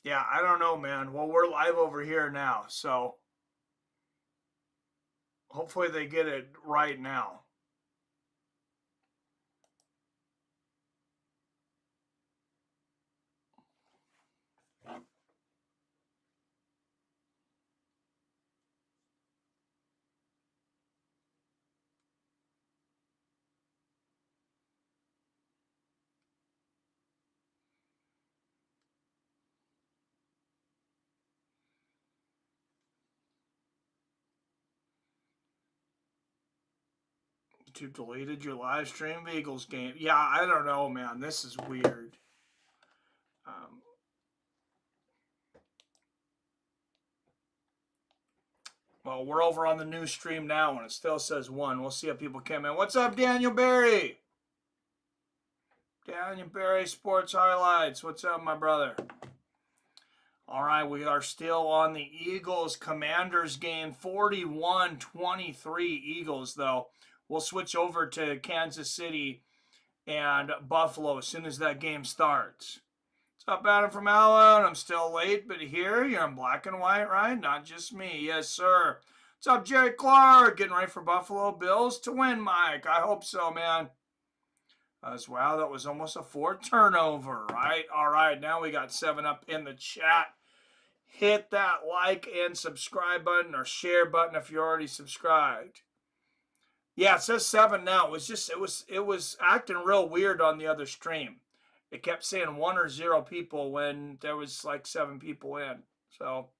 Yeah, I don't know, man. Well, we're live over here now, so hopefully they get it right now. You deleted your live stream Eagles game. Yeah, I don't know, man. This is weird. Um, well, we're over on the new stream now, and it still says 1. We'll see if people come in. What's up, Daniel Barry? Daniel Barry Sports Highlights. What's up, my brother? All right, we are still on the Eagles-Commanders game. 41-23 Eagles, though. We'll switch over to Kansas City and Buffalo as soon as that game starts. What's up, Adam from Allen? I'm still late, but here you're in black and white, right? Not just me. Yes, sir. What's up, Jerry Clark? Getting ready for Buffalo Bills to win, Mike. I hope so, man. As well, that was almost a 4 turnover, right? All right, now we got 7 up in the chat. Hit that like and subscribe button or share button if you're already subscribed. Yeah, it says 7 now. It was acting real weird on the other stream. It kept saying 1 or 0 people when there was like 7 people in. So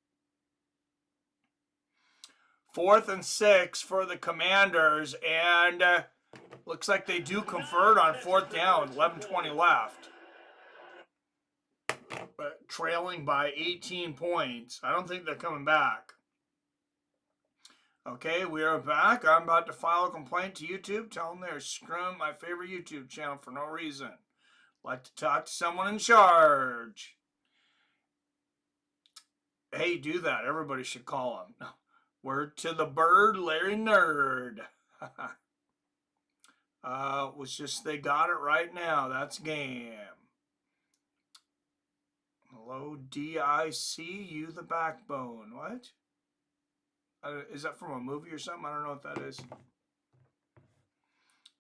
4th and 6 for the Commanders, and looks like they do convert on 4th down. 11:20 left. But trailing by 18 points. I don't think they're coming back. Okay, we are back. I'm about to file a complaint to YouTube. Tell them they're screwing my favorite YouTube channel for no reason. Like to talk to someone in charge. Hey, do that. Everybody should call him. Word to the bird, Larry Nerd. Was just they got it right now. That's game. Hello, DIC, the backbone. What? Is that from a movie or something? I don't know what that is.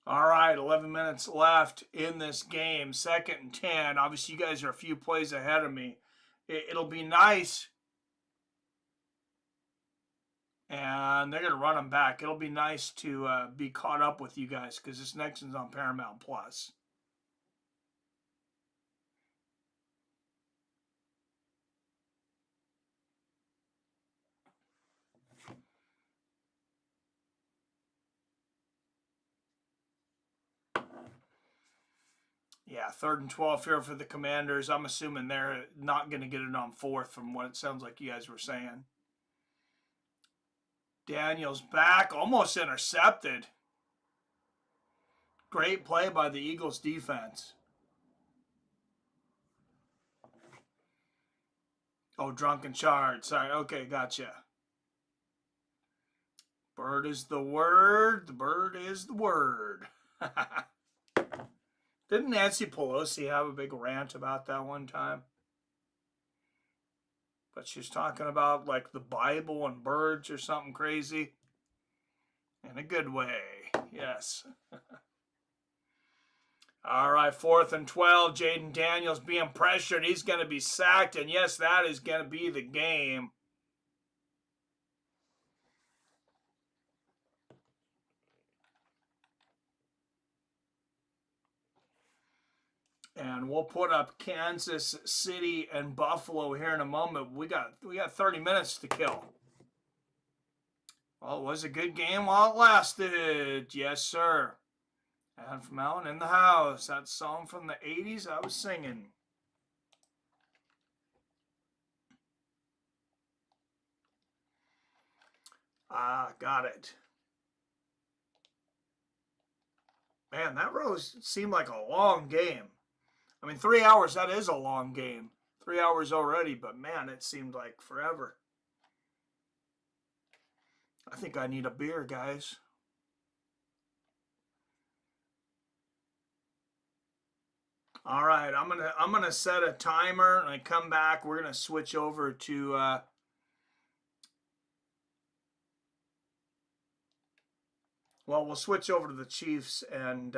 All right, 11 minutes left in this game. 2nd and 10. Obviously, you guys are a few plays ahead of me. It'll be nice. And they're going to run them back. It'll be nice to be caught up with you guys because this next one's on Paramount Plus. Yeah, 3rd and 12 here for the Commanders. I'm assuming they're not going to get it on 4th from what it sounds like you guys were saying. Daniels back, almost intercepted. Great play by the Eagles defense. Oh, drunken chard. Sorry. Okay, gotcha. Bird is the word. The bird is the word. Didn't Nancy Pelosi have a big rant about that one time? But she's talking about like the Bible and birds or something crazy. In a good way. Yes. All right, 4th and 12. Jaden Daniels being pressured. He's going to be sacked. And yes, that is going to be the game. And we'll put up Kansas City and Buffalo here in a moment. We got 30 minutes to kill. Well, it was a good game while it lasted. Yes, sir. And from Allen in the house. That song from the 80s I was singing. Got it. Man, that rose seemed like a long game. I mean, 3 hours, that is a long game. 3 hours already, but man, it seemed like forever. I think I need a beer, guys. All right, I'm gonna set a timer, and I come back. We're gonna switch over to well, we'll switch over to the Chiefs and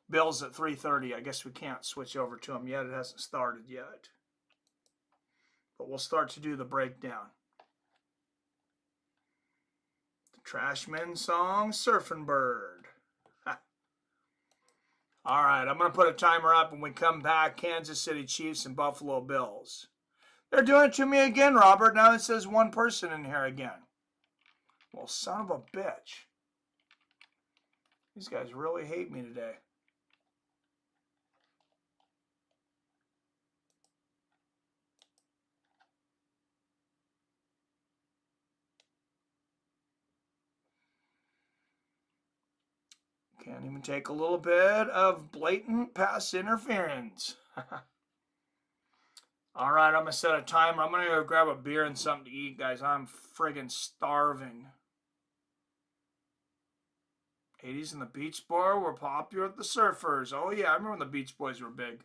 Bills at 3:30. I guess we can't switch over to them yet. It hasn't started yet, but we'll start to do the breakdown. The Trashman song, Surfing Bird. All right, I'm going to put a timer up when we come back. Kansas City Chiefs and Buffalo Bills. They're doing it to me again, Robert. Now it says one person in here again. Well, son of a bitch. These guys really hate me today. Can't even take a little bit of blatant pass interference. All right, I'm going to set a timer. I'm going to go grab a beer and something to eat, guys. I'm friggin' starving. 80s and the Beach Boys were popular with the surfers. Oh, yeah, I remember when the Beach Boys were big.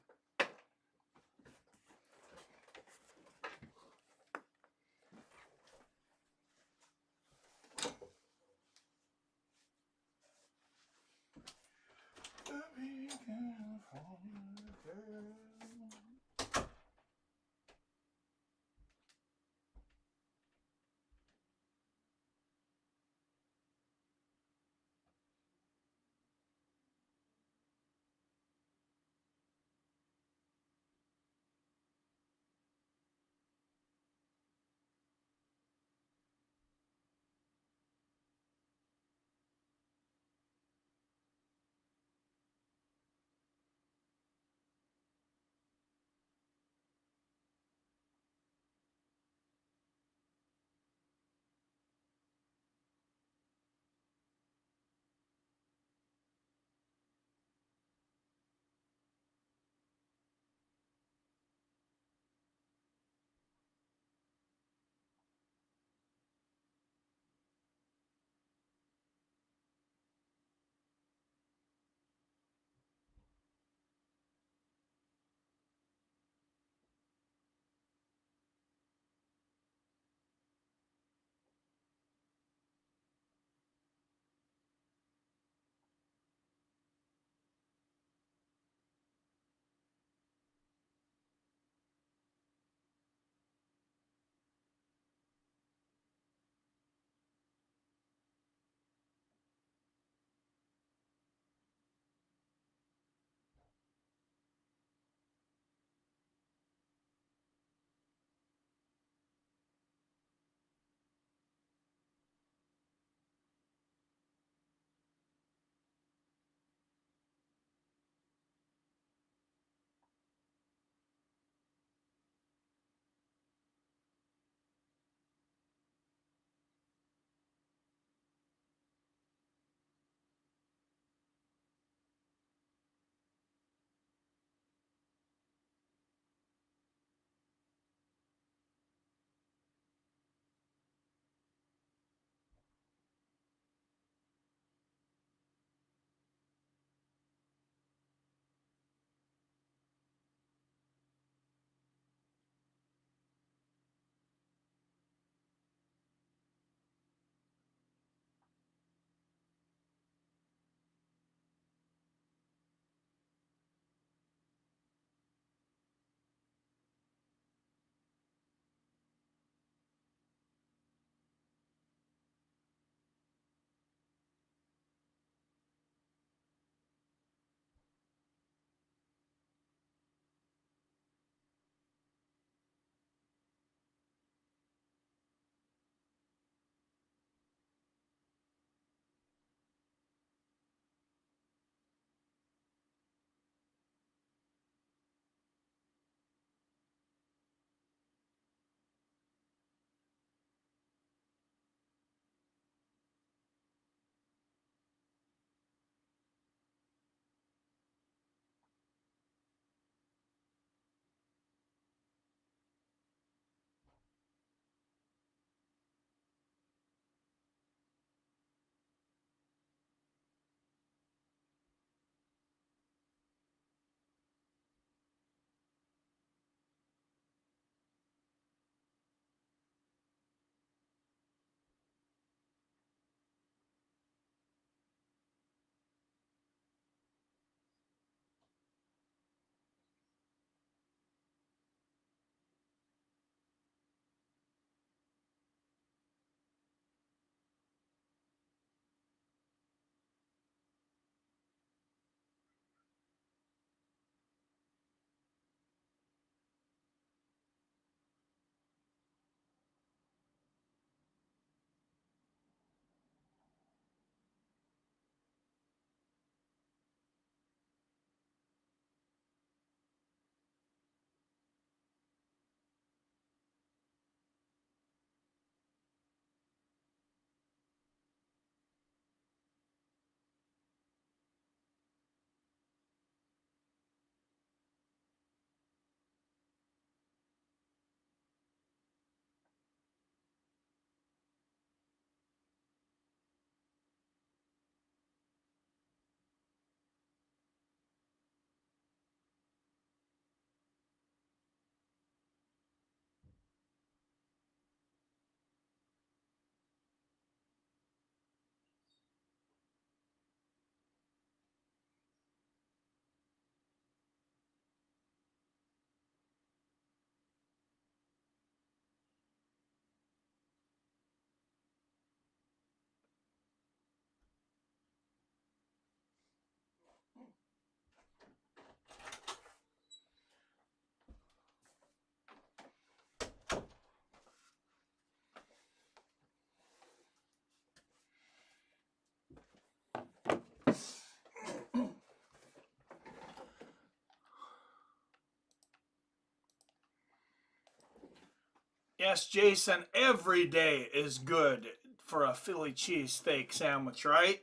Yes, Jason, every day is good for a Philly cheesesteak sandwich, right?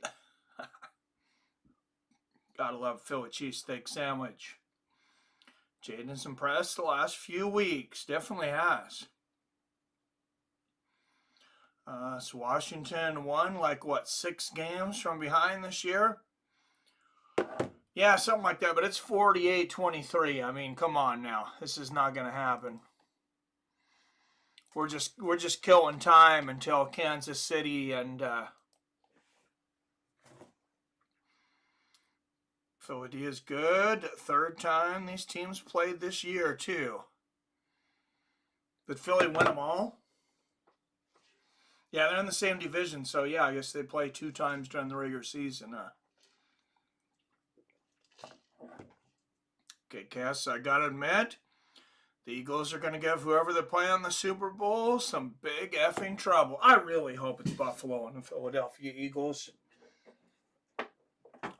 Gotta love Philly cheesesteak sandwich. Jaden's impressed the last few weeks. Definitely has. So Washington won like what, 6 games from behind this year? Yeah, something like that, but it's 48-23. I mean, come on now. This is not going to happen. We're just killing time until Kansas City and Philadelphia is good. Third time these teams played this year too. Did Philly win them all? Yeah, they're in the same division, so yeah, I guess they play 2 times during the regular season. Okay, Cass, I gotta admit, the Eagles are going to give whoever they play on the Super Bowl some big effing trouble. I really hope it's Buffalo and the Philadelphia Eagles.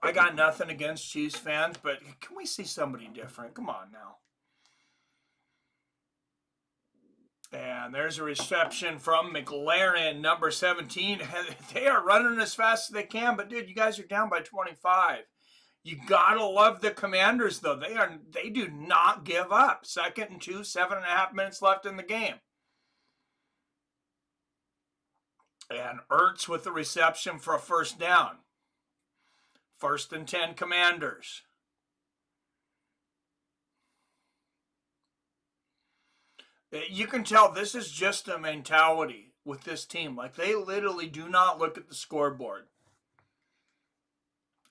I got nothing against Chiefs fans, but can we see somebody different? Come on now. And there's a reception from McLaren, number 17. They are running as fast as they can, but dude, you guys are down by 25. You gotta love the Commanders, though. They do not give up. 2nd and 2, 7.5 minutes left in the game. And Ertz with the reception for a first down. 1st and 10, Commanders. You can tell this is just a mentality with this team. Like, they literally do not look at the scoreboard.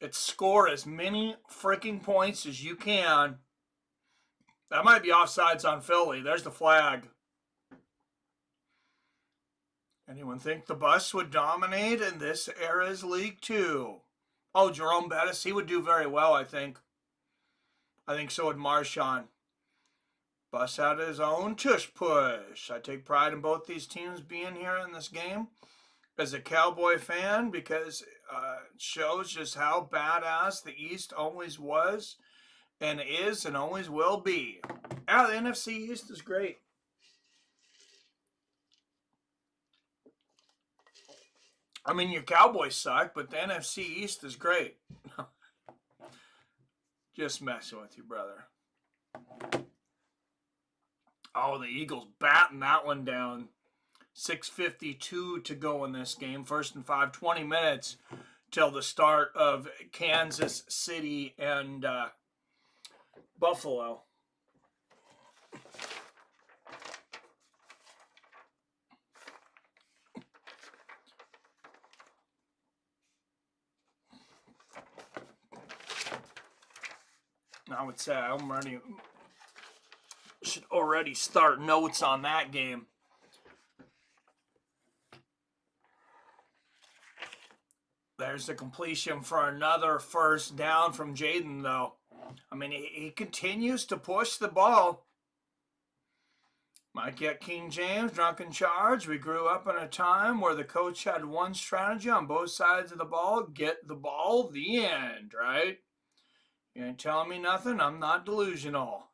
It's score as many freaking points as you can. That might be offsides on Philly. There's the flag. Anyone think the bus would dominate in this era's League 2? Oh, Jerome Bettis, he would do very well, I think. I think so would Marshawn. Bus had his own tush push. I take pride in both these teams being here in this game as a Cowboy fan because it shows just how badass the East always was and is and always will be. Yeah, the NFC East is great. I mean, your Cowboys suck, but the NFC East is great. Just messing with you, brother. Oh, the Eagles batting that one down. 6:52 to go in this game. 1st and 5, 20 minutes till the start of Kansas City and Buffalo. I would say should already start notes on that game. There's the completion for another first down from Jaden, though. I mean, he continues to push the ball. Might get King James drunken charge. We grew up in a time where the coach had one strategy on both sides of the ball. Get the ball, the end, right? You ain't telling me nothing. I'm not delusional.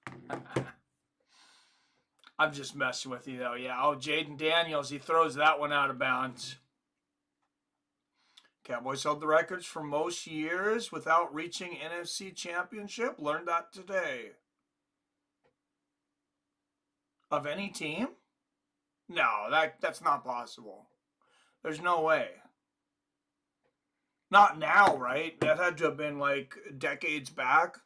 I'm just messing with you, though. Yeah, oh, Jaden Daniels, he throws that one out of bounds. Cowboys held the records for most years without reaching NFC Championship. Learned that today. Of any team? No, that's not possible. There's no way. Not now, right? That had to have been like decades back.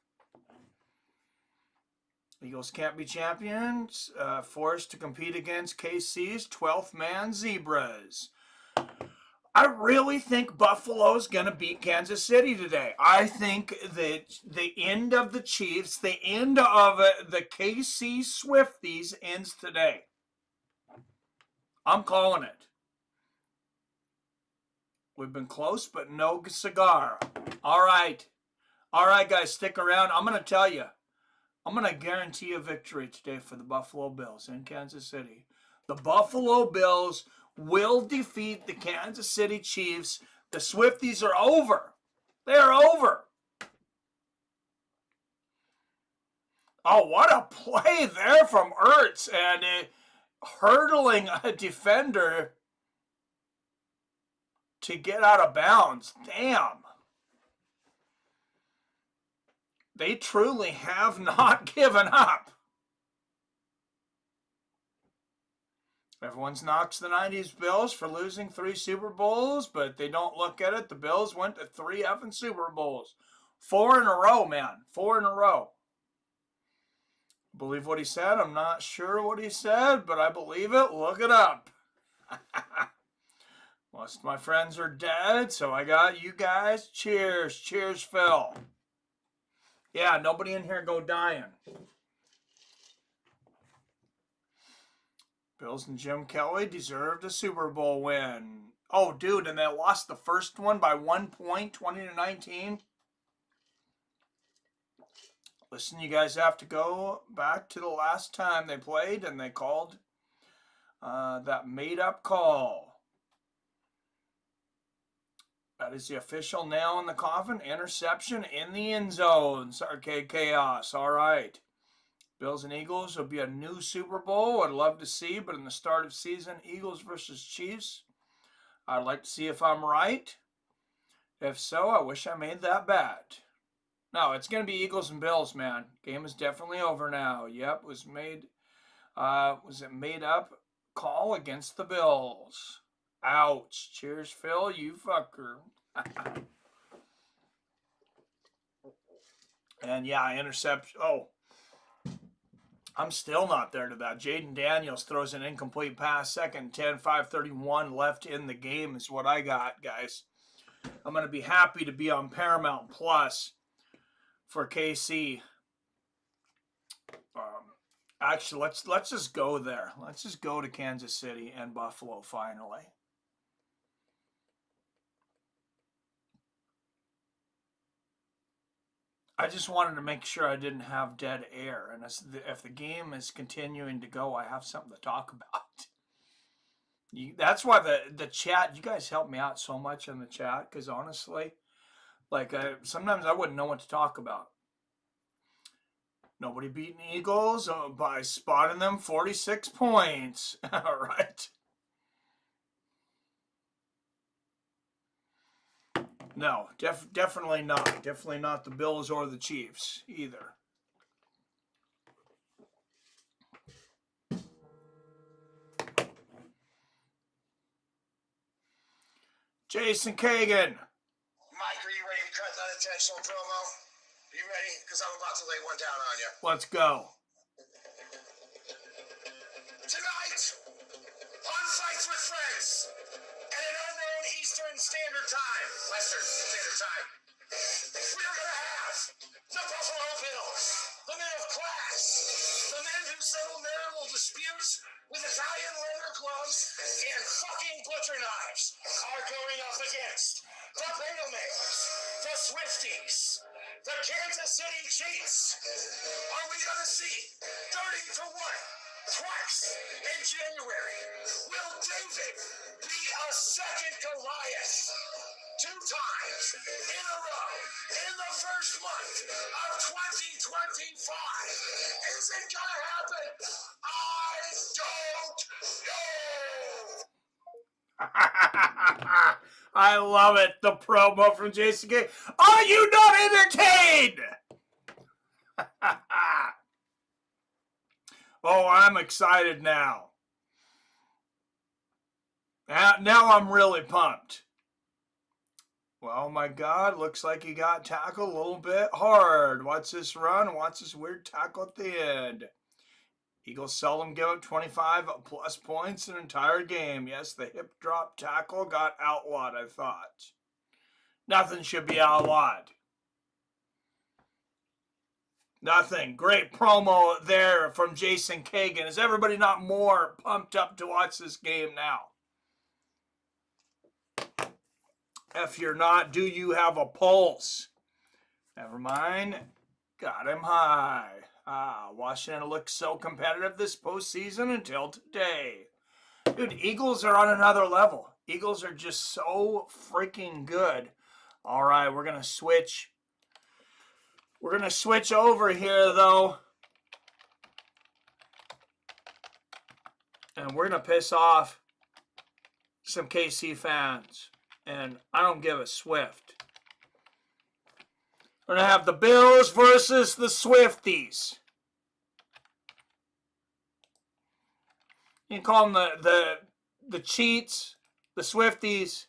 Eagles can't be champions. Forced to compete against KC's 12th man Zebras. I really think Buffalo's going to beat Kansas City today. I think that the end of the Chiefs, the end of the KC Swifties ends today. I'm calling it. We've been close, but no cigar. All right. All right, guys, stick around. I'm going to tell you. I'm going to guarantee a victory today for the Buffalo Bills in Kansas City. The Buffalo Bills will defeat the Kansas City Chiefs. The Swifties are over. They are over. Oh, what a play there from Ertz. And hurdling a defender to get out of bounds. Damn. They truly have not given up. Everyone's knocks the 90s Bills for losing 3 Super Bowls, but they don't look at it. The Bills went to 3 effing Super Bowls. 4 in a row, man. 4 in a row. Believe what he said? I'm not sure what he said, but I believe it. Look it up. Most of my friends are dead, so I got you guys. Cheers. Cheers, Phil. Yeah, nobody in here go dying. Bills and Jim Kelly deserved a Super Bowl win. Oh, dude, and they lost the first one by 1 point, 20-19. Listen, you guys have to go back to the last time they played, and they called that made-up call. That is the official nail in the coffin. Interception in the end zone. Arcade Chaos. All right. Bills and Eagles will be a new Super Bowl. I'd love to see, but in the start of season, Eagles versus Chiefs. I'd like to see if I'm right. If so, I wish I made that bet. No, it's going to be Eagles and Bills, man. Game is definitely over now. Yep, was it made up call against the Bills. Ouch. Cheers, Phil, you fucker. And yeah, interception. Oh, I'm still not there to that. Jaden Daniels throws an incomplete pass. 2nd and 10, 5:31 left in the game is what I got, guys. I'm going to be happy to be on Paramount Plus for KC. Actually, let's just go there. Let's just go to Kansas City and Buffalo finally. I just wanted to make sure I didn't have dead air, and if the game is continuing to go, I have something to talk about. That's why the chat, you guys help me out so much in the chat, because honestly, like sometimes I wouldn't know what to talk about. Nobody beating Eagles by spotting them 46 points. All right. No, definitely not. Definitely not the Bills or the Chiefs either. Jason Kagan. Mike, are you ready to cut that intentional promo? Are you ready? Because I'm about to lay one down on you. Let's go. Tonight, on Fights with Friends, at an unknown Eastern Standard Time, Western Standard Time, we're going to have the Buffalo Bills, the men of class, the men who settle marital disputes with Italian leather gloves and fucking butcher knives, are going up against the Beta Males, the Swifties, the Kansas City Chiefs. Are we going to see 30-1 twice in January? Will David be a second Goliath 2 times in a row in the first month of 2025? Is it going to happen? I don't know. I love it. The promo from Jason K. Are you not entertained? Oh, I'm excited now. Now I'm really pumped. Well, my God, looks like he got tackled a little bit hard. Watch this run. Watch this weird tackle at the end. Eagles seldom give up 25-plus points an entire game. Yes, the hip drop tackle got outlawed, I thought. Nothing should be outlawed. Nothing. Great promo there from Jason Kagan. Is everybody not more pumped up to watch this game now? If you're not, do you have a pulse? Never mind. Got him high. Washington looks so competitive this postseason until today. Dude, Eagles are on another level. Eagles are just so freaking good. All right, we're going to switch. We're going to switch over here, though. And we're going to piss off some KC fans. And I don't give a Swift. We're going to have the Bills versus the Swifties. You can call them the cheats, the Swifties.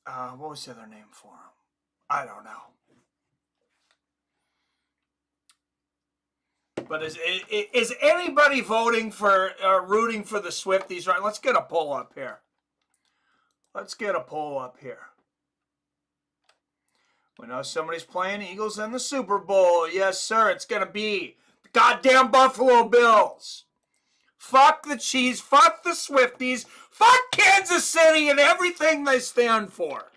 What was the other name for them? I don't know. But is anybody voting for rooting for the Swifties? Right. Let's get a poll up here. We know somebody's playing Eagles in the Super Bowl. Yes, sir. It's going to be the goddamn Buffalo Bills. Fuck the Chiefs. Fuck the Swifties. Fuck Kansas City and everything they stand for.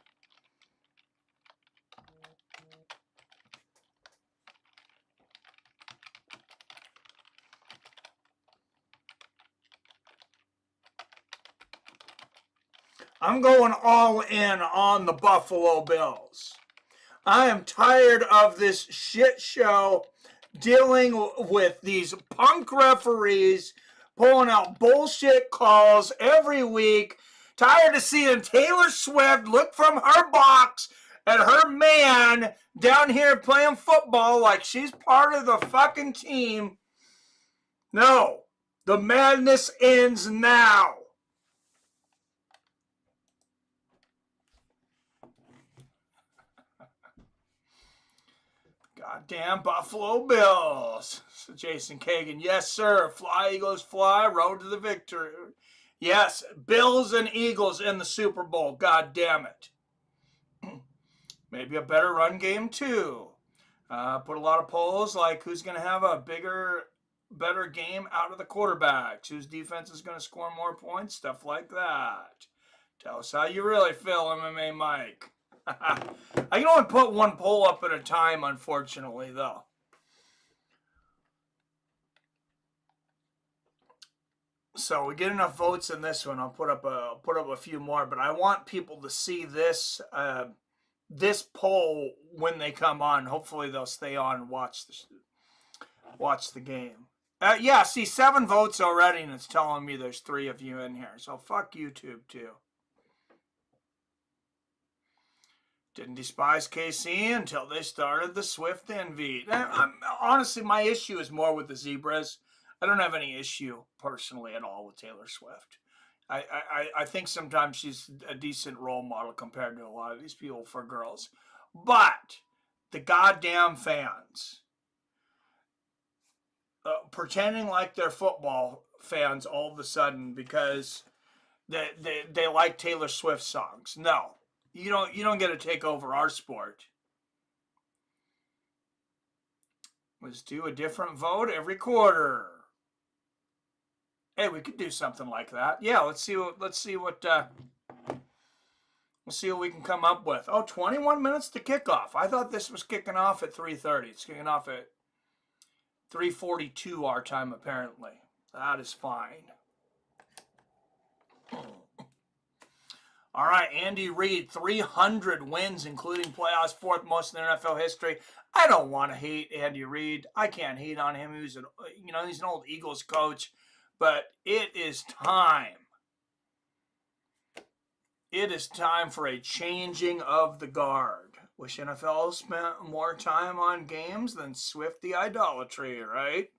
I'm going all in on the Buffalo Bills. I am tired of this shit show dealing with these punk referees pulling out bullshit calls every week. Tired of seeing Taylor Swift look from her box at her man down here playing football like she's part of the fucking team. No, the madness ends now. Goddamn Buffalo Bills. Jason Kagan. Yes, sir. Fly, Eagles, fly. Road to the victory. Yes, Bills and Eagles in the Super Bowl. God damn it. Maybe a better run game, too. Put a lot of polls like who's going to have a better game out of the quarterbacks. Whose defense is going to score more points. Stuff like that. Tell us how you really feel, MMA Mike. I can only put one poll up at a time, unfortunately, though. So we get enough votes in this one. I'll put up a few more, but I want people to see this this poll when they come on. Hopefully they'll stay on and watch the game. Yeah, see 7 votes already, and it's telling me there's 3 of you in here. So fuck YouTube too. Didn't despise KC until they started the Swift envy. Honestly, my issue is more with the Zebras. I don't have any issue personally at all with Taylor Swift. I think sometimes she's a decent role model compared to a lot of these people for girls. But the goddamn fans pretending like they're football fans all of a sudden because they like Taylor Swift songs. No. You don't get to take over our sport. Let's do a different vote every quarter. Hey, we could do something like that. Yeah, let's see what we can come up with. Oh, 21 minutes to kickoff. I thought this was kicking off at 3:30. It's kicking off at 3:42 our time apparently. That is fine. All right, Andy Reid, 300 wins, including playoffs, 4th most in NFL history. I don't want to hate Andy Reid. I can't hate on him. He's an old Eagles coach, but it is time. It is time for a changing of the guard. Wish NFL spent more time on games than Swiftie idolatry, right?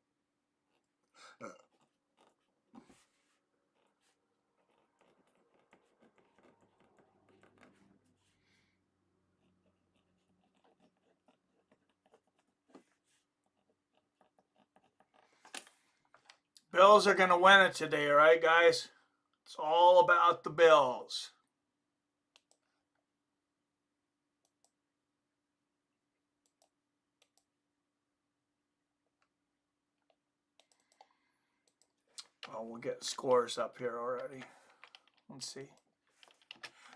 Bills are going to win it today, right, guys? It's all about the Bills. Oh, we'll get scores up here already. Let's see.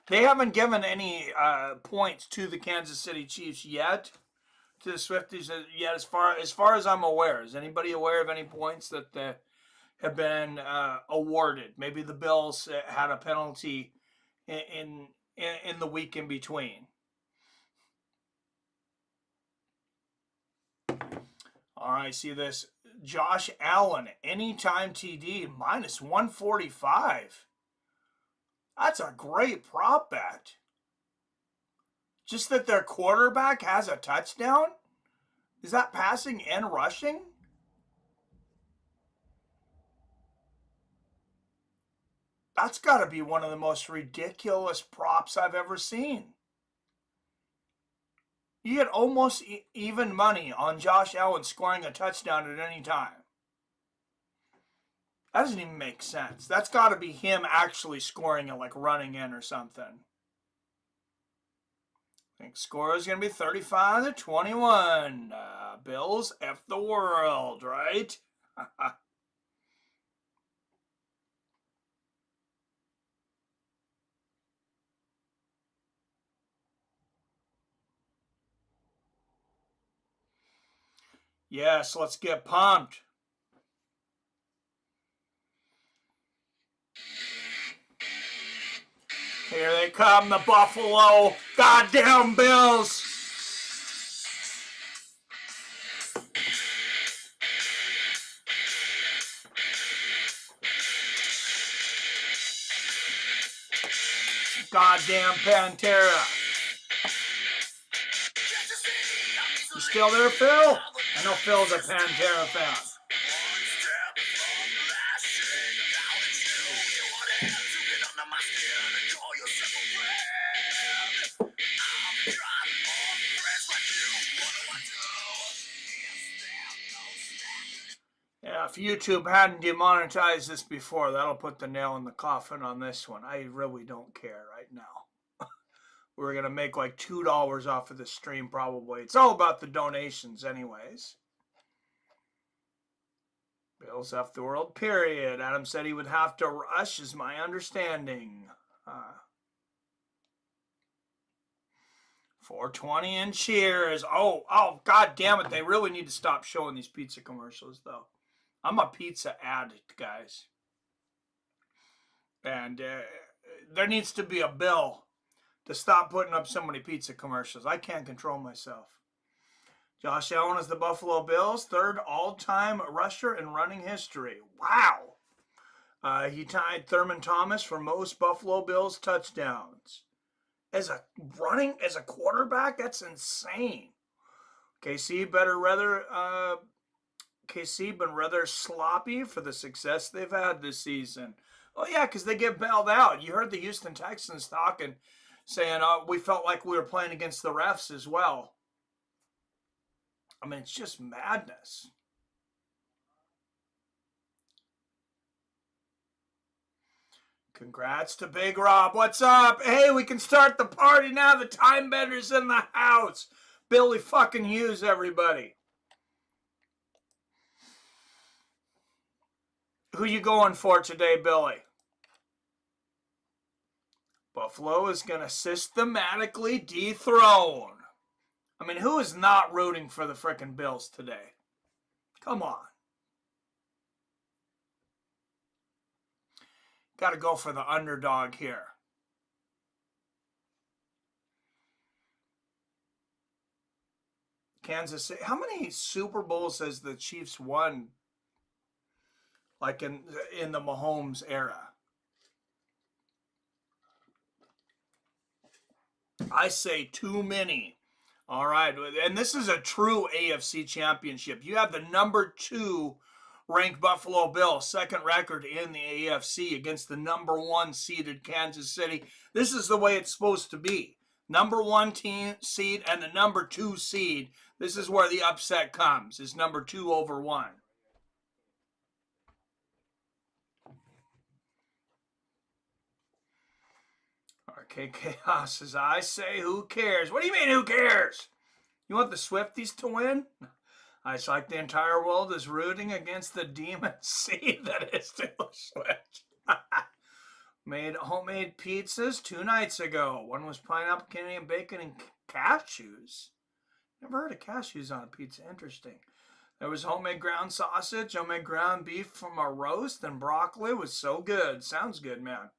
They haven't given any points to the Kansas City Chiefs yet, to the Swifties yet, as far as I'm aware. Is anybody aware of any points that have been awarded? Maybe the Bills had a penalty in the week in between. All right, see this. Josh Allen, anytime TD, minus 145. That's a great prop bet. Just that their quarterback has a touchdown? Is that passing and rushing? That's got to be one of the most ridiculous props I've ever seen. You get almost even money on Josh Allen scoring a touchdown at any time. That doesn't even make sense. That's got to be him actually scoring it, like running in or something. I think score is going to be 35-21. Bills F the world, right? Yes, let's get pumped. Here they come, the Buffalo goddamn Bills. Goddamn Pantera. You still there, Phil? I know Phil's a Pantera fan. Yeah, if YouTube hadn't demonetized this before, that'll put the nail in the coffin on this one. I really don't care right now. We're going to make like $2 off of the stream probably. It's all about the donations anyways. Bills F the world, period. Adam said he would have to rush, is my understanding. 420 and cheers. Oh, god damn it. They really need to stop showing these pizza commercials, though. I'm a pizza addict, guys. And there needs to be a bill to stop putting up so many pizza commercials. I can't control myself. Josh Allen is the Buffalo Bills' third all-time rusher in running history. Wow. He tied Thurman Thomas for most Buffalo Bills touchdowns. As a quarterback, that's insane. KC been rather sloppy for the success they've had this season. Oh yeah, because they get bailed out. You heard the Houston Texans talking, saying we felt like we were playing against the refs as well. I mean, it's just madness. Congrats to Big Rob. What's up? Hey, we can start the party now. The time bender's in the house. Billy fucking Hughes, everybody. Who you going for today, Billy? Buffalo is going to systematically dethrone. I mean, who is not rooting for the frickin' Bills today? Come on. Got to go for the underdog here. Kansas City. How many Super Bowls has the Chiefs won? Like in the Mahomes era? I say too many. All right. And this is a true AFC championship. You have the number 2 ranked Buffalo Bills, second record in the AFC against the number 1 seeded Kansas City. This is the way it's supposed to be. Number 1 team seed and the number 2 seed. This is where the upset comes, is number 2 over 1. RK Chaos says, I say, who cares? What do you mean, who cares? You want the Swifties to win? I just like the entire world is rooting against the demon seed that is Taylor Swift. Made homemade pizzas 2 nights ago. One was pineapple, Canadian bacon, and cashews. Never heard of cashews on a pizza. Interesting. There was homemade ground sausage, homemade ground beef from a roast, and broccoli. It was so good. Sounds good, man.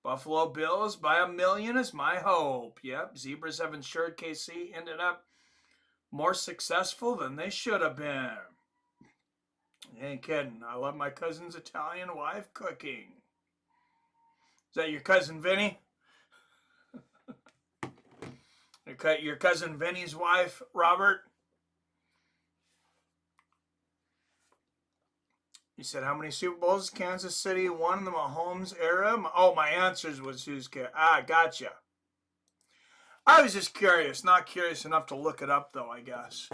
Buffalo Bills by 1 million is my hope. Yep, Zebras have ensured KC ended up more successful than they should have been. You ain't kidding. I love my cousin's Italian wife cooking. Is that your cousin Vinny? Your cousin Vinny's wife, Robert? You said how many Super Bowls Kansas City won in the Mahomes era? Oh, my answers was who's gotcha. I was just curious, not curious enough to look it up though, I guess.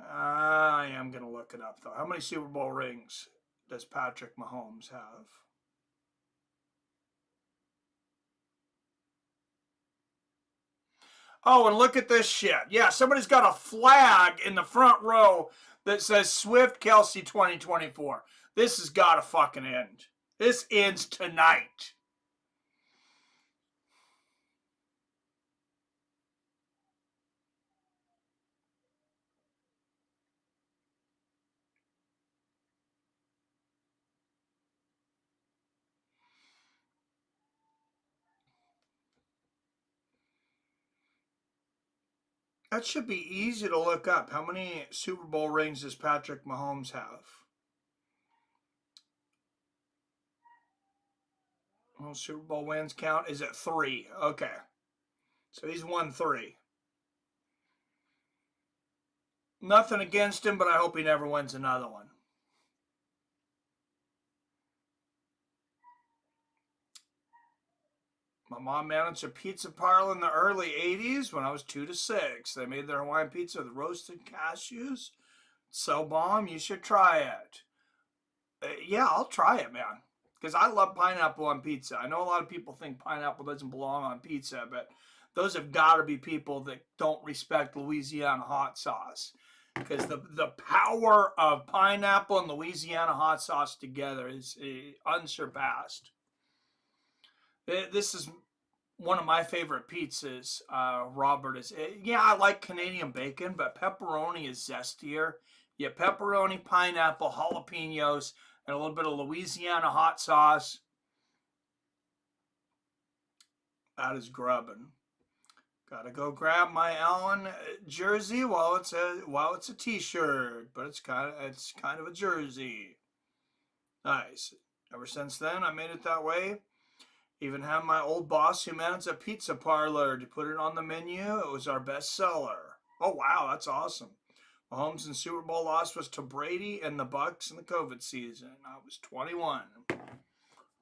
I am gonna look it up though. How many Super Bowl rings does Patrick Mahomes have? Oh, and look at this shit. Yeah, somebody's got a flag in the front row that says Swift Kelsey 2024. This has got to fucking end. This ends tonight. That should be easy to look up. How many Super Bowl rings does Patrick Mahomes have? Well, Super Bowl wins count is at 3. Okay. So he's won 3. Nothing against him, but I hope he never wins another one. My mom managed a pizza parlor in the early 80s when I was 2 to 6. They made their Hawaiian pizza with roasted cashews. So bomb, you should try it. Yeah, I'll try it, man. Because I love pineapple on pizza. I know a lot of people think pineapple doesn't belong on pizza, but those have got to be people that don't respect Louisiana hot sauce. Because the power of pineapple and Louisiana hot sauce together is unsurpassed. This is one of my favorite pizzas, Robert, is, yeah, I like Canadian bacon, but pepperoni is zestier. Yeah, pepperoni, pineapple, jalapenos, and a little bit of Louisiana hot sauce. That is grubbing. Gotta go grab my Allen jersey while it's a t-shirt, but it's kind of a jersey. Nice. Ever since then, I made it that way. Even had my old boss who managed a pizza parlor to put it on the menu. It was our best seller. Oh wow, that's awesome. Mahomes' and Super Bowl loss was to Brady and the Bucks in the COVID season. I was 21.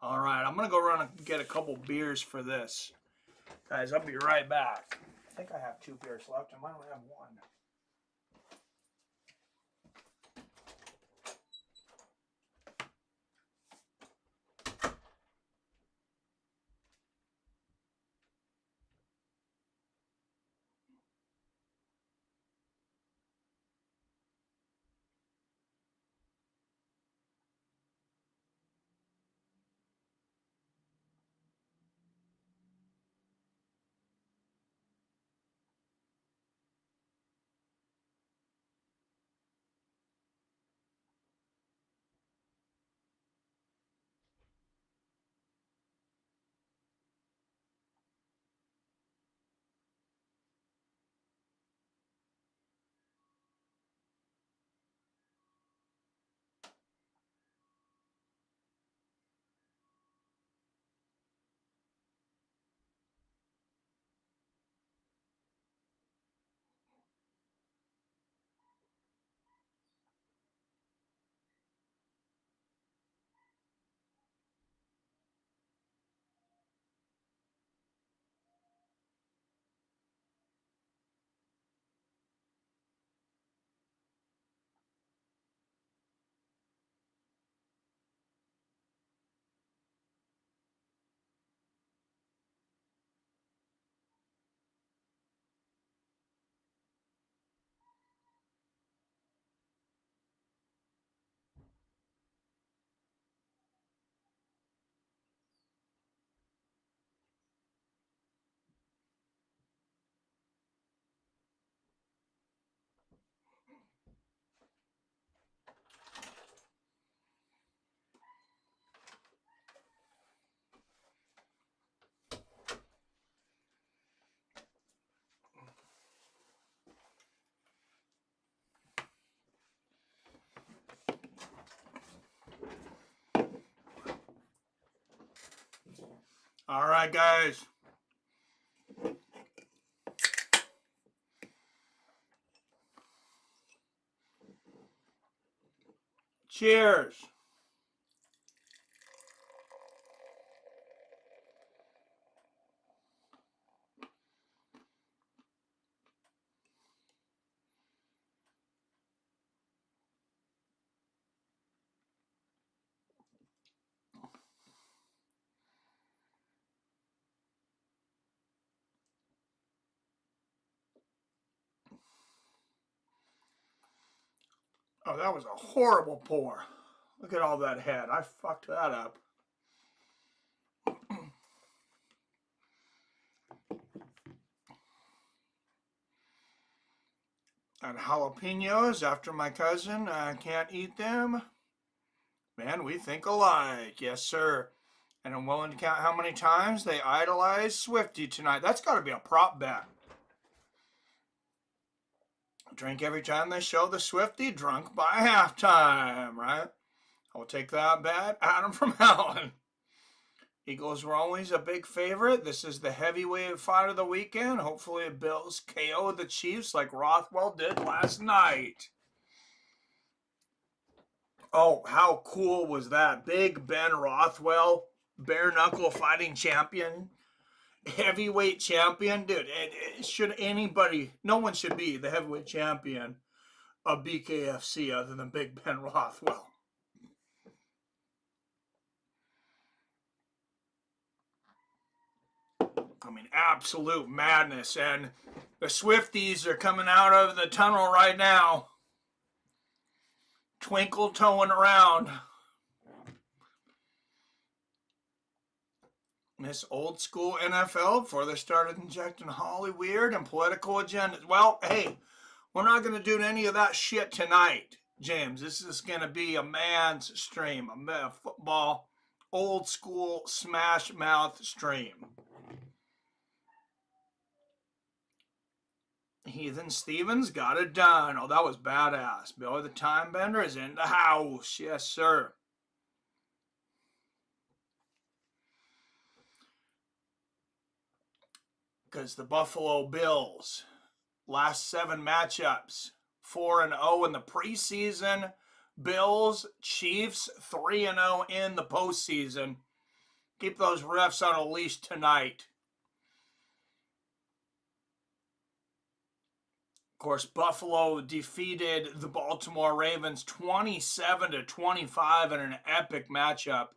All right, I'm gonna go run and get a couple beers for this, guys. I'll be right back. I think I have 2 beers left. I might only have 1. All right, guys. Cheers. Oh, that was a horrible pour. Look at all that head. I fucked that up. And jalapenos after my cousin can't eat them. Man, we think alike. Yes, sir. And I'm willing to count how many times they idolize Swifty tonight. That's got to be a prop bet. Drink every time they show the Swifty, drunk by halftime, right? I'll take that bet. Adam from Allen. Eagles were always a big favorite. This is the heavyweight fight of the weekend. Hopefully, Bills KO the Chiefs like Rothwell did last night. Oh, how cool was that? Big Ben Rothwell, bare knuckle fighting champion, heavyweight champion. Dude, should anybody, no one should be the heavyweight champion of BKFC other than Big Ben Rothwell. I mean, absolute madness. And the Swifties are coming out of the tunnel right now, twinkle toeing around. This old school NFL before they started injecting Holly weird and political agendas. Well, hey, we're not going to do any of that shit tonight, James. This is going to be a man's stream, a football, old school smash mouth stream. Heathen Stevens got it done. Oh, that was badass. Billy the Time Bender is in the house. Yes, sir. Because the Buffalo Bills, last 7 matchups, 4-0 in the preseason. Bills, Chiefs, 3-0 in the postseason. Keep those refs on a leash tonight. Of course, Buffalo defeated the Baltimore Ravens 27-25 in an epic matchup.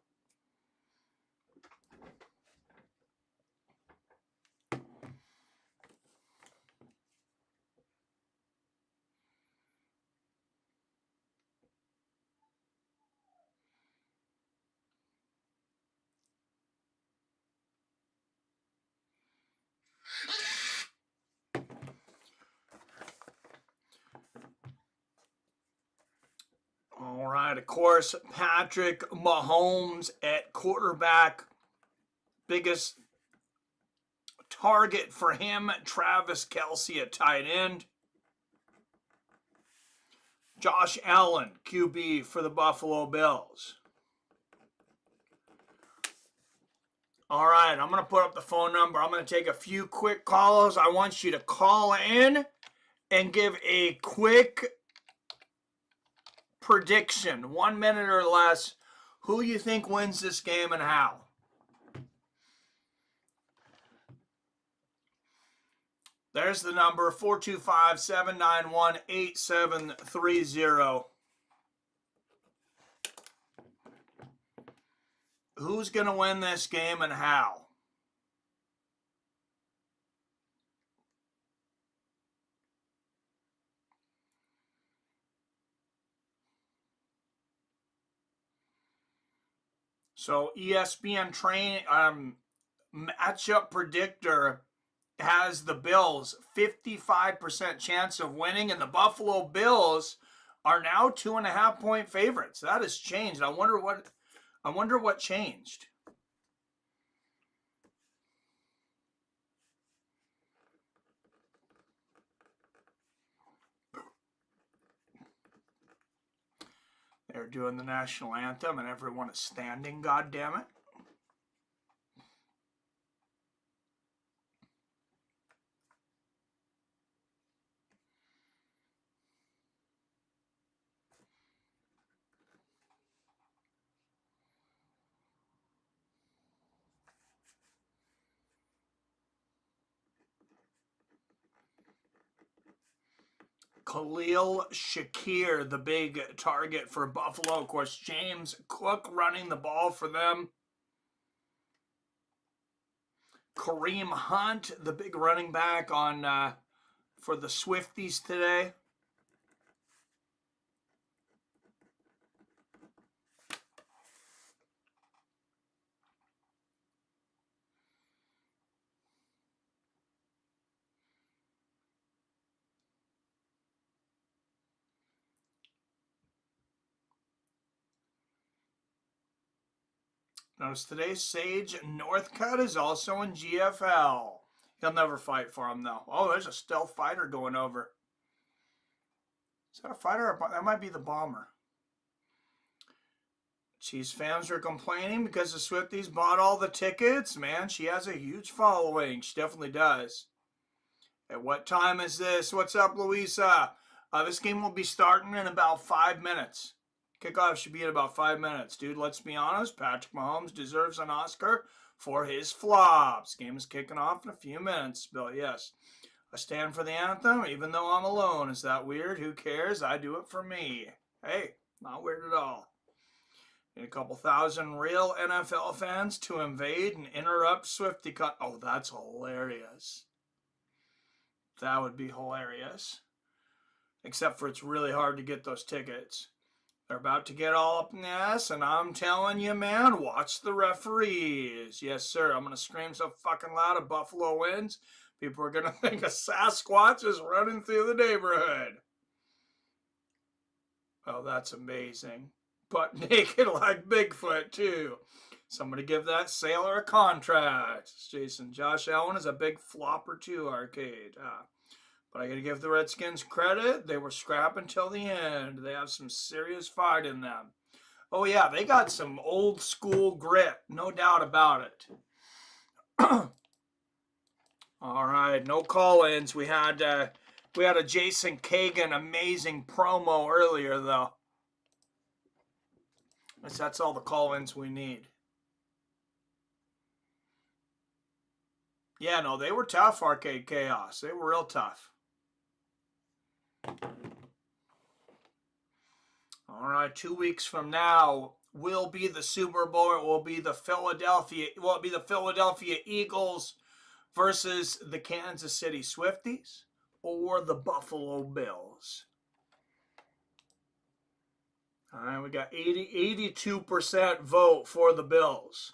All right, of course, Patrick Mahomes at quarterback. Biggest target for him, Travis Kelce at tight end. Josh Allen, QB for the Buffalo Bills. All right, I'm going to put up the phone number. I'm going to take a few quick calls. I want you to call in and give a quick prediction, 1 minute or less, who you think wins this game and how. There's the number, 425-791-8730. Who's going to win this game and how? So ESPN matchup predictor has the Bills 55% chance of winning, and the Buffalo Bills are now 2.5-point favorites. That has changed. I wonder what changed. They're doing the national anthem and everyone is standing, goddammit. Khalil Shakir, the big target for Buffalo. Of course, James Cook running the ball for them. Kareem Hunt, the big running back on for the Swifties today. Notice today, Sage Northcutt is also in GFL. He'll never fight for him, though. Oh, there's a stealth fighter going over. Is that a fighter? That might be the bomber. Chiefs fans are complaining because the Swifties bought all the tickets. Man, she has a huge following. She definitely does. At what time is this? What's up, Louisa? This game will be starting in about 5 minutes. Kickoff should be in about 5 minutes. Dude, let's be honest. Patrick Mahomes deserves an Oscar for his flops. Game is kicking off in a few minutes, Bill. Yes. I stand for the anthem even though I'm alone. Is that weird? Who cares? I do it for me. Hey, not weird at all. Need a couple thousand real NFL fans to invade and interrupt Swifty cut. Oh, that's hilarious. That would be hilarious. Except for it's really hard to get those tickets. They're about to get all up in the ass, and I'm telling you, man, watch the referees. Yes, sir. I'm going to scream so fucking loud if Buffalo wins. People are going to think a Sasquatch is running through the neighborhood. Oh, that's amazing. Butt naked like Bigfoot, too. Somebody give that sailor a contract. Jason, Josh Allen is a big flopper, too, Arcade. But I got to give the Redskins credit. They were scrapping till the end. They have some serious fight in them. Oh, yeah, they got some old school grit. No doubt about it. All right, no call-ins. We had a Jason Kagan amazing promo earlier, though. That's all the call-ins we need. Yeah, no, they were tough, Arcade Chaos. They were real tough. All right, 2 weeks from now will be the Super Bowl. It will be the Philadelphia Eagles versus the Kansas City Swifties or the Buffalo Bills. All right, we got 82% vote for the Bills.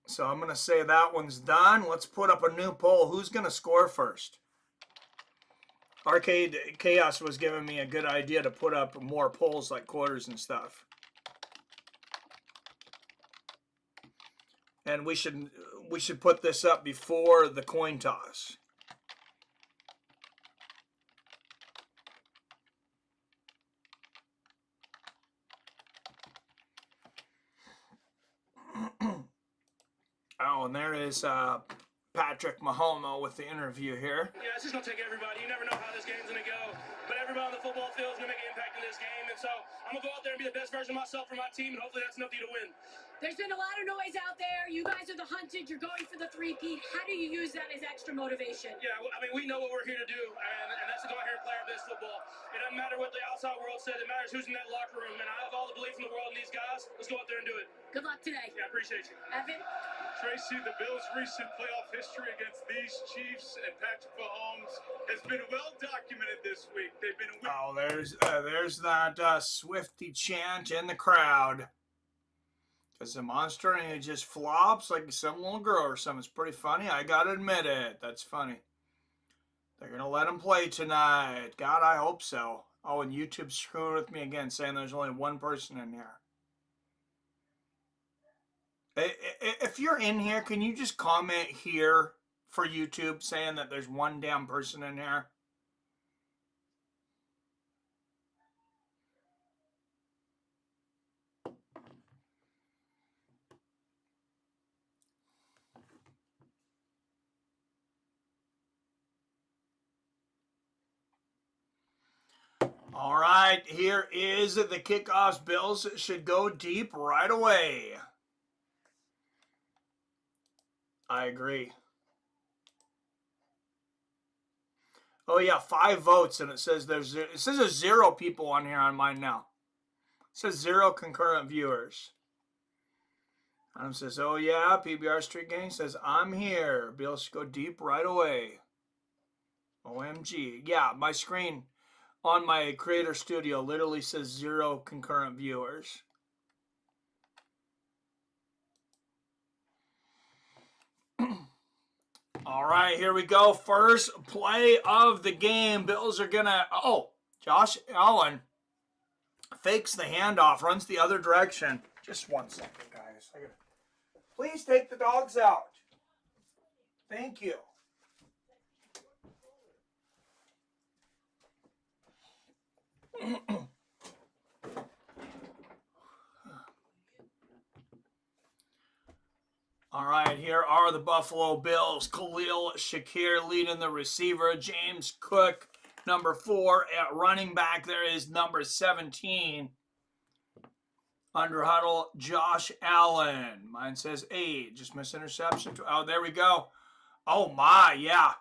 So I'm going to say that one's done. Let's put up a new poll. Who's going to score first? Arcade Chaos was giving me a good idea to put up more polls like quarters and stuff. And we should put this up before the coin toss. Oh, and there is Patrick Mahomes with the interview here. Yeah, it's just going to take everybody. You never know how this game's going to go. But everybody on the football field is going to make an impact in this game. And so I'm going to go out there and be the best version of myself for my team, and hopefully that's enough for you to win. There's been a lot of noise out there. You guys are the hunted. You're going for the three-peat. How do you use that as extra motivation? Yeah, I mean, we know what we're here to do, and that's to go out here and play our best football. It doesn't matter what the outside world says. It matters who's in that locker room. And I have all the belief in the world in these guys. Let's go out there and do it. Good luck today. Yeah, I appreciate you. Evan? Tracy, the Bills' recent playoff history against these Chiefs and Patrick Mahomes has been well documented this week. They've been. Oh, there's that Swifty chant in the crowd. Because the monster and he just flops like some little girl or something. It's pretty funny. I gotta admit it. That's funny. They're gonna let him play tonight. God, I hope so. Oh, and YouTube's screwing with me again, saying there's only one person in here. If you're in here, can you just comment here for YouTube saying that there's one damn person in here? All right, here is the kickoffs. Bills should go deep right away. I agree. Oh yeah, 5 votes, and it says there's 0 people on here on mine now. It says 0 concurrent viewers. Adam says, oh yeah, PBR Street Gang says, I'm here. Be able to go deep right away. OMG. Yeah, my screen on my Creator Studio literally says 0 concurrent viewers. All right, here we go. First play of the game. Bills are going to, Josh Allen fakes the handoff, runs the other direction. Just 1 second, guys. Please take the dogs out. Thank you. All right, here are the Buffalo Bills. Khalil Shakir leading the receiver. James Cook, number 4 at running back. There is number 17. Under huddle, Josh Allen. Mine says 8. Just missed interception. Oh, there we go. Oh, my, yeah.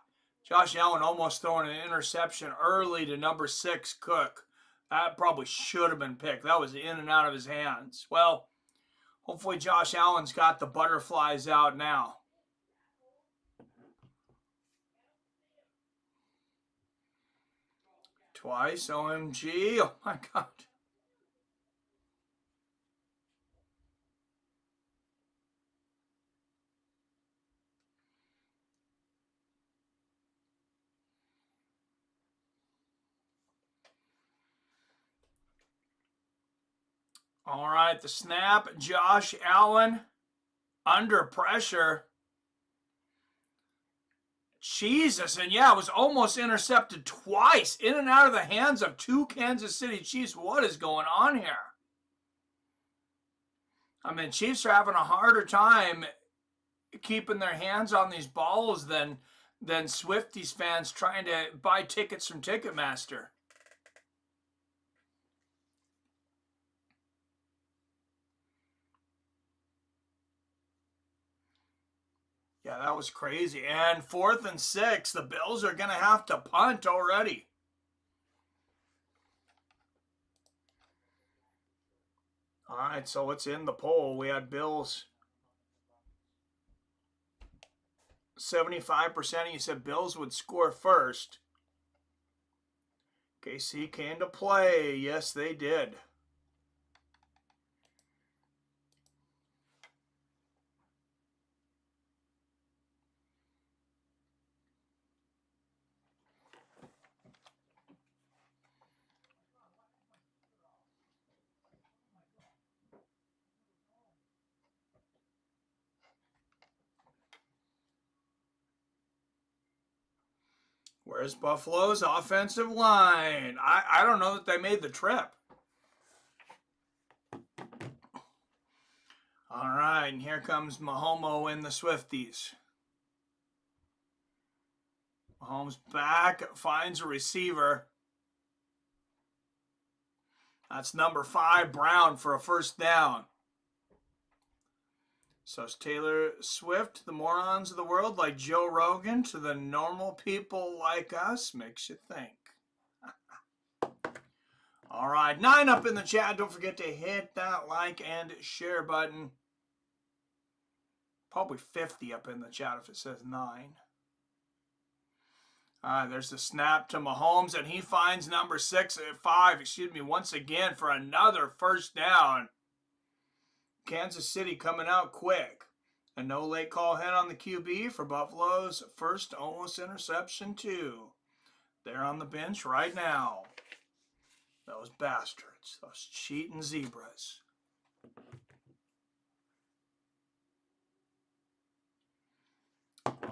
Josh Allen almost throwing an interception early to number 6, Cook. That probably should have been picked. That was in and out of his hands. Well, hopefully Josh Allen's got the butterflies out now. Twice, OMG. Oh, my God. All right, the snap. Josh Allen under pressure. Jesus, and yeah, it was almost intercepted twice. In and out of the hands of 2 Kansas City Chiefs. What is going on here? I mean, Chiefs are having a harder time keeping their hands on these balls than Swifties fans trying to buy tickets from Ticketmaster. Yeah, that was crazy. And 4th and 6, the Bills are going to have to punt already. All right, so what's in the poll? We had Bills. 75% of you said Bills would score first. KC came to play. Yes, they did. Where's Buffalo's offensive line? I don't know that they made the trip. All right, and here comes Mahomes and the Swifties. Mahomes back, finds a receiver. That's number 5, Brown, for a first down. So it's Taylor Swift, the morons of the world like Joe Rogan, to the normal people like us. Makes you think. All right, 9 up in the chat. Don't forget to hit that like and share button. Probably 50 up in the chat if it says 9. All right, there's the snap to Mahomes, and he finds number 5, once again for another first down. Kansas City coming out quick. A no late call hit on the QB for Buffalo's first almost interception too. They're on the bench right now. Those bastards, those cheating zebras.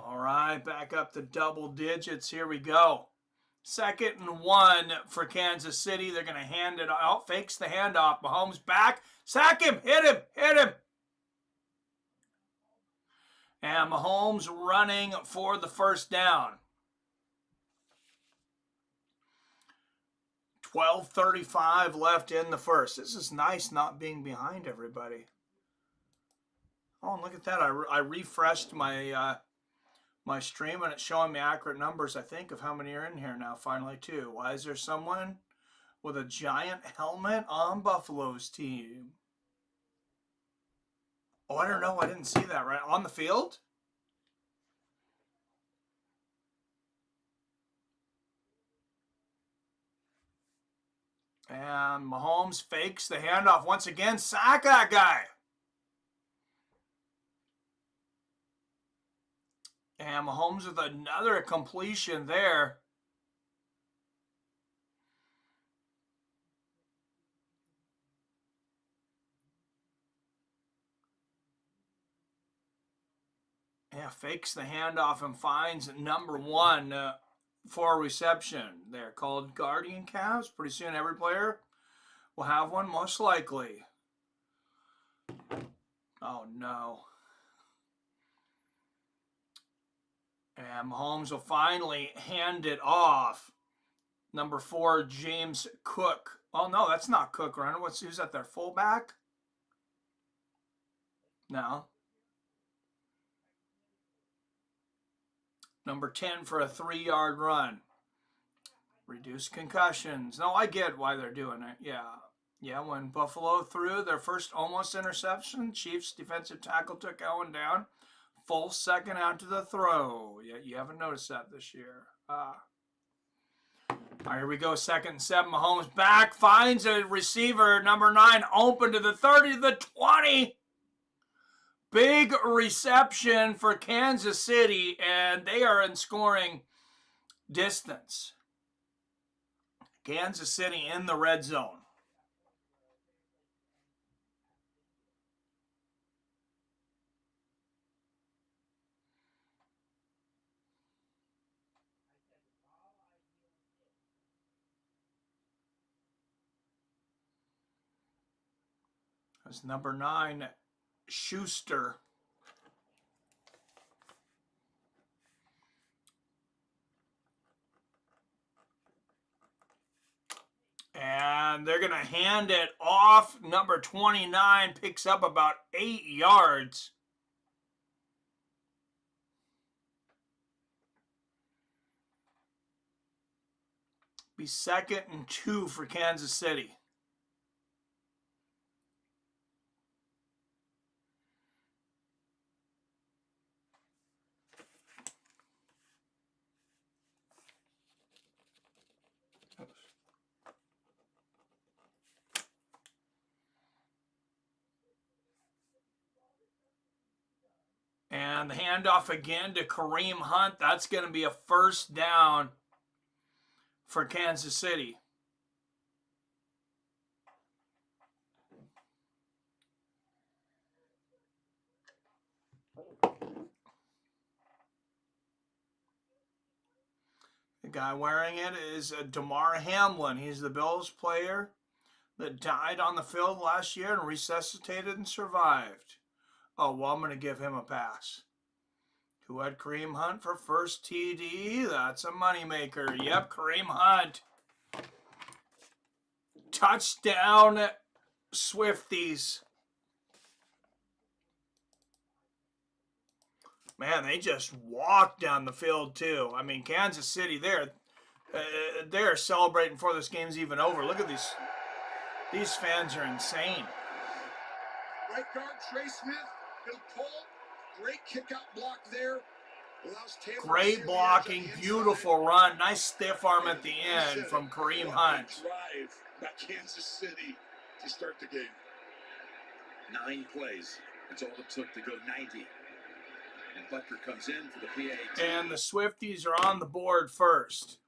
All right, back up to double digits. Here we go. 2nd and 1 for Kansas City. They're going to hand it out. Fakes the handoff. Mahomes back. Sack him. Hit him. And Mahomes running for the first down. 12:35 left in the first. This is nice not being behind everybody. Oh, and look at that. I refreshed my my stream and it's showing me accurate numbers, I think, of how many are in here now, finally, too. Why is there someone with a giant helmet on Buffalo's team? Oh, I don't know. I didn't see that, right? On the field? And Mahomes fakes the handoff once again. Sack that guy. And Mahomes with another completion there. Yeah, fakes the handoff and finds number one for a reception. They're called Guardian Calves. Pretty soon every player will have one, most likely. Oh, no. And Mahomes will finally hand it off. Number 4, James Cook. Oh, no, that's not Cook, Runner. Who's that, their fullback? No. Number 10 for a 3-yard run. Reduce concussions. No, I get why they're doing it. Yeah. Yeah, when Buffalo threw their first almost interception, Chiefs defensive tackle took Owen down. Full second after the throw. Yeah, you haven't noticed that this year. All right, here we go. 2nd and 7. Mahomes back. Finds a receiver, number 9, open to the 30, the 20. Big reception for Kansas City, and they are in scoring distance. Kansas City in the red zone. That's number 9, Schuster. And they're going to hand it off. Number 29 picks up about 8 yards. Be 2nd and 2 for Kansas City. And the handoff again to Kareem Hunt. That's going to be a first down for Kansas City. The guy wearing it is Damar Hamlin. He's the Bills player that died on the field last year and resuscitated and survived. Oh, well, I'm going to give him a pass. Who had Kareem Hunt for first TD? That's a moneymaker. Yep, Kareem Hunt. Touchdown, Swifties. Man, they just walked down the field, too. I mean, Kansas City, they're celebrating before this game's even over. Look at these. These fans are insane. Right guard, Trey Smith, he'll pull. Great kick-out block there. Great blocking, beautiful run. Nice stiff arm at the end from Kareem Hunt. Drive by Kansas City to start the game. 9 plays. That's all it took to go 90. And Butker comes in for the PAT. And the Swifties are on the board first.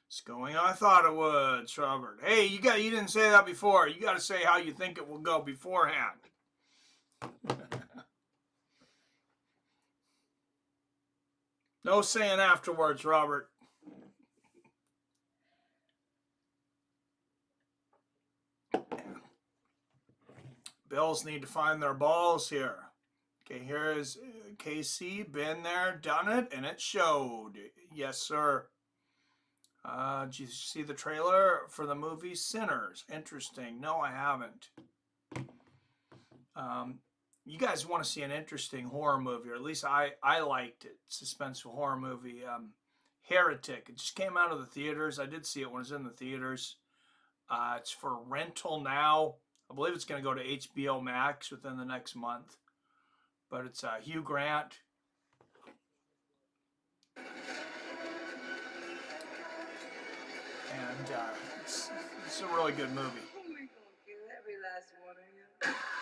It's going how I thought it would, Robert. Hey, you didn't say that before. You got to say how you think it will go beforehand. No saying afterwards, Robert. Bills need to find their balls here. Okay, here is KC. Been there, done it, and it showed. Yes, sir. Did you see the trailer for the movie Sinners? Interesting. No, I haven't. You guys want to see an interesting horror movie, or at least I liked it. Suspenseful horror movie. Heretic. It just came out of the theaters. I did see it when it was in the theaters. It's for rental now. I believe it's going to go to HBO Max within the next month. But it's Hugh Grant. And it's a really good movie.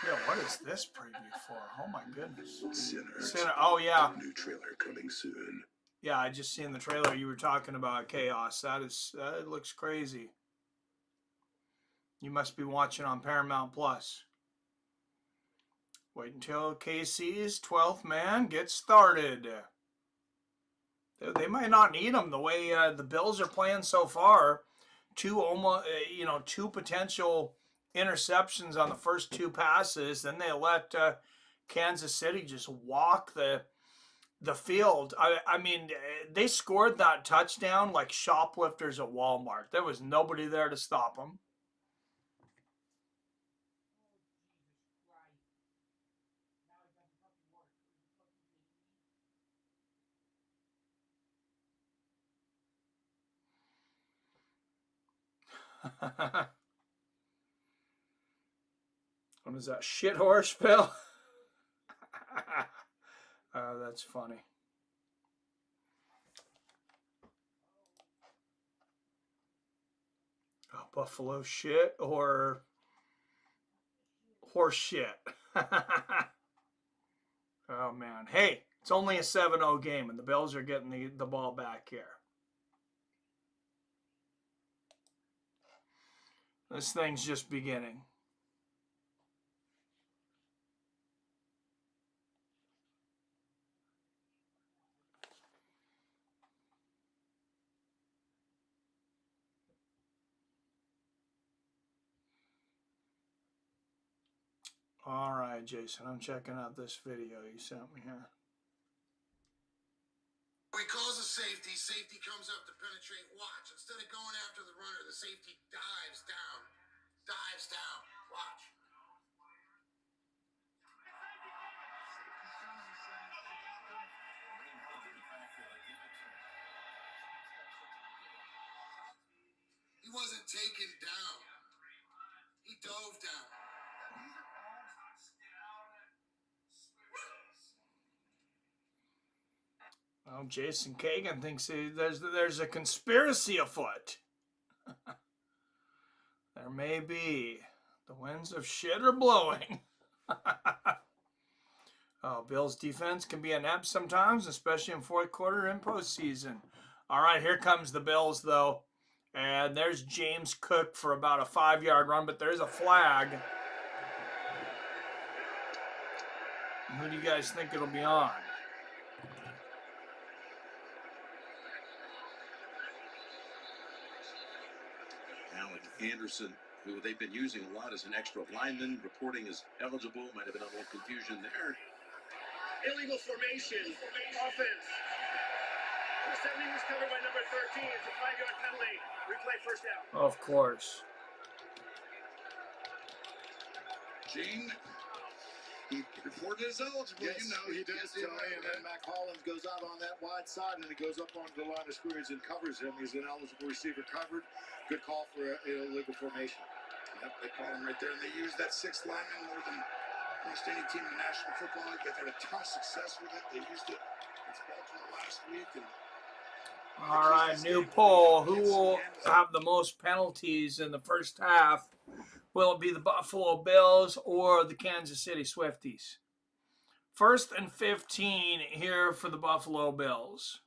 Yeah, what is this preview for? Oh my goodness. Sinner. Oh yeah. New trailer coming soon. Yeah, I just seen the trailer you were talking about, Chaos. That looks crazy. You must be watching on Paramount Plus. Wait until KC's 12th man gets started. They might not need him the way the Bills are playing so far. Two potential interceptions on the first two passes. Then they let Kansas City just walk the field. I mean, they scored that touchdown like shoplifters at Walmart. There was nobody there to stop them. What is that? Shit horse, Phil? Oh, that's funny. Oh, buffalo shit or horse shit? Oh, man. Hey, it's only a 7-0 game, and the Bills are getting the ball back here. This thing's just beginning. All right, Jason, I'm checking out this video you sent me here. He calls a safety. Safety comes up to penetrate. Watch. Instead of going after the runner, the safety dives down. Dives down. Watch. He wasn't taken down. He dove down. Well, Jason Kagan thinks there's a conspiracy afoot. There may be. The winds of shit are blowing. Oh, Bills defense can be inept sometimes, especially in fourth quarter and postseason. All right, here comes the Bills, though. And there's James Cook for about a 5-yard run, but there's a flag. Who do you guys think it'll be on? Alec Anderson, who they've been using a lot as an extra lineman, reporting as eligible. Might have been a little confusion there. Illegal formation. Offense. Number 70 was covered by number 13. It's a 5-yard penalty. Replay first down. Of course. Gene, he reported as eligible. Yes, he does, Tony. And then Mac Hollins goes out on that wide side, and he goes up onto the line of scrimmage and covers him. He's an eligible receiver covered. Good call for illegal formation. Yep, they call him right there, and they use that sixth lineman more than almost any team in the National Football League. They've had a ton of success with it. They used it against Baltimore last week. And all right, new poll. Who will have the most penalties in the first half? Will it be the Buffalo Bills or the Kansas City Swifties? 1st and 15 here for the Buffalo Bills.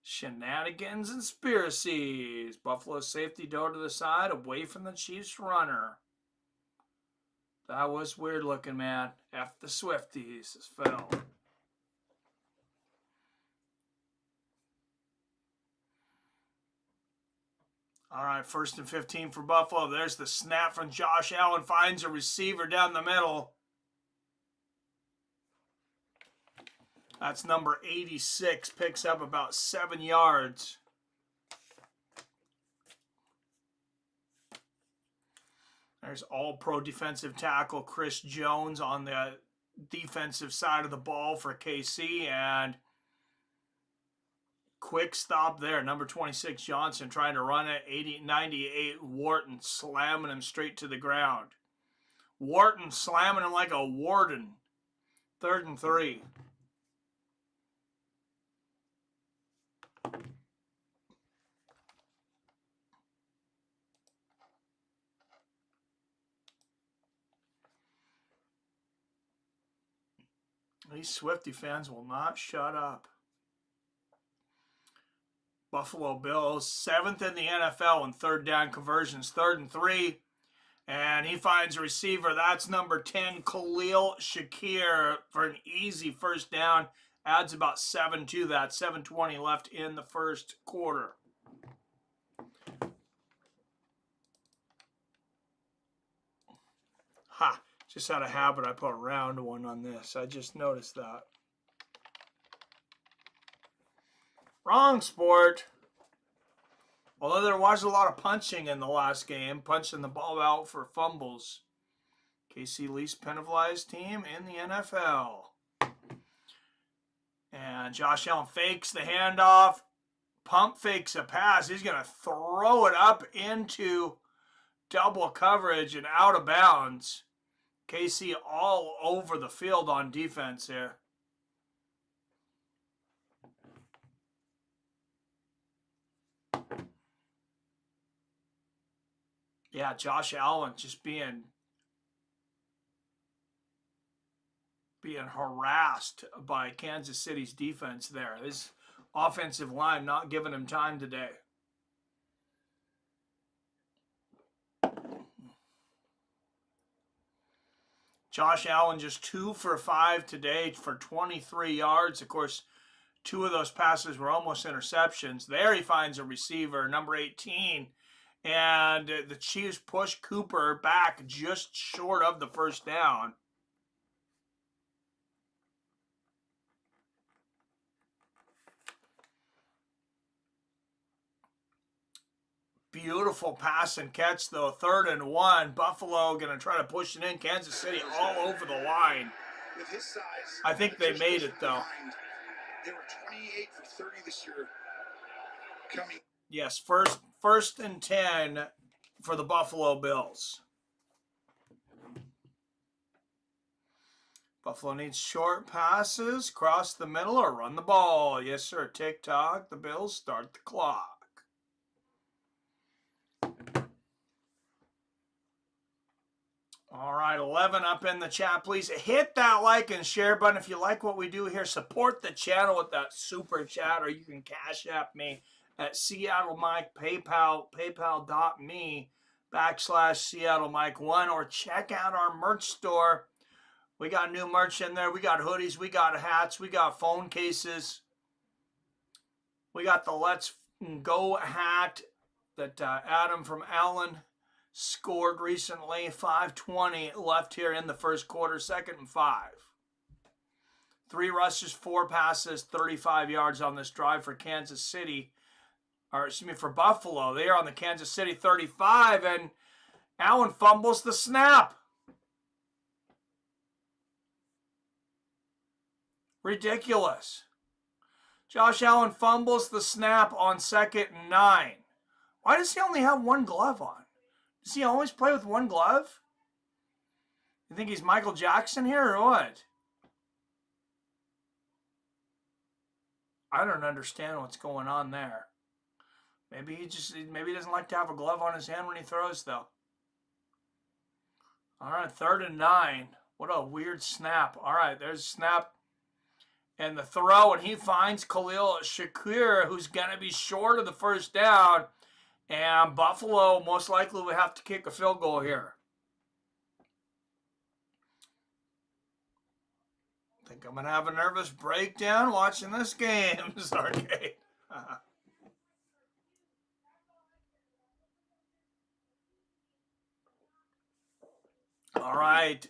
Shenanigans and conspiracies. Buffalo safety dove to the side, away from the Chiefs runner. That was weird looking, man. F the Swifties, says Phil. All right, 1st and 15 for Buffalo. There's the snap from Josh Allen. Finds a receiver down the middle. That's number 86. Picks up about 7 yards. There's all-pro defensive tackle Chris Jones on the defensive side of the ball for KC, and quick stop there. Number 26, Johnson, trying to run it. 98, Wharton slamming him straight to the ground. Wharton slamming him like a warden. 3rd and 3. These Swiftie fans will not shut up. Buffalo Bills, 7th in the NFL in 3rd down conversions, 3rd and 3. And he finds a receiver. That's number 10, Khalil Shakir, for an easy 1st down. Adds about 7 to that. 7:20 left in the 1st quarter. Ha! Just had a habit. I put a round one on this. I just noticed that. Wrong sport. Although there was a lot of punching in the last game, punching the ball out for fumbles. KC least penalized team in the NFL. And Josh Allen fakes the handoff. Pump fakes a pass. He's going to throw it up into double coverage and out of bounds. KC all over the field on defense here. Yeah, Josh Allen just being harassed by Kansas City's defense there. This offensive line not giving him time today. Josh Allen just 2 for 5 today for 23 yards. Of course, 2 of those passes were almost interceptions. There he finds a receiver, number 18. And the Chiefs push Cooper back just short of the 1st down. Beautiful pass and catch, though. 3rd and 1. Buffalo going to try to push it in. Kansas City all over the line. With his size, I think they made it, though. They were 28 for 30 this year. Coming. Yes, first and 10 for the Buffalo Bills. Buffalo needs short passes, cross the middle, or run the ball. Yes, sir. Tick-tock. The Bills start the clock. All right, 11 up in the chat. Please hit that like and share button if you like what we do here. Support the channel with that super chat, or you can cash app me at Seattle Mike, paypal.me/Seattle Mike 1, or check out our merch store. We got new merch in there. We got hoodies, we got hats, we got phone cases. We got the Let's Go hat that Adam from Allen scored recently. 5:20 left here in the 1st quarter, 2nd and 5. 3 rushes, 4 passes, 35 yards on this drive for Kansas City. Or excuse me, for Buffalo. They are on the Kansas City 35, and Allen fumbles the snap. Ridiculous. Josh Allen fumbles the snap on 2nd and 9. Why does he only have 1 glove on? Does he always play with 1 glove? You think he's Michael Jackson here or what? I don't understand what's going on there. Maybe he doesn't like to have a glove on his hand when he throws, though. All right, 3rd and 9. What a weird snap. All right, there's a snap and the throw, and he finds Khalil Shakir, who's going to be short of the 1st down. And Buffalo most likely will have to kick a field goal here. I think I'm going to have a nervous breakdown watching this game, Stargate. All right.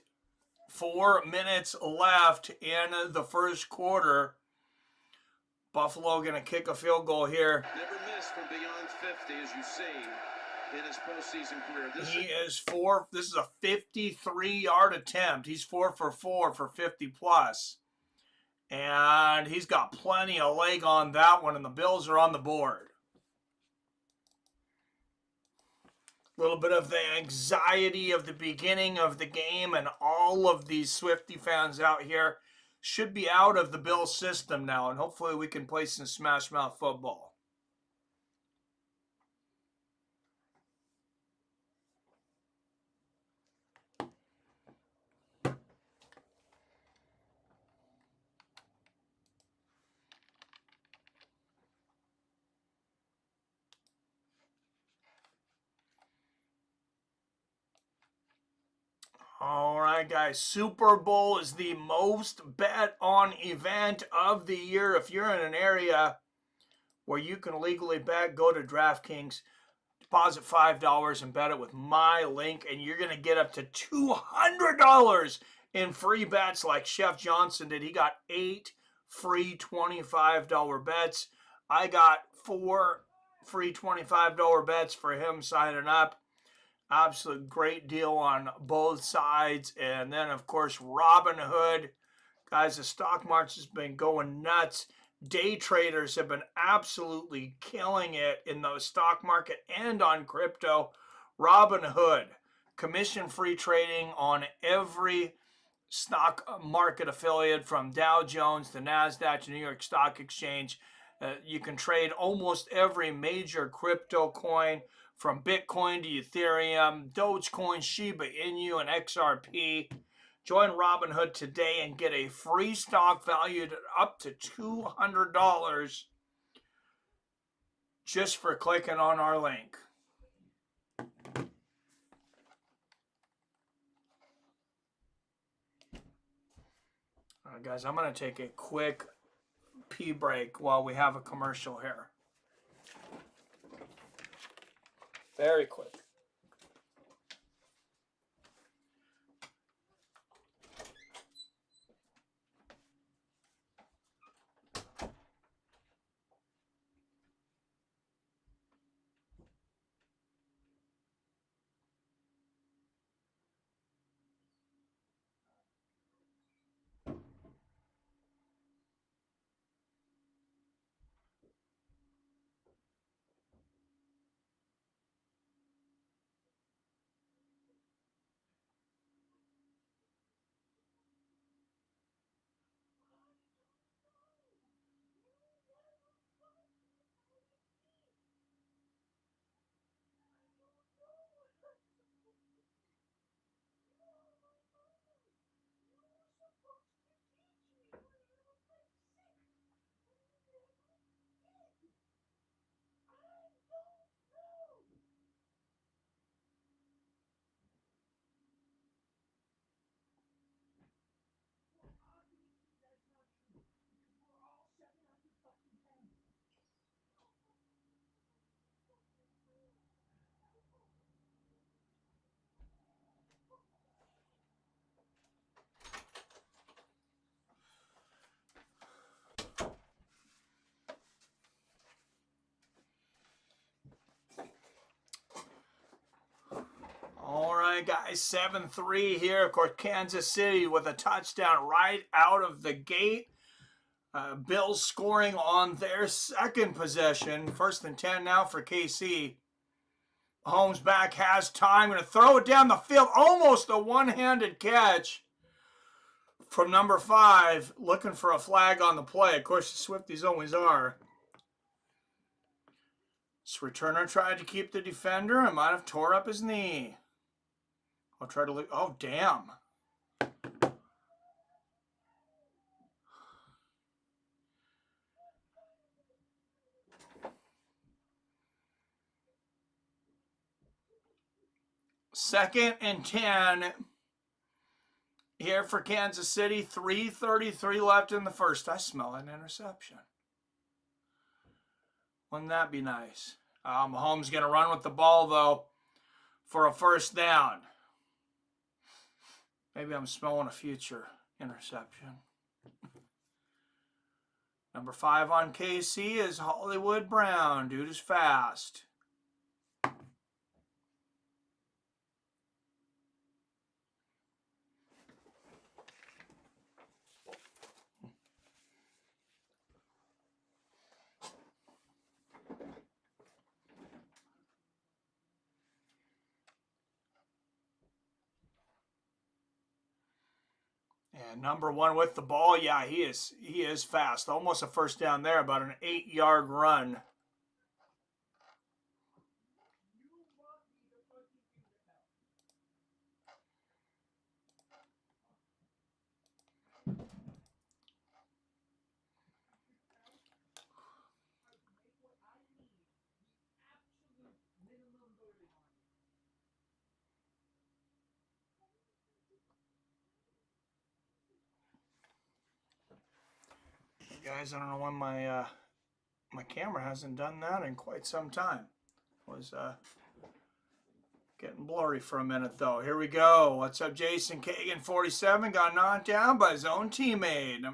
4 minutes left in the 1st quarter. Buffalo going to kick a field goal here. Never missed from beyond 50, as you see. in his postseason career. This is a 53-yard attempt. He's 4 for 4 for 50 plus. And he's got plenty of leg on that one, and the Bills are on the board. A little bit of the anxiety of the beginning of the game, and all of these Swiftie fans out here should be out of the Bills system now, and hopefully we can play some smash mouth football. All right, guys. Super Bowl is the most bet on event of the year. If you're in an area where you can legally bet, go to DraftKings, deposit $5 and bet it with my link, and you're going to get up to $200 in free bets like Chef Johnson did. He got 8 free $25 bets. I got 4 free $25 bets for him signing up. Absolute great deal on both sides. And then, of course, Robinhood. Guys, the stock market has been going nuts. Day traders have been absolutely killing it in the stock market and on crypto. Robinhood, commission-free trading on every stock market affiliate from Dow Jones to NASDAQ to New York Stock Exchange. You can trade almost every major crypto coin, from Bitcoin to Ethereum, Dogecoin, Shiba Inu, and XRP. Join Robinhood today and get a free stock valued at up to $200 just for clicking on our link. All right, guys, I'm going to take a quick pee break while we have a commercial here. Very quick. All right, guys, 7-3 here. Of course, Kansas City with a touchdown right out of the gate. Bills scoring on their second possession. 1st and 10 now for KC. Mahomes back, has time, going to throw it down the field. Almost a one-handed catch from number 5. Looking for a flag on the play. Of course, the Swifties always are. This returner tried to keep the defender and might have tore up his knee. I'll try to look. Oh, damn. Second and 10 here for Kansas City. 3:33 left in the first. I smell an interception. Wouldn't that be nice? Mahomes going to run with the ball, though, for a first down. Maybe I'm smelling a future interception. Number 5 on KC is Hollywood Brown. Dude is fast. And number one with the ball, yeah, he is fast. Almost a first down there, about an 8-yard run. Guys, I don't know when my camera hasn't done that in quite some time. It was getting blurry for a minute though. Here we go. What's up, Jason Kagan? 47 got knocked down by his own teammate.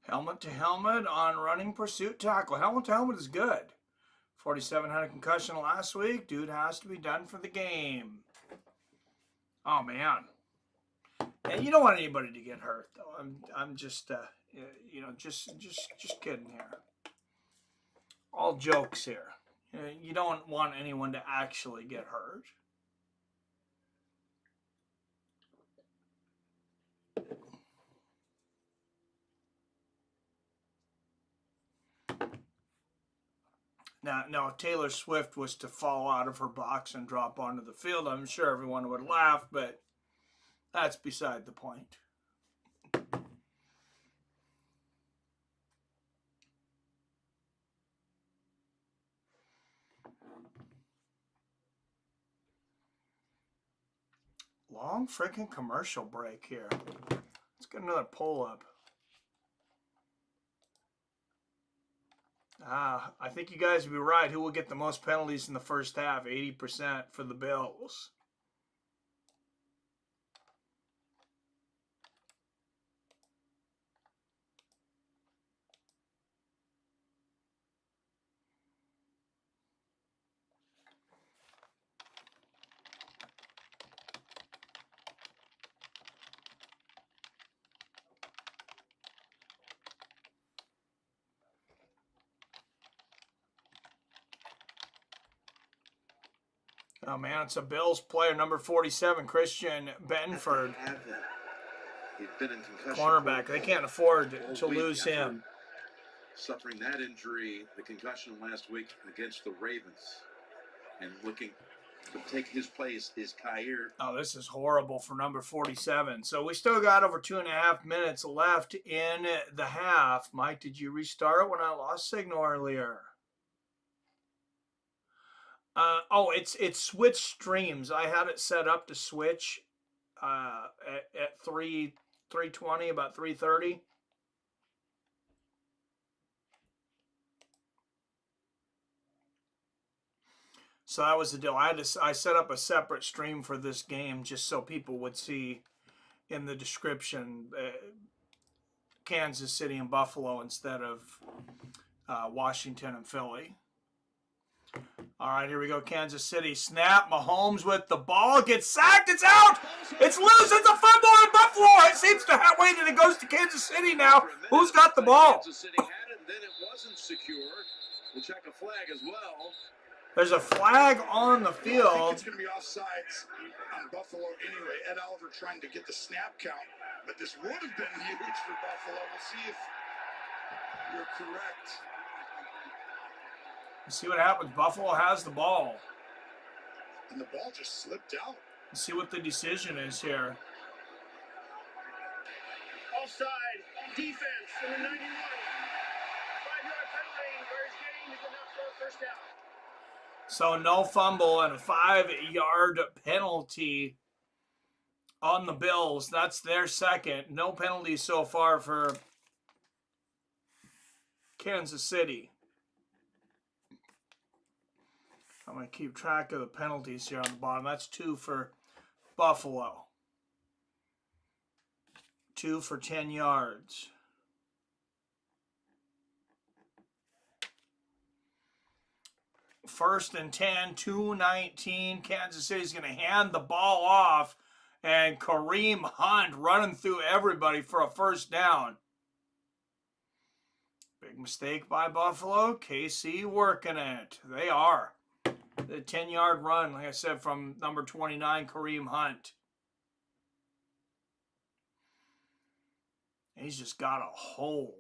Helmet to helmet on running pursuit tackle. Helmet to helmet is good. 47 had a concussion last week. Dude has to be done for the game. Oh man. And you don't want anybody to get hurt though. I'm just just kidding here. All jokes here. You don't want anyone to actually get hurt. Now, if Taylor Swift was to fall out of her box and drop onto the field, I'm sure everyone would laugh, but that's beside the point. Long freaking commercial break here. Let's get another pull up. I think you guys would be right. Who will get the most penalties in the first half? 80% for the Bills. Oh man, it's a Bills player, number 47, Christian Benford. Cornerback. They can't afford to lose him. Suffering that injury, the concussion last week against the Ravens. And looking to take his place is Kyer. Oh, this is horrible for number 47. So we still got over 2.5 minutes left in the half. Mike, did you restart when I lost signal earlier? It's switch streams. I had it set up to switch at 3:20, about 3:30. So that was the deal. I set up a separate stream for this game just so people would see in the description Kansas City and Buffalo instead of Washington and Philly. All right, here we go. Kansas City snap. Mahomes with the ball. Gets sacked. It's out. It's loose. It's a fumble in Buffalo. It seems to have waited. It goes to Kansas City now. Who's got the ball? Kansas City had it, and then it wasn't secure. We'll check a flag as well. There's a flag on the field. I think it's going to be offsides on Buffalo anyway. Ed Oliver trying to get the snap count, but this would have been huge for Buffalo. We'll see if you're correct. Let's see what happens. Buffalo has the ball. And the ball just slipped out. Let's see what the decision is here. Offside, defense in the 91. 5-yard penalty. Bears getting to enough for a first down. So no fumble and a 5-yard penalty on the Bills. That's their second. No penalties so far for Kansas City. I'm going to keep track of the penalties here on the bottom. That's 2 for Buffalo. 2 for 10 yards. First and 10, 2:19. Kansas City's going to hand the ball off. And Kareem Hunt running through everybody for a first down. Big mistake by Buffalo. KC working it. They are. The 10-yard run, like I said, from number 29, Kareem Hunt. He's just got a hole.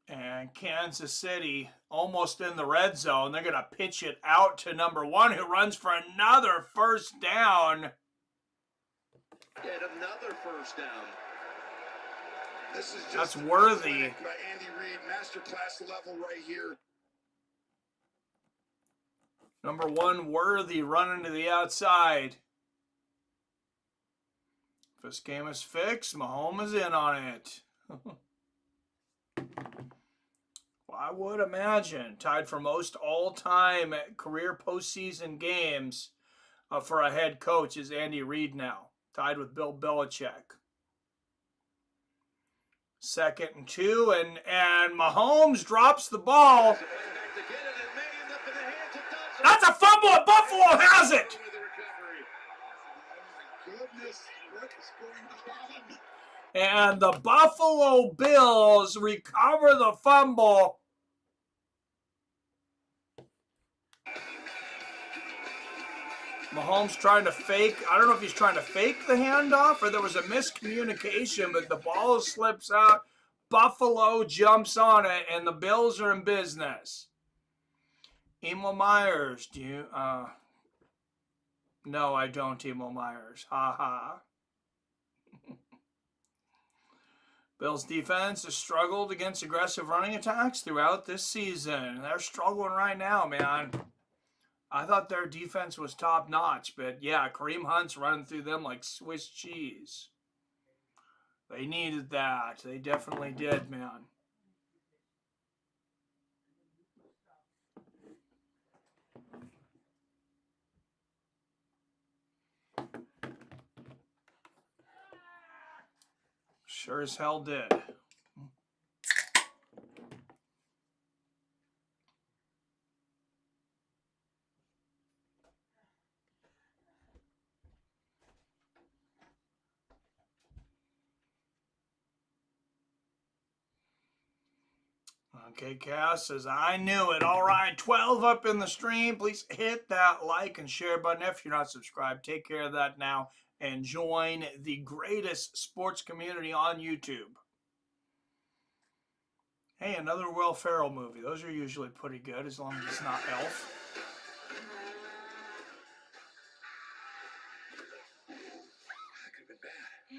And Kansas City almost in the red zone. They're going to pitch it out to number 1, who runs for another first down. Get another first down. This is just That's worthy. By Andy Reid, masterclass level right here. Number 1, Worthy, running to the outside. If this game is fixed, Mahomes is in on it. Well, I would imagine tied for most all-time career postseason games for a head coach is Andy Reid now, tied with Bill Belichick. 2nd and 2, and Mahomes drops the ball. That's a fumble, and Buffalo has it. Goodness, what is going on? And the Buffalo Bills recover the fumble. Mahomes trying to fake. I don't know if he's trying to fake the handoff or there was a miscommunication, but the ball slips out. Buffalo jumps on it, and the Bills are in business. Emil Myers, do you? No, I don't, Emil Myers. Ha ha. Bills defense has struggled against aggressive running attacks throughout this season. They're struggling right now, man. I thought their defense was top notch, but yeah, Kareem Hunt's running through them like Swiss cheese. They needed that. They definitely did, man. Sure as hell did. Okay, Cass says, I knew it. All right, 12 up in the stream. Please hit that like and share button if you're not subscribed. Take care of that now and join the greatest sports community on YouTube. Hey, another Will Ferrell movie. Those are usually pretty good as long as it's not Elf. That could have been bad. Yeah.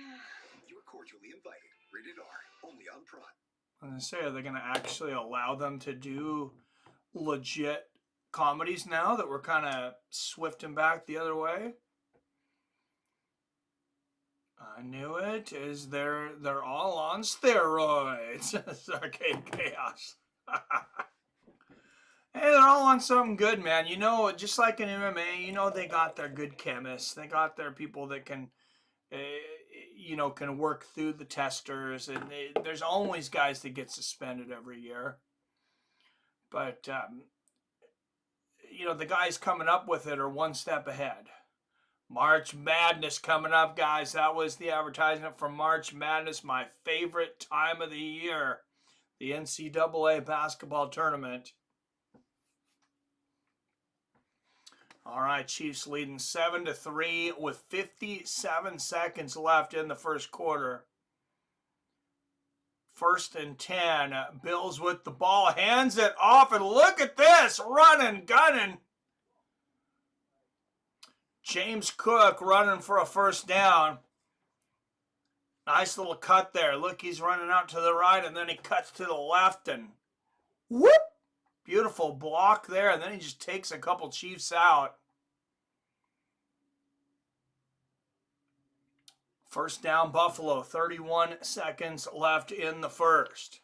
You're cordially invited. Rated R. Only on Prime. I'm going to say, are they going to actually allow them to do legit comedies now that we're kind of swifting back the other way? I knew it. Is they're all on steroids. Arcade Chaos. Hey, they're all on something good, man. You know, just like in MMA, you know they got their good chemists. They got their people that can, you know, can work through the testers. And there's always guys that get suspended every year. But, you know, the guys coming up with it are one step ahead. March Madness coming up, guys. That was the advertisement for March Madness, my favorite time of the year. The NCAA basketball tournament. All right, Chiefs leading 7-3 with 57 seconds left in the first quarter. 1st and 10. Bills with the ball. Hands it off, and look at this. Running, gunning. James Cook running for a first down. Nice little cut there. Look, he's running out to the right, and then he cuts to the left, and whoop! Beautiful block there, and then he just takes a couple Chiefs out. First down, Buffalo. 31 seconds left in the first.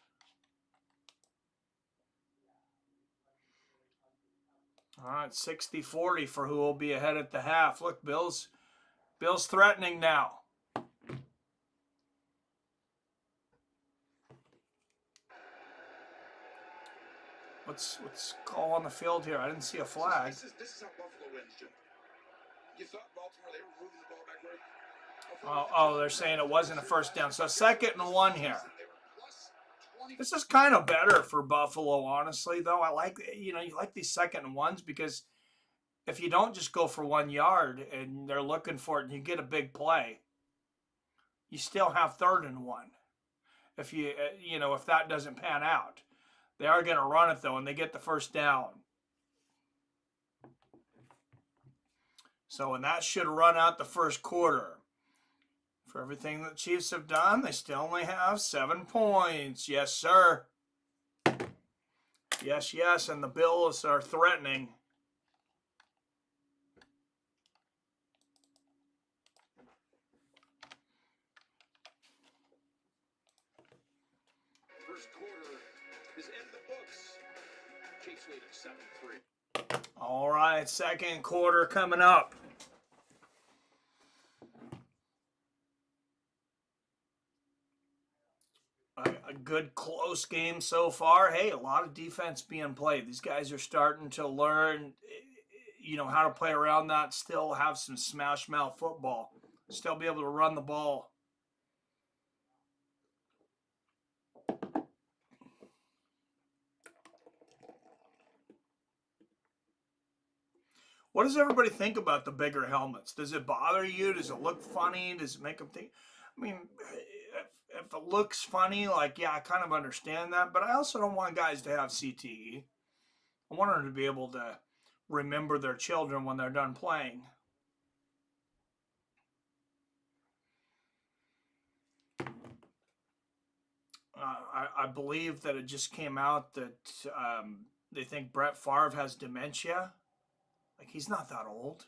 All right, 60-40 for who will be ahead at the half. Look, Bill's threatening now. What's call on the field here? I didn't see a flag. This is how Buffalo wins, Jim. You thought Baltimore, they were moving the ball back right? Oh, they're saying it wasn't a first down. So 2nd and 1 here. This is kind of better for Buffalo, honestly, though. I like, you like these 2nd and 1s because if you don't just go for 1 yard and they're looking for it and you get a big play, you still have 3rd and 1. If if that doesn't pan out. They are going to run it, though, and they get the first down. So, and that should run out the first quarter. For everything that the Chiefs have done, they still only have 7 points. Yes, sir. Yes, yes, and the Bills are threatening. First quarter is in the books. Chiefs lead at 7-3. All right, 2nd quarter coming up. A good close game so far. Hey, a lot of defense being played. These guys are starting to learn, how to play around that, still have some smash mouth football, still be able to run the ball. What does everybody think about the bigger helmets? Does it bother you? Does it look funny? Does it make them think? I mean, if it looks funny, I kind of understand that, but I also don't want guys to have CTE. I want them to be able to remember their children when they're done playing. I believe that it just came out that they think Brett Favre has dementia. He's not that old.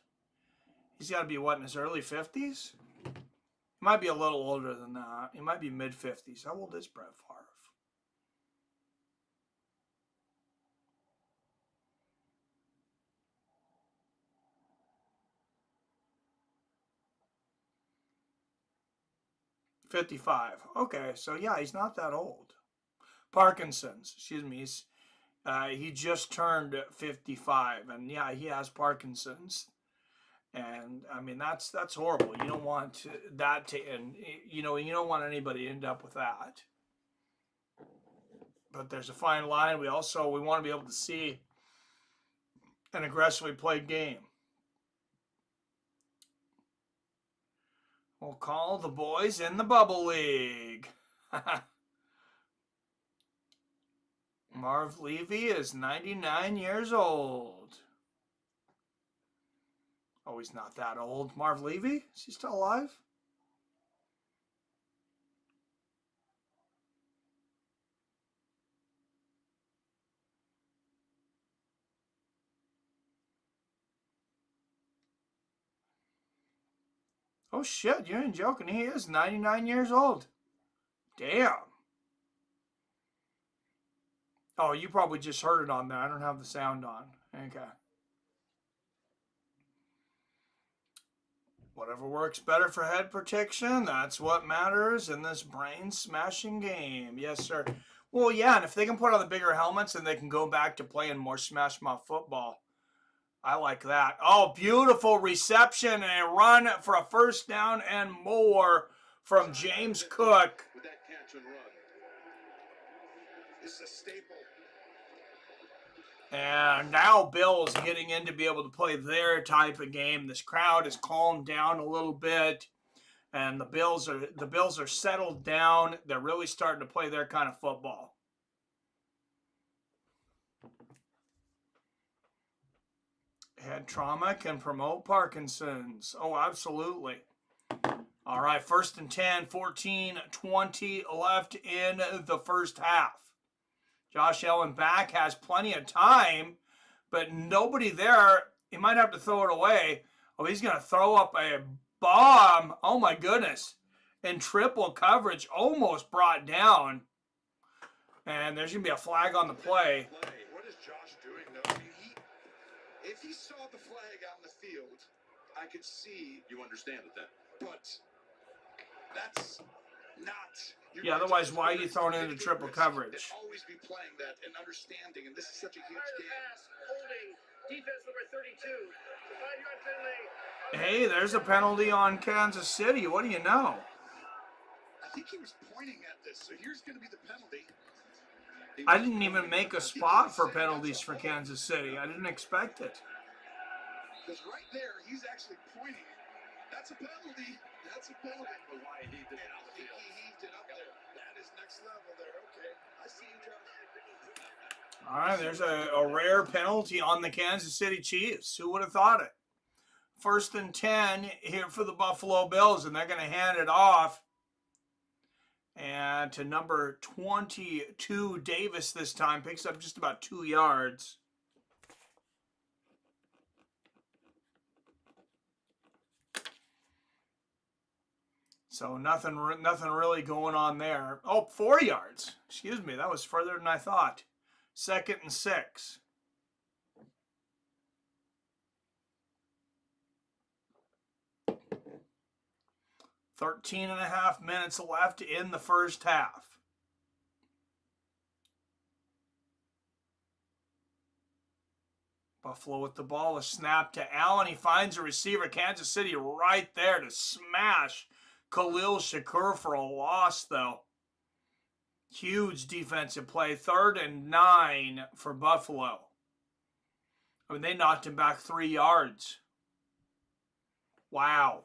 He's got to be, in his early 50s? He might be a little older than that. He might be mid-50s. How old is Brett Favre? 55. Okay, so yeah, he's not that old. Parkinson's, excuse me. He just turned 55, and yeah, he has Parkinson's. And I mean, that's horrible. You don't want that to, and you don't want anybody to end up with that. But there's a fine line. We want to be able to see an aggressively played game. We'll call the boys in the Bubble League. Marv Levy is 99 years old. Oh, he's not that old. Marv Levy? Is he still alive? Oh, shit. You ain't joking. He is 99 years old. Damn. Oh, you probably just heard it on there. I don't have the sound on. Okay. Whatever works better for head protection, that's what matters in this brain-smashing game. Yes, sir. Well, yeah, and if they can put on the bigger helmets and they can go back to playing more smash-mouth football, I like that. Oh, beautiful reception and a run for a first down and more from James Cook. With that catch and run. This is a staple. And now Bill's getting in to be able to play their type of game. This crowd has calmed down a little bit, and the Bills are settled down. They're really starting to play their kind of football. Head trauma can promote Parkinson's. Oh, absolutely. All right, 1st and 10, 14-20 left in the first half. Josh Allen back, has plenty of time, but nobody there. He might have to throw it away. Oh, he's going to throw up a bomb. Oh, my goodness. In triple coverage, almost brought down. And there's going to be a flag on the play. What is Josh doing, though? I mean, if he saw the flag out in the field, I could see. You understand it then? But that's not. Yeah, otherwise, why are you throwing into triple coverage? Always be playing that and understanding, and this is such a huge game. Pass, holding, defense number 32. 5-yard penalty. Hey, there's a penalty on Kansas City. What do you know? I think he was pointing at this, so here's going to be the penalty. I didn't even make a spot for penalties for Kansas City. I didn't expect it. Because right there, he's actually pointing. That's a penalty. That's a penalty. But why he did it out the field? He heaved it up there. That is next level there. Okay. I see you, Josh. All right, there's a rare penalty on the Kansas City Chiefs. Who would have thought it? 1st and 10 here for the Buffalo Bills, and they're going to hand it off. And to number 22, Davis this time. Picks up just about 2 yards. So nothing really going on there. Oh, 4 yards. Excuse me, that was further than I thought. 2nd and 6. Thirteen and a half minutes left in the first half. Buffalo with the ball, a snap to Allen. He finds a receiver. Kansas City right there to smash Khalil Shakur for a loss, though. Huge defensive play. 3rd and 9 for Buffalo. I mean, they knocked him back 3 yards. Wow.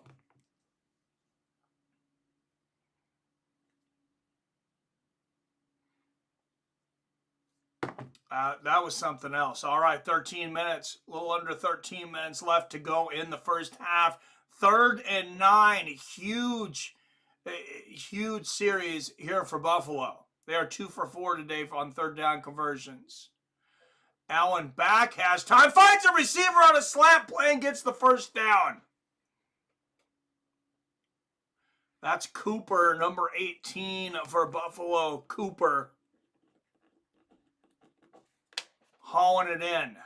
That was something else. All right, 13 minutes, a little under 13 minutes left to go in the first half. 3rd and 9, huge series here for Buffalo. They are 2 for 4 today on 3rd down conversions. Allen back, has time, finds a receiver on a slant play and gets the first down. That's Cooper, number 18 for Buffalo. Cooper hauling it in.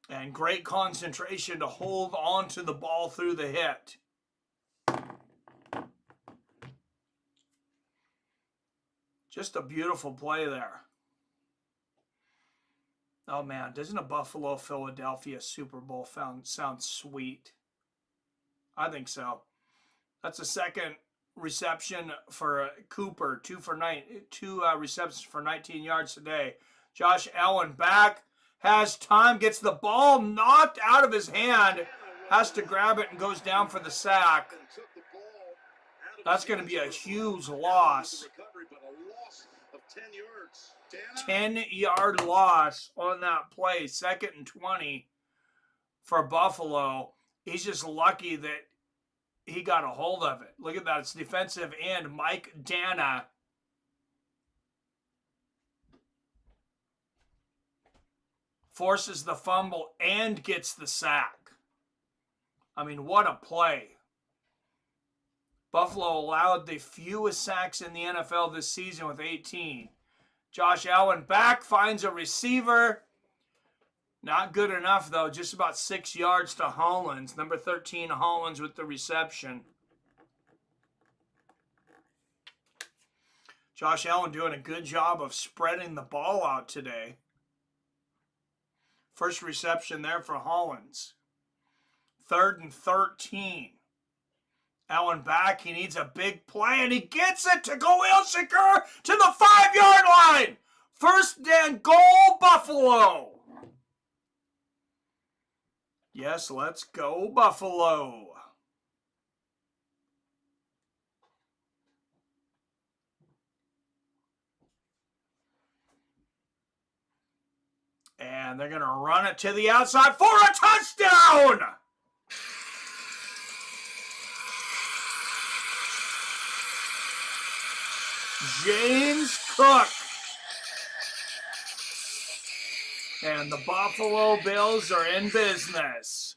And great concentration to hold on to the ball through the hit. Just a beautiful play there. Oh man, doesn't a Buffalo-Philadelphia Super Bowl sound sweet? I think so. That's the second reception for Cooper. Two receptions for 19 yards today. Josh Allen back, has time, gets the ball knocked out of his hand, has to grab it and goes down for the sack. That's going to be a huge loss. 10-yard loss on that play. 2nd and 20 for Buffalo. He's just lucky that he got a hold of it. Look at that. It's defensive end Mike Dana. Forces the fumble and gets the sack. I mean, what a play. Buffalo allowed the fewest sacks in the NFL this season with 18. Josh Allen back, finds a receiver. Not good enough, though. Just about 6 yards to Hollins. Number 13, Hollins with the reception. Josh Allen doing a good job of spreading the ball out today. First reception there for Hollins. 3rd and 13. Allen back. He needs a big play, and he gets it to Khalil Shakur to the 5-yard line. 1st and goal, Buffalo. Yes, let's go, Buffalo. And they're going to run it to the outside for a touchdown. James Cook. And the Buffalo Bills are in business.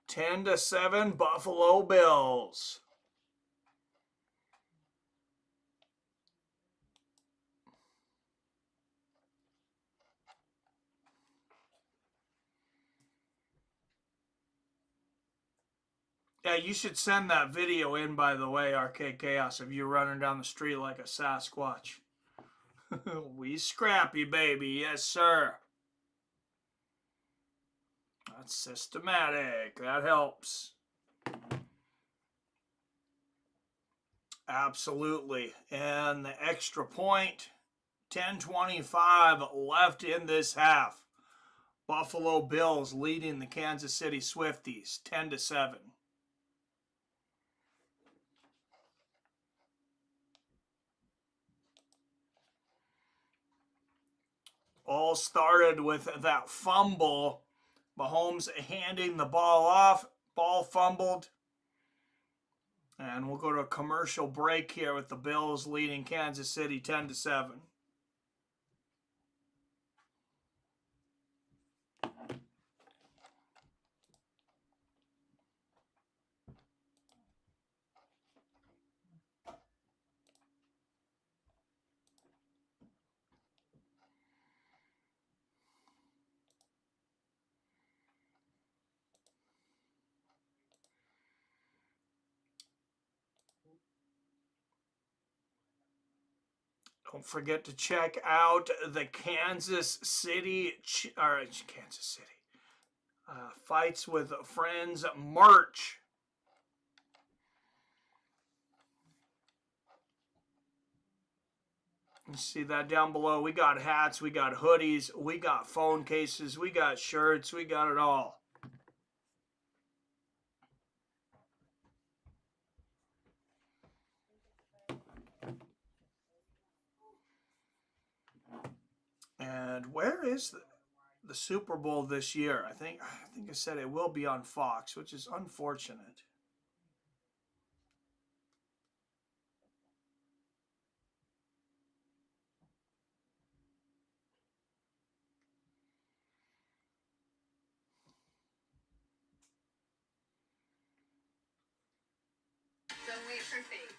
10-7 Buffalo Bills. Yeah, you should send that video in, by the way, Arcade Chaos, of you running down the street like a Sasquatch. We scrappy, baby. Yes, sir. That's systematic. That helps. Absolutely. And the extra point, 10:25 left in this half. Buffalo Bills leading the Kansas City Swifties 10-7. All started with that fumble. Mahomes handing the ball off. Ball fumbled. And we'll go to a commercial break here with the Bills leading Kansas City 10-7. Don't forget to check out the Kansas City Fights with Friends merch. You see that down below. We got hats, we got hoodies, we got phone cases, we got shirts, we got it all. And where is the Super Bowl this year? I think I said it will be on Fox, which is unfortunate. Don't wait for fate.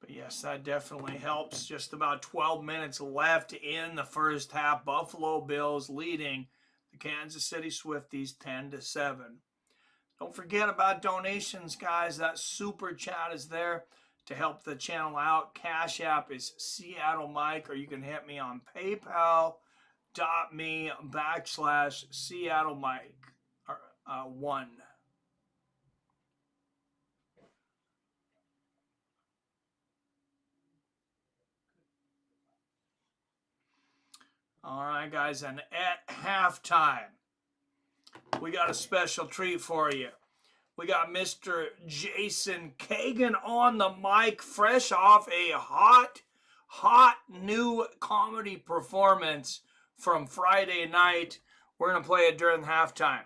But yes, that definitely helps. Just about 12 minutes left in the first half. Buffalo Bills leading the Kansas City Swifties 10-7. Don't forget about donations, guys. That super chat is there to help the channel out. Cash App is Seattle Mike, or you can hit me on PayPal.me/Seattle Mike 1. All right, guys, and at halftime, we got a special treat for you. We got Mr. Jason Kagan on the mic, fresh off a hot new comedy performance from Friday night. We're going to play it during halftime.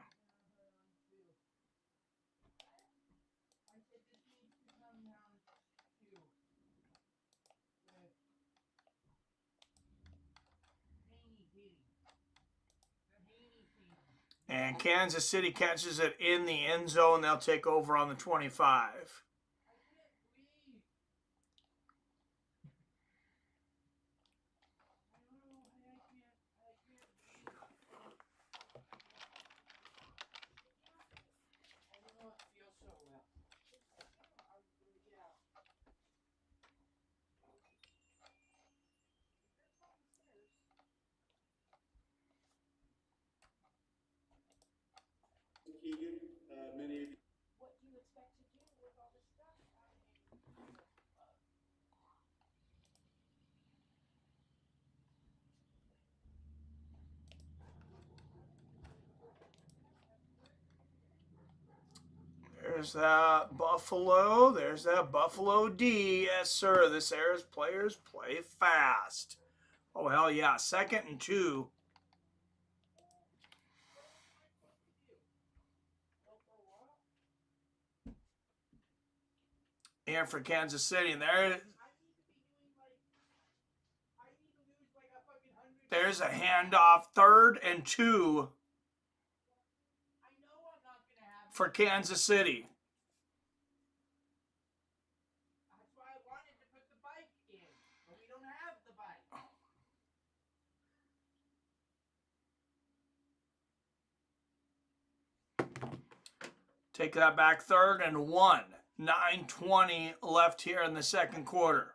And Kansas City catches it in the end zone. They'll take over on the 25. There's that Buffalo. There's that Buffalo D. Yes, sir. This era's players play fast. Oh, hell yeah. 2nd and 2. And for Kansas City. And there's a handoff. 3rd and 2 for Kansas City. That's why I wanted to put the bike in, but we don't have the bike. Take that back. 3rd and 1. 9:20 left here in the 2nd quarter.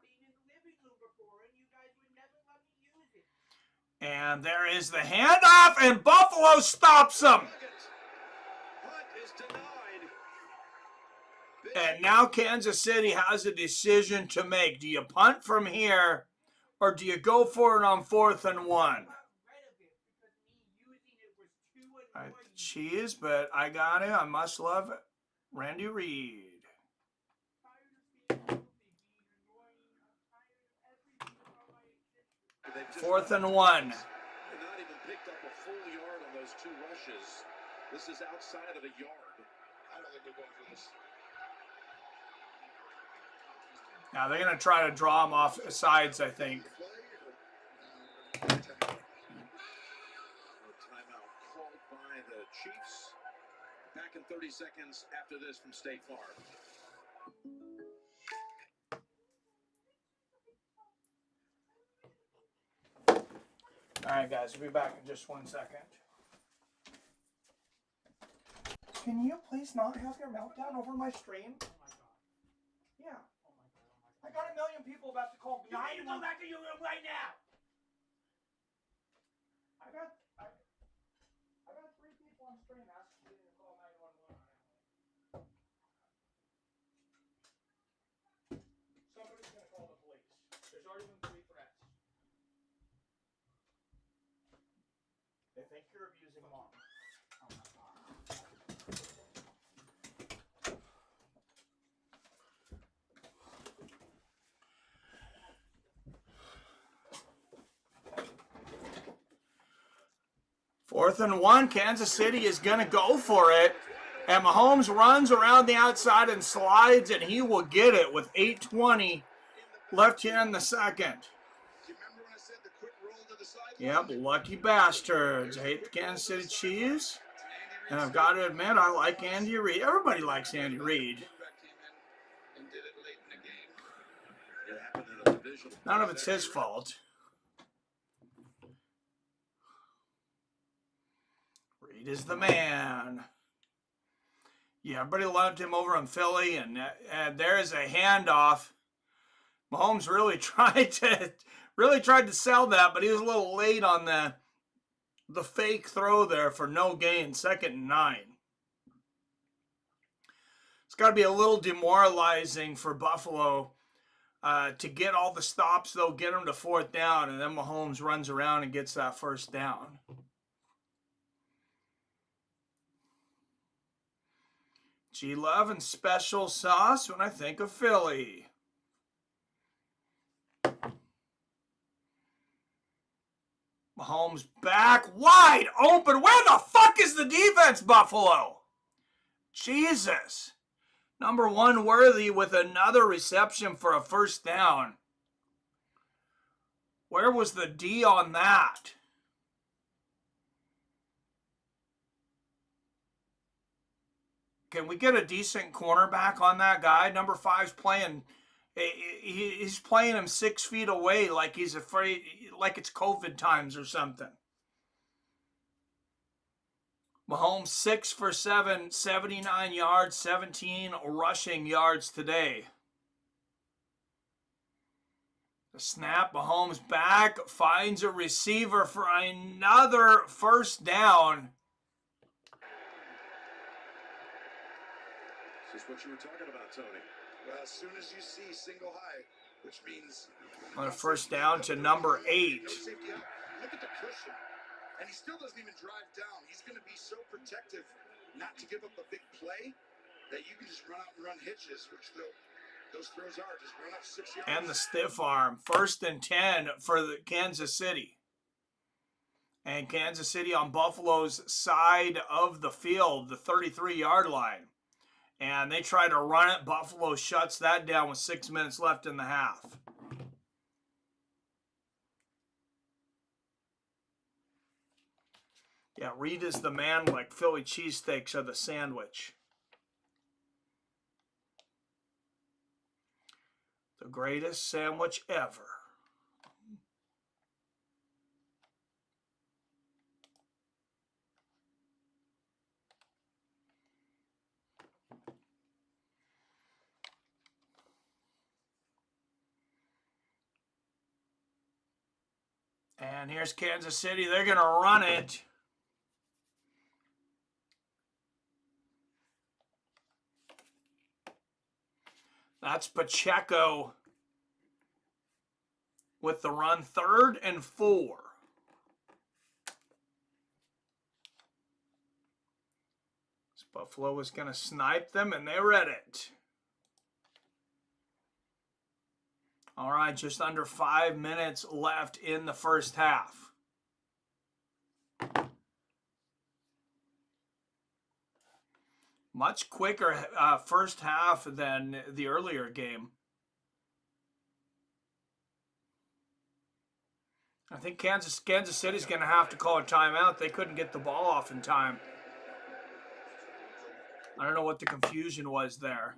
And there is the handoff, and Buffalo stops them. And now Kansas City has a decision to make. Do you punt from here, or do you go for it on 4th and 1? Right, cheese, but I got it. I must love it. Randy Reed. 4th and 1. Not even picked up a full yard on those 2 rushes. This is outside of a yard. I don't think they're going for this. Now they're going to try to draw him off sides, I think. Timeout called by the Chiefs. Back in 30 seconds after this from State Farm. All right, guys, we'll be back in just 1 second. Can you please not have your meltdown over my stream? Oh my God. Yeah. Oh my God. I got a million people about to call 911. You need to go back to your room right now. I got 3 people on stream asking me to call 911. Somebody's gonna call the police. There's already been 3 threats. They think you're abusing mom. Oh my God. 4th and 1, Kansas City is going to go for it. And Mahomes runs around the outside and slides, and he will get it with 8:20 left here in the 2nd. Yep, lucky bastards. I hate the Kansas City Chiefs. And I've got to admit, I like Andy Reid. Everybody likes Andy Reid. None of it's his fault. Reid is the man. Yeah, everybody loved him over in Philly, and there is a handoff. Mahomes really tried to sell that, but he was a little late on the fake throw there for no gain. 2nd and 9. It's got to be a little demoralizing for Buffalo to get all the stops, though, get them to 4th down, and then Mahomes runs around and gets that 1st down. G-Love and special sauce when I think of Philly. Mahomes back wide open. Where the fuck is the defense, Buffalo? Jesus. Number 1 Worthy with another reception for a 1st down. Where was the D on that? Can we get a decent cornerback on that guy? Number 5's playing. He's playing him 6 feet away like he's afraid, like it's COVID times or something. Mahomes 6 for 7, 79 yards, 17 rushing yards today. The snap, Mahomes back, finds a receiver for another 1st down. This is what you were talking about, Tony. Well, as soon as you see single high, which means On a 1st down to number 8. no safety out. Look at the cushion. And he still doesn't even drive down. He's going to be so protective not to give up a big play. that you can just run out and run hitches, which those throws are. Just run up 6 yards. And the stiff arm. 1st and 10 for the Kansas City. And Kansas City on Buffalo's side of the field, the 33-yard line. And they try to run it. Buffalo shuts that down with 6 minutes left in the half. Yeah, Reed is the man like Philly cheesesteaks are the sandwich. The greatest sandwich ever. And here's Kansas City. They're going to run it. That's Pacheco with the run. 3rd and 4. Buffalo was going to snipe them, and they read it. All right, just under 5 minutes left in the first half. Much quicker first half than the earlier game. I think Kansas City's going to have to call a timeout. They couldn't get the ball off in time. I don't know what the confusion was there.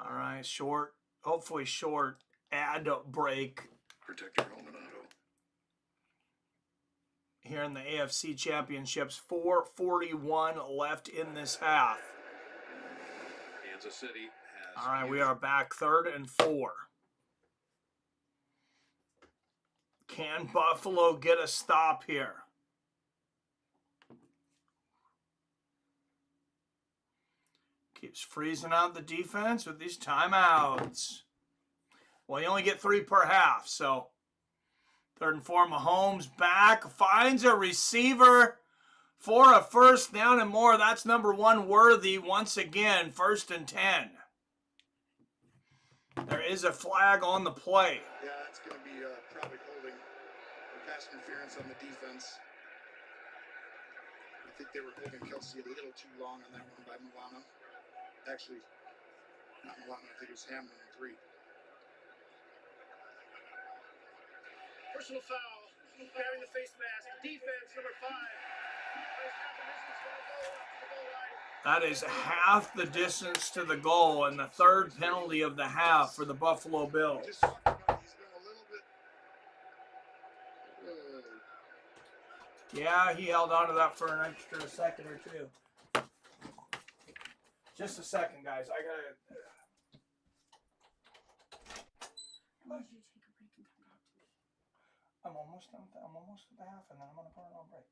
All right, short, hopefully short ad break. Protect your helmet auto. Here in the AFC Championships, 4:41 left in this half. Kansas City has. All right, we are back 3rd and 4. Can Buffalo get a stop here? Keeps freezing out the defense with these timeouts. Well, you only get 3 per half, so 3rd and 4. Mahomes back, finds a receiver for a first down and more. That's number 1, Worthy, once again, 1st and 10. There is a flag on the play. Yeah, that's going to be probably holding or pass interference on the defense. I think they were holding Kelsey a little too long on that one by Milano. Actually, not Milano, I think it was Hamlin in 3. Personal foul, grabbing the face mask. Defense, number 5. That is half the distance to the goal and the 3rd penalty of the half for the Buffalo Bills. Just talking about he's been a little bit. Yeah, he held on to that for an extra second or 2. Just a second, guys. I gotta. I'm almost done. I'm almost at the half, and then I'm gonna put it on break.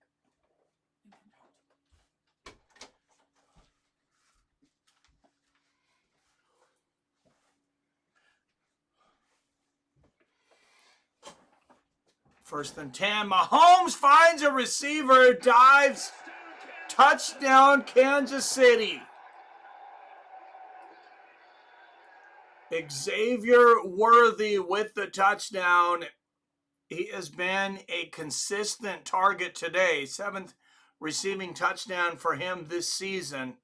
First and 10. Mahomes finds a receiver, dives, touchdown, Kansas City. Xavier Worthy with the touchdown. He has been a consistent target today. 7th receiving touchdown for him this season.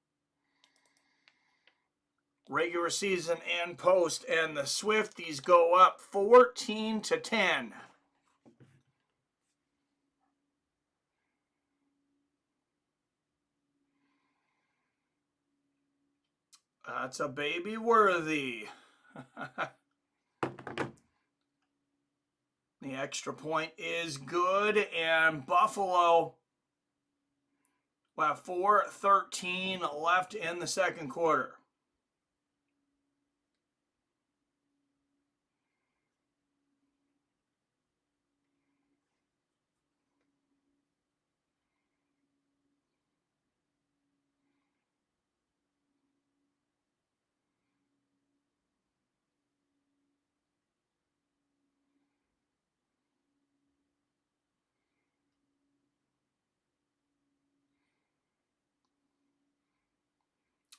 Regular season and post. And the Swifties go up 14-10. That's a baby Worthy. The extra point is good, and Buffalo will have 4:13 left in the second quarter.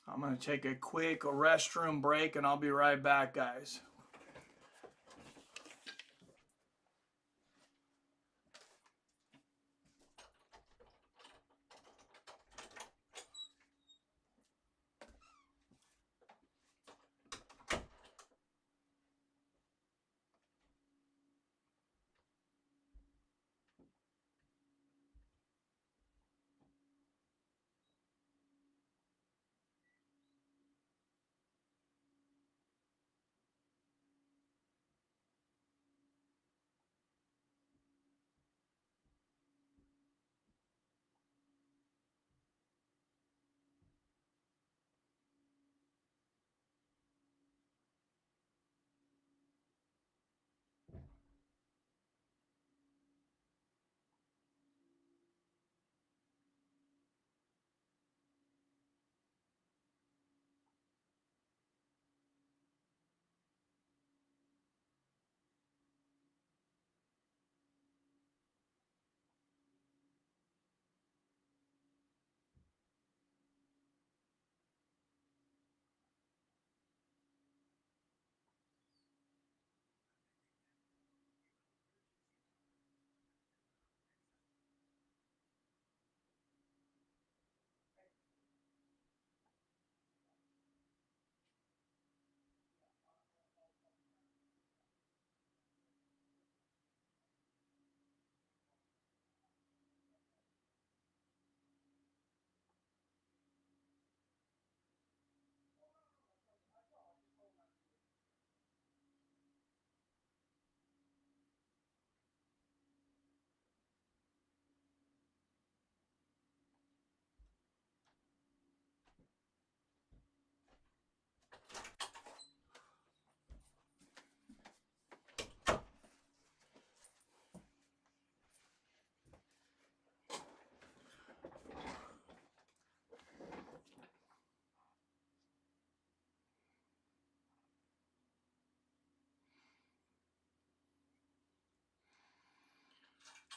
I'm going to take a quick restroom break, and I'll be right back, guys.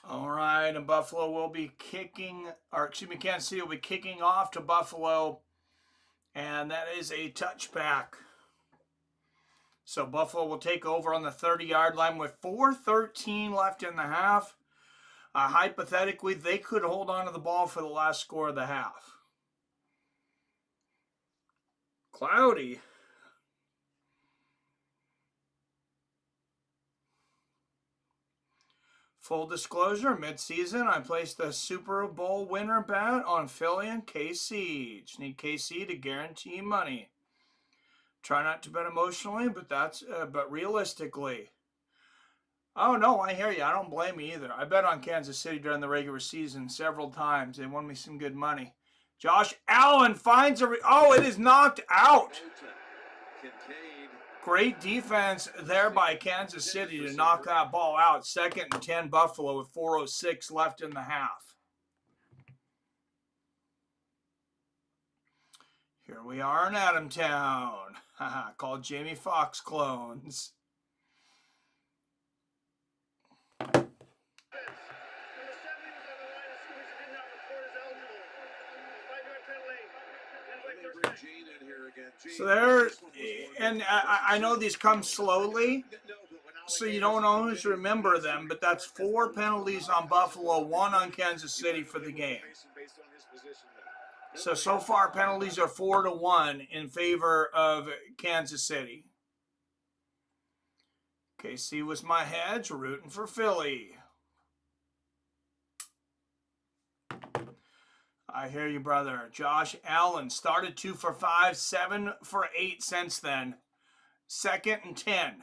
All right, and Buffalo will be kicking, or excuse me, Kansas City will be kicking off to Buffalo, and that is a touchback. So Buffalo will take over on the 30-yard line with 4:13 left in the half. Hypothetically, they could hold on to the ball for the last score of the half. Cloudy. Full disclosure, mid-season, I placed the Super Bowl winner bet on Philly and KC. Just need KC to guarantee money. Try not to bet emotionally, but realistically. Oh, no, I hear you. I don't blame you either. I bet on Kansas City during the regular season several times. They won me some good money. Josh Allen finds oh, it is knocked out. Great defense there by Kansas City to knock that ball out. 2nd and 10 Buffalo with 4:06 left in the half. Here we are in Adamtown. Called Jamie Foxx clones. So there, and I know these come slowly, so you don't always remember them, but that's 4 penalties on Buffalo, 1 on Kansas City for the game. So far, penalties are 4-1 in favor of Kansas City. KC was my hedge, rooting for Philly. I hear you, brother. Josh Allen started 2 for 5, 7 for 8 since then. 2nd and 10.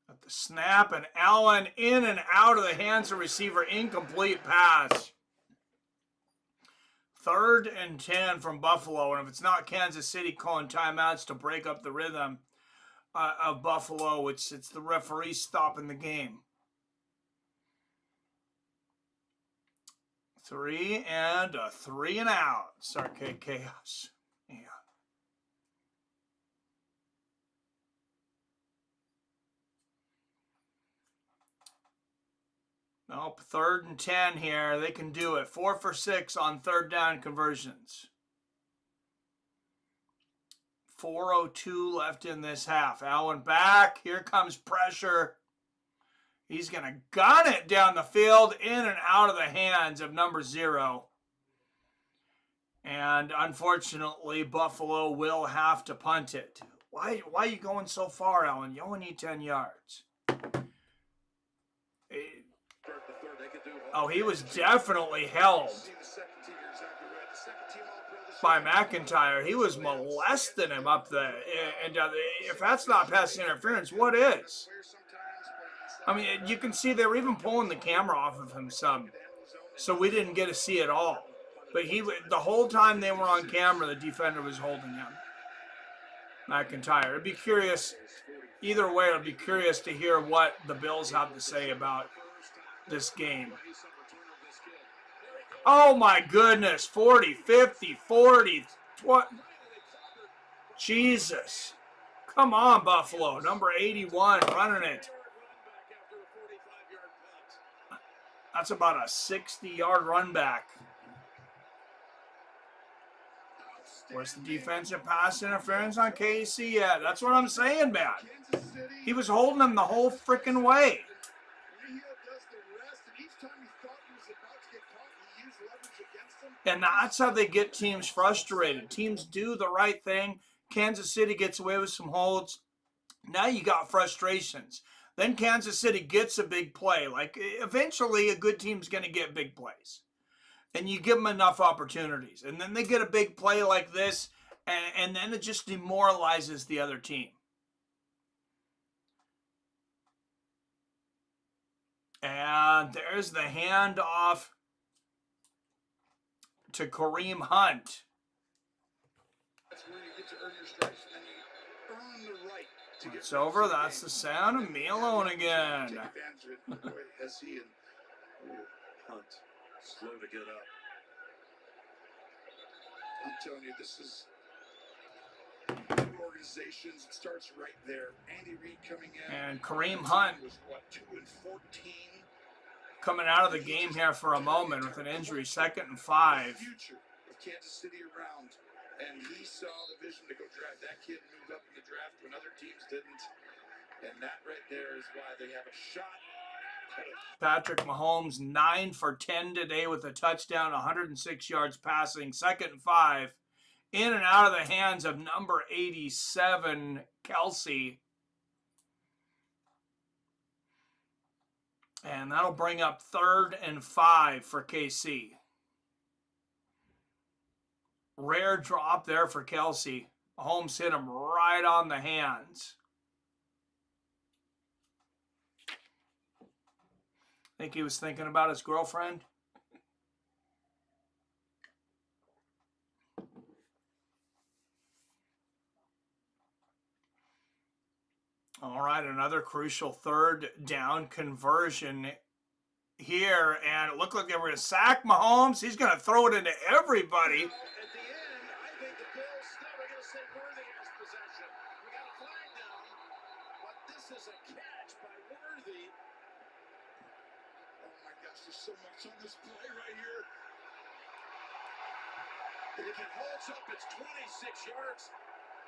At the snap, and Allen in and out of the hands of receiver. Incomplete pass. 3rd and 10 from Buffalo. And if it's not Kansas City calling timeouts to break up the rhythm of Buffalo, it's the referee stopping the game. 3 and a 3 and out. Sarcade chaos. Yeah. Oh, 3rd and 10 here. They can do it. 4 for 6 on 3rd down conversions. 4:02 left in this half. Allen back. Here comes pressure. He's going to gun it down the field, in and out of the hands of number 0. And unfortunately, Buffalo will have to punt it. Why are you going so far, Allen? You only need 10 yards. Oh, he was definitely held by McIntyre. He was molesting him up there. And if that's not pass interference, what is? I mean, you can see they were even pulling the camera off of him some. So we didn't get to see it all. But the whole time they were on camera, the defender was holding him. McIntyre. I'd be curious, either way, I'd be curious to hear what the Bills have to say about this game. Oh my goodness, 40, 50, 40, what? Jesus. Come on, Buffalo. Number 81 running it. That's about a 60-yard run back. Where's the defensive pass interference on KC? Yeah, that's what I'm saying, man. He was holding him the whole freaking way. And that's how they get teams frustrated. Teams do the right thing. Kansas City gets away with some holds. Now you got frustrations. Then Kansas City gets a big play. Like, eventually a good team's going to get big plays. And you give them enough opportunities. And then they get a big play like this, and then it just demoralizes the other team. And there's the handoff to Kareem Hunt. That's where you get to earn your stripes, and then you earn the right to get. It's over. That's the sound of me alone again. Take advantage of it. Boy, has he and Hunt slow to get up. I'm telling you, this is organizations. It starts right there. Andy Reid coming in. And Kareem Hunt was what, 2-14. coming out of the game here for a moment with an injury. 2nd and 5. Future of Kansas City around, and he saw the vision to go draft. That kid moved up in the draft when other teams didn't, and that right there is why they have a shot. Patrick Mahomes 9 for 10 today with a touchdown, 106 yards passing. 2nd and 5, in and out of the hands of number 87, Kelsey. And that'll bring up 3rd and 5 for KC. Rare drop there for Kelsey. Mahomes hit him right on the hands. Think he was thinking about his girlfriend? All right, another crucial 3rd down conversion here, and it looked like they were going to sack Mahomes. He's going to throw it into everybody. At the end, I think the Bills still are going to say Worthy has possession. We got a flag down, but this is a catch by Worthy. Oh my gosh, there's so much on this play right here. If it holds up, it's 26 yards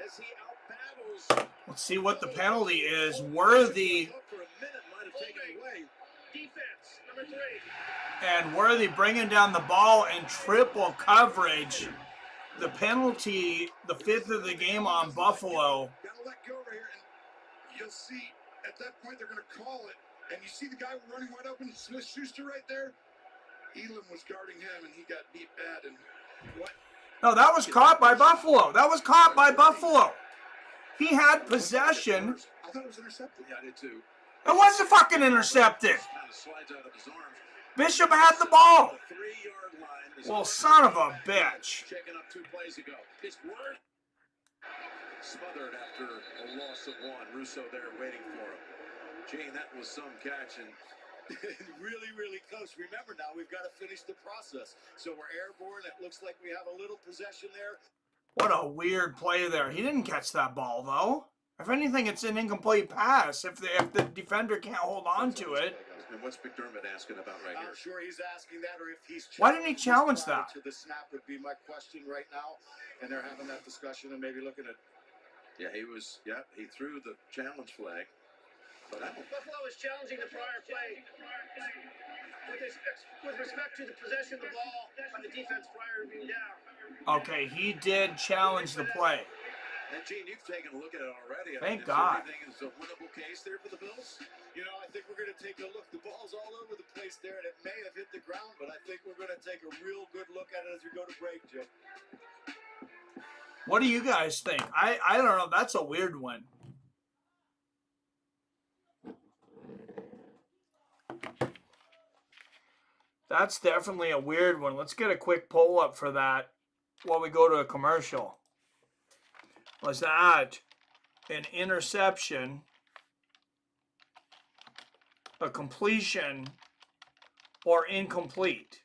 as he outbattles. Let's see what the penalty is. Worthy. For a minute, might have taken it away. Defense, number 3. And Worthy bringing down the ball in triple coverage. The penalty, the 5th of the game on Buffalo. Gotta let go right here, and you'll see at that point they're gonna call it. And you see the guy running wide open, Smith-Schuster right there. Elam was guarding him, and he got beat bad. And what? No, that was caught by Buffalo. That was caught by Buffalo. He had possession. I thought it was intercepted. Yeah, I did too. It wasn't fucking intercepted. Kind of slides out of his arms. Bishop had the ball. The 3-yard line. is Well, son of a bitch. checking up 2 plays ago. It's Worthy. Smothered after a loss of 1. Russo there waiting for him. Gene, that was some catch, and really, really close. Remember now, we've got to finish the process. So we're airborne. It looks like we have a little possession there. What a weird play there. He didn't catch that ball, though. If anything, it's an incomplete pass if the defender can't hold on to it. And what's McDermott asking about right here? I'm sure he's asking that, or if he's Why didn't he challenge prior that? to the snap would be my question right now, and they're having that discussion and maybe looking at. Yeah, he threw the challenge flag. But Buffalo is challenging the prior play with respect to the possession of the ball by the defense prior to being down. Okay, he did challenge the play. And Gene, you've taken a look at it already. Thank God. Do you think it's a winnable case there for the Bills? You know, I think we're going to take a look. The ball's all over the place there, and it may have hit the ground, but I think we're going to take a real good look at it as we go to break, Jim. What do you guys think? I don't know. That's a weird one. That's definitely a weird one. Let's get a quick poll up for that while we go to a commercial. Was that an interception, a completion, or incomplete?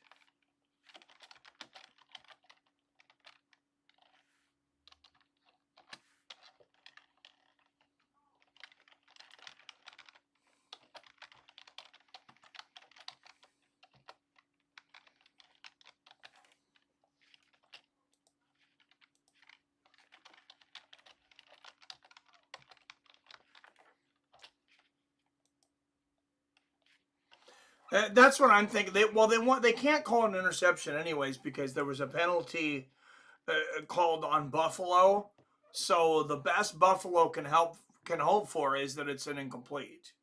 That's what I'm thinking. They can't call an interception anyways because there was a penalty called on Buffalo. So the best Buffalo can hope for is that it's an incomplete.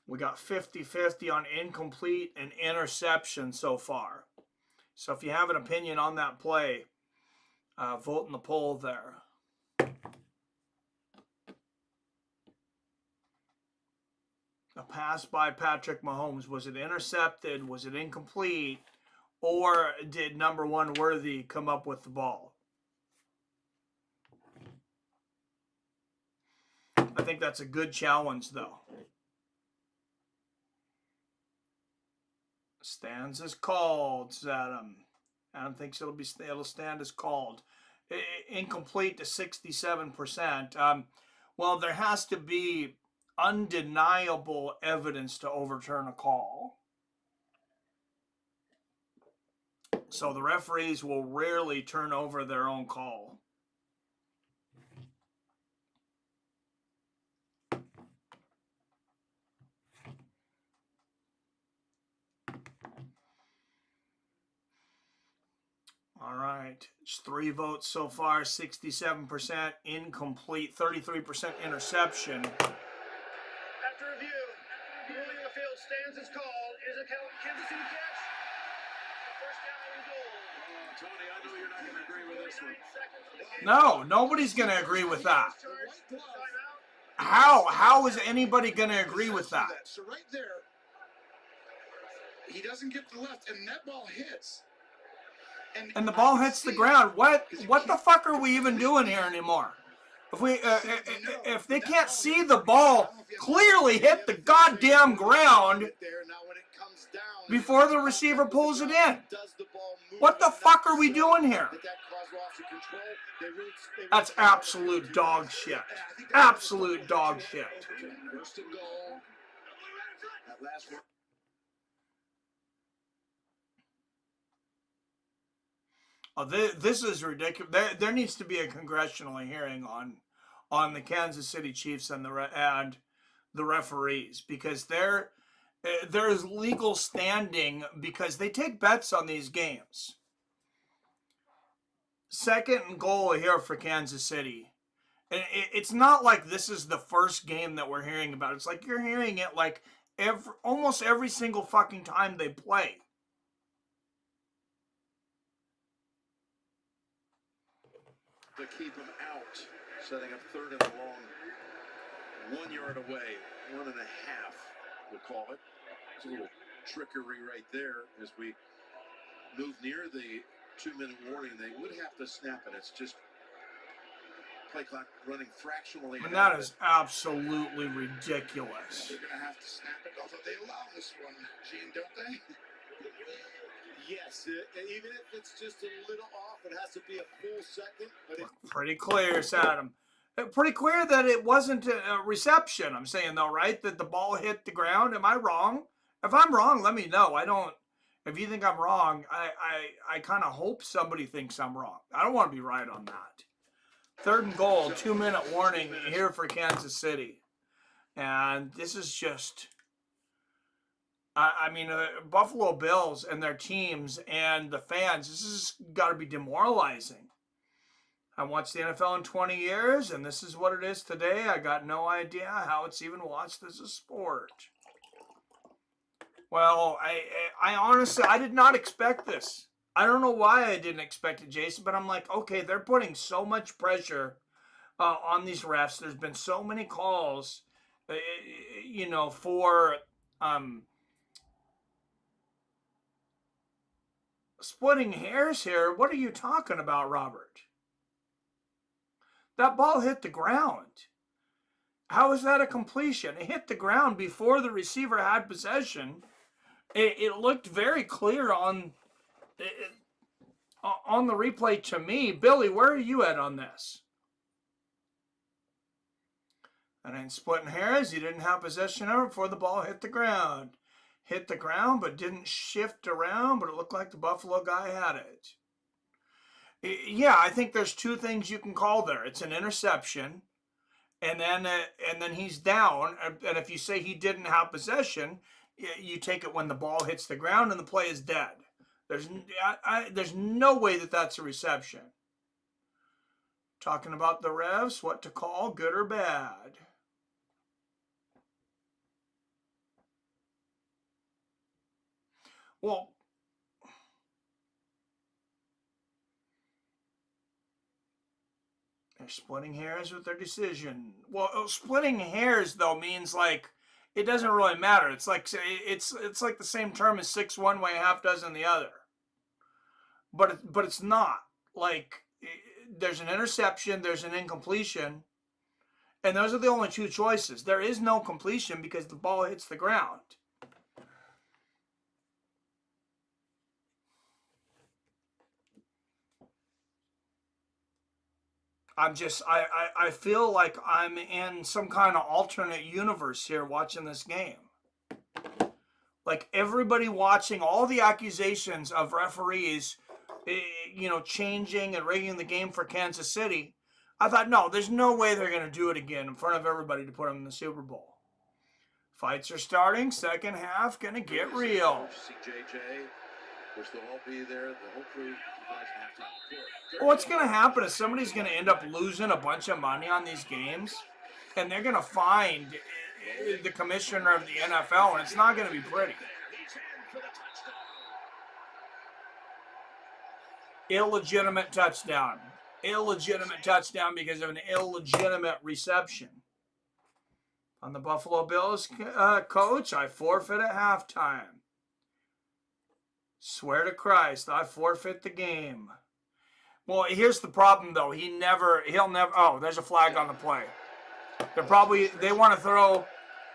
We got 50-50 on incomplete and interception so far. So if you have an opinion on that play, vote in the poll there. A pass by Patrick Mahomes. Was it intercepted? Was it incomplete? Or did number one Worthy come up with the ball? I think that's a good challenge, though. Stands as called, says Adam. Adam thinks it'll stand as called. Incomplete to 67%. Well, there has to be undeniable evidence to overturn a call. So the referees will rarely turn over their own call. All right, it's 3 votes so far, 67% incomplete, 33% interception. After review, the ruling on the field stands as called. It is a Kansas City catch. First down and goal. Tony, I know you're not going to agree with this one. No, nobody's going to agree with that. How is anybody going to agree with that? So right there, he doesn't get to the left, and that ball hits. And the ball hits the ground. What the fuck are we even doing here anymore? If they can't see the ball clearly hit the goddamn ground before the receiver pulls it in, what the fuck are we doing here? That's absolute dog shit. Absolute dog shit. Oh, this is ridiculous. There needs to be a congressional hearing on the Kansas City Chiefs and the referees, because there is legal standing because they take bets on these games. Second and goal here for Kansas City. And it's not like this is the first game that we're hearing about. It's like you're hearing it like almost every single fucking time they play. To keep him out, setting up third and long, 1 yard away, 1.5, we'll call it. It's a little trickery right there as we move near the 2-minute warning. They would have to snap it. It's just play clock running fractionally. And that is absolutely ridiculous. They're going to have to snap it, although they allow this one, Gene, don't they? Yes, even if it's just a little off, it has to be a full second. But Pretty clear, Saddam. Pretty clear that it wasn't a reception. I'm saying though, right? That the ball hit the ground. Am I wrong? If I'm wrong, let me know. I don't. If you think I'm wrong, I kind of hope somebody thinks I'm wrong. I don't want to be right on that. 3rd and goal, 2-minute warning here for Kansas City, and this is just. I mean, Buffalo Bills and their teams and the fans. This has got to be demoralizing. I watched the NFL in 20 years, and this is what it is today. I got no idea how it's even watched as a sport. Well, I honestly, I did not expect this. I don't know why I didn't expect it, Jason, but I'm like, okay, they're putting so much pressure on these refs. There's been so many calls, for splitting hairs here. What are you talking about, Robert? That ball hit the ground. How is that a completion? It hit the ground before the receiver had possession. It looked very clear on the replay to me. Billy, where are you at on this? And then splitting hairs, he didn't have possession of it before the ball hit the ground. Hit the ground, but didn't shift around, but it looked like the Buffalo guy had it. Yeah, I think there's 2 things you can call there. It's an interception, and then he's down. And if you say he didn't have possession, you take it when the ball hits the ground and the play is dead. There's no way that that's a reception. Talking about the refs, what to call, good or bad. Well, they're splitting hairs with their decision. Well, splitting hairs though means like it doesn't really matter. It's like the same term as 6 one way, half dozen the other. But it's not. Like there's an interception, there's an incompletion, and those are the only 2 choices. There is no completion because the ball hits the ground. I feel like I'm in some kind of alternate universe here watching this game. Like everybody watching all the accusations of referees, changing and rigging the game for Kansas City. I thought, no, there's no way they're going to do it again in front of everybody to put them in the Super Bowl. Fights are starting. Second half going to get real. CJJ, which they'll all be there. The whole crew. What's going to happen is somebody's going to end up losing a bunch of money on these games, and they're going to find the commissioner of the NFL, and it's not going to be pretty. Illegitimate touchdown. Illegitimate touchdown because of an illegitimate reception. On the Buffalo Bills coach, I forfeit at halftime. Swear to Christ, I forfeit the game. Well, here's the problem, though. He'll never. Oh, there's a flag on the play. They want to throw.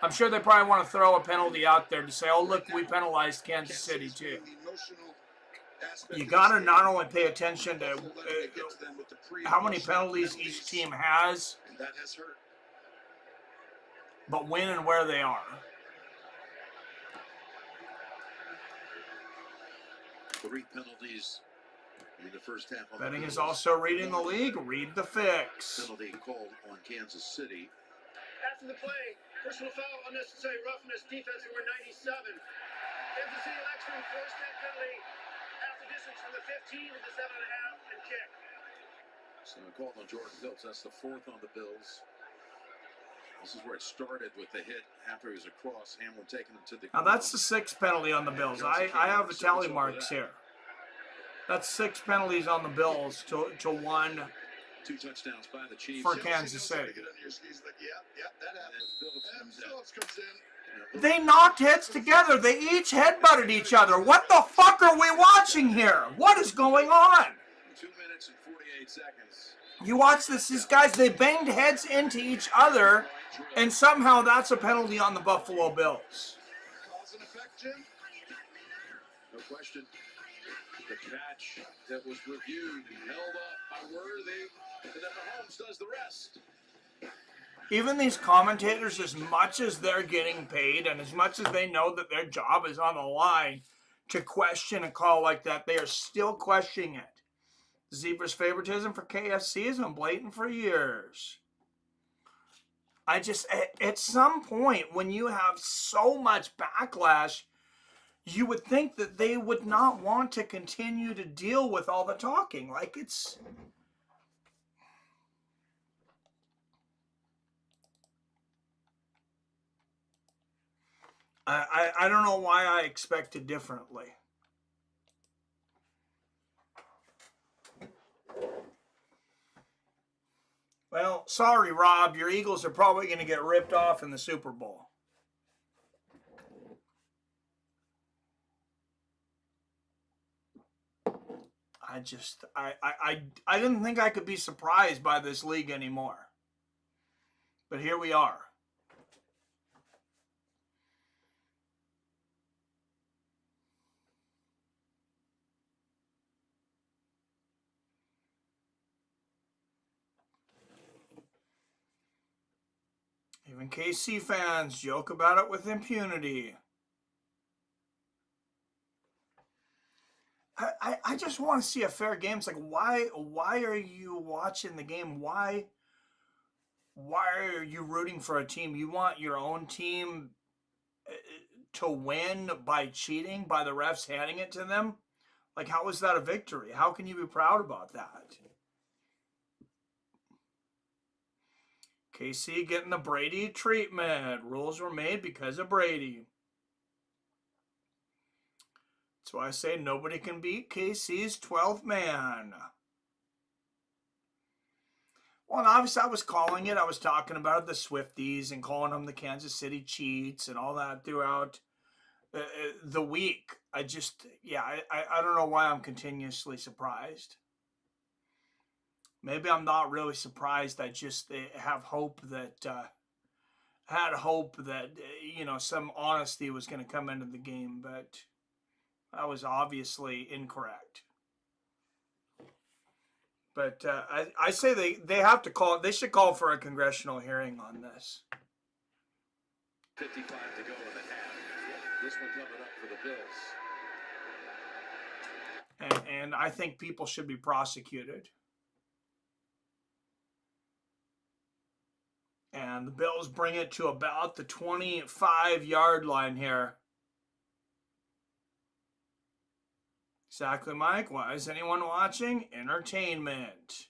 I'm sure they probably want to throw a penalty out there to say, oh, look, we penalized Kansas City, too. You got to not only pay attention to how many penalties each team has, but when and where they are. 3 penalties in the first half. Betting is also reading the league. Read the fix. Penalty called on Kansas City. After the play, personal foul, unnecessary roughness, defense number 97. Kansas City elects to enforce that penalty after distance from the 15 to the 7.5 and kick. So called on Jordan Phillips. That's the 4th on the Bills. This is where it started with the hit after he was across. Hamlin taking him to the. Now that's the 6th penalty on the Bills. I have the tally marks here. That's 6 penalties on the Bills to 1. 2 touchdowns by the Chiefs for Kansas City. Phillips comes in. They knocked heads together. They each headbutted each other. What the fuck are we watching here? What is going on? 2 minutes and 48 seconds. You watch this. These guys, they banged heads into each other, and somehow that's a penalty on the Buffalo Bills. Cause and effect, Jim? No question. The catch that was reviewed, held up by Worthy, and then Mahomes does the rest. Even these commentators, as much as they're getting paid and as much as they know that their job is on the line, to question a call like that, they are still questioning it. Zebra's favoritism for KFC has been blatant for years. I just, at some point, when you have so much backlash, you would think that they would not want to continue to deal with all the talking. Like, it's... I don't know why I expected differently. Well, sorry, Rob. Your Eagles are probably going to get ripped off in the Super Bowl. I didn't think I could be surprised by this league anymore. But here we are. Even KC fans joke about it with impunity. I just want to see a fair game. It's like, why are you watching the game? Why are you rooting for a team? You want your own team to win by cheating, by the refs handing it to them? Like, how is that a victory? How can you be proud about that? KC getting the Brady treatment. Rules were made because of Brady. That's why I say nobody can beat KC's 12th man. Well, and obviously I was calling it. I was talking about the Swifties and calling them the Kansas City Cheats and all that throughout the week. I don't know why I'm continuously surprised. Maybe I'm not really surprised. I just have hope that, some honesty was going to come into the game, but I was obviously incorrect. But I say they have to call. They should call for a congressional hearing on this. 55 to go in the half. This one coming up for the Bills. And I think people should be prosecuted. And the Bills bring it to about the 25-yard line here. Exactly, Mike. Why is anyone watching? Entertainment.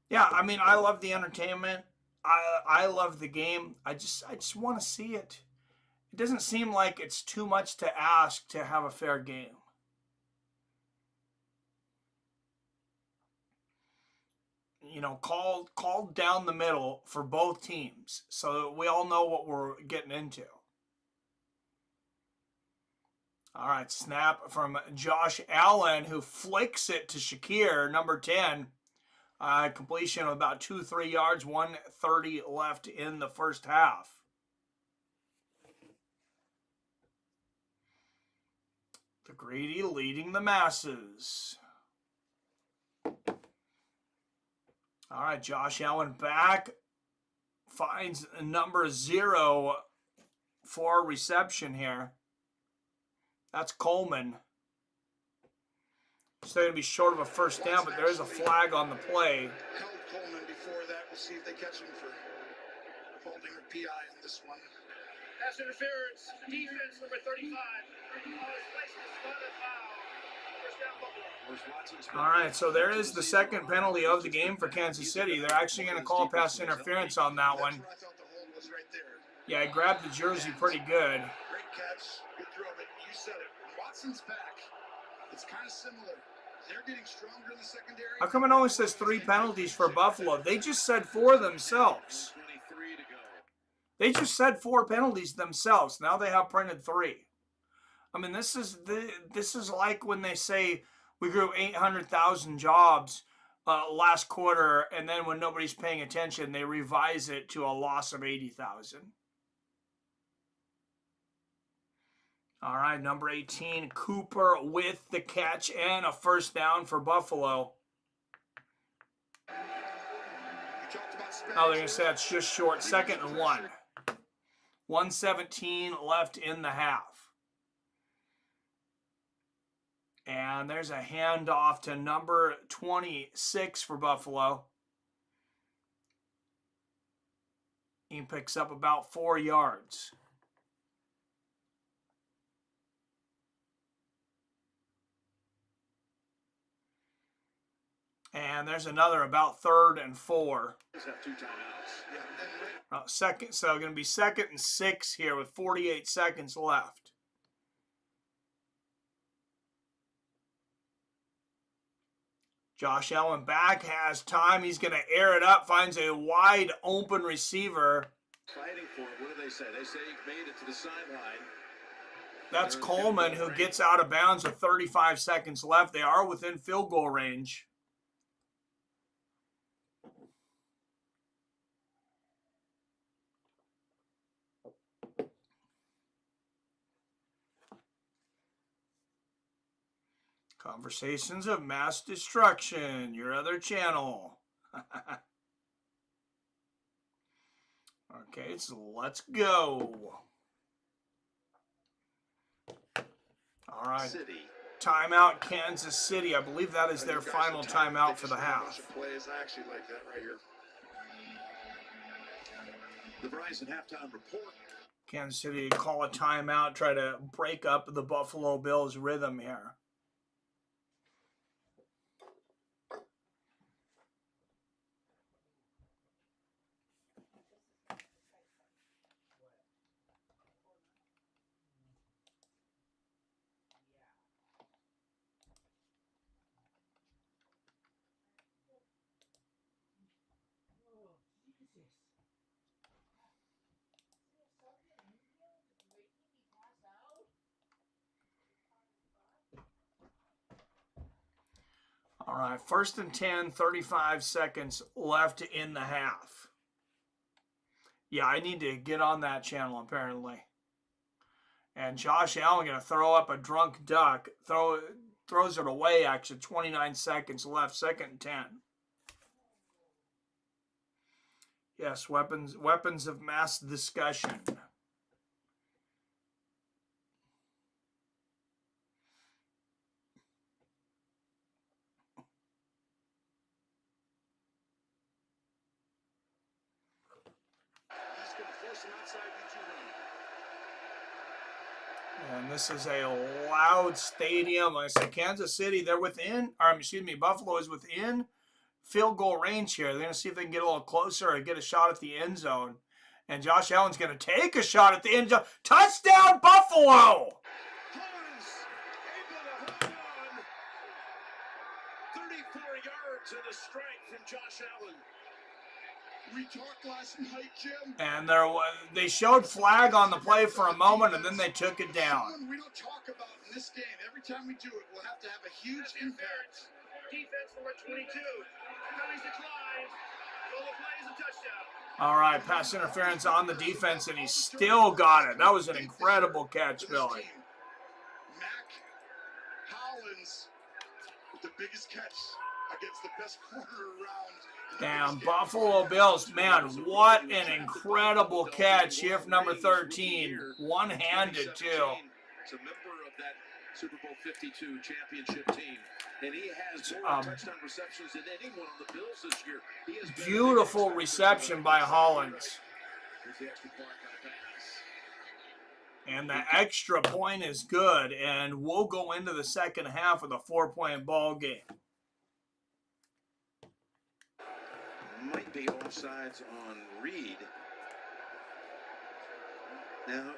Yeah, I mean, I love the entertainment. I love the game. I just want to see it. It doesn't seem like it's too much to ask to have a fair game. You know, call down the middle for both teams so that we all know what we're getting into. All right, snap from Josh Allen, who flicks it to Shakir, number 10. Completion of about 2-3 yards, 1:30 left in the first half. The Greedy leading the masses. All right, Josh Allen back. Finds number 0 for reception here. That's Coleman. So they're going to be short of a first down, but there is a flag on the play. Held Coleman before that. We'll see if they catch him for holding a PI on this one. Pass interference. Defense number 35. Placed a spotted foul. First down, Buffalo. All right, so there is the second penalty of the game for Kansas City. They're actually going to call pass interference on that one. That's where I thought the hold was right there. Yeah, I grabbed the jersey pretty good. Great catch. Good throw, but you said it. Watson's back. It's kind of similar. They're getting stronger in the secondary. How come it only says 3 penalties for Buffalo? They just said 4 themselves. They just said 4 penalties themselves. Now they have printed 3. I mean, this is like when they say we grew 800,000 jobs last quarter, and then when nobody's paying attention, they revise it to a loss of 80,000. All right, number 18, Cooper with the catch and a first down for Buffalo. Oh, they're going to say it's just short. 2nd and 1. 1:17 left in the half. And there's a handoff to number 26 for Buffalo. He picks up about 4 yards. And there's another about 3rd and 4. Have 2 timeouts. Second, so going to be 2nd and 6 here with 48 seconds left. Josh Allen back, has time. He's going to air it up, finds a wide open receiver. Fighting for it. What do they say? They say he made it to the sideline. That's Coleman, who gets out of bounds with 35 seconds left. They are within field goal range. Conversations of Mass Destruction, your other channel. Okay, so let's go. All right. City. Timeout, Kansas City. I believe that is their final timeout for the half. Plays. I actually like that right here. The Verizon halftime report. Kansas City call a timeout, try to break up the Buffalo Bills rhythm here. All right, 1st and 10, 35 seconds left in the half. Yeah, I need to get on that channel, apparently. And Josh Allen going to throw up a drunk duck. Throws it away, actually. 29 seconds left, 2nd and 10. Yes, weapons of mass discussion. And this is a loud stadium. Like I said, Kansas City, they're within, or excuse me, Buffalo is within field goal range here. They're going to see if they can get a little closer or get a shot at the end zone. And Josh Allen's going to take a shot at the end zone. Touchdown, Buffalo! Hollins able to hold on. 34 yards and a strike from Josh Allen. We talked last night, Jim. And they showed flag on the play for a moment, and then they took it down. We don't talk about in this game. Every time we do it, we'll have to have a huge impact. Defense number 22. Penalties declined. Goal of play is a touchdown. All right, pass interference on the defense, and he still got it. That was an incredible catch, Billy. Mac Hollins with the biggest catch against the best corner around. Damn, Buffalo Bills, man, what an incredible catch here from number 13. One-handed, too. He's a member of that Super Bowl 52 championship team. And he has more touchdown receptions than anyone on the Bills this year. He has Beautiful reception by Hollins. Here's the extra point on the pass. And the extra point is good, and we'll go into the second half with a 4-point ball game. Might be offsides on Reed. Now,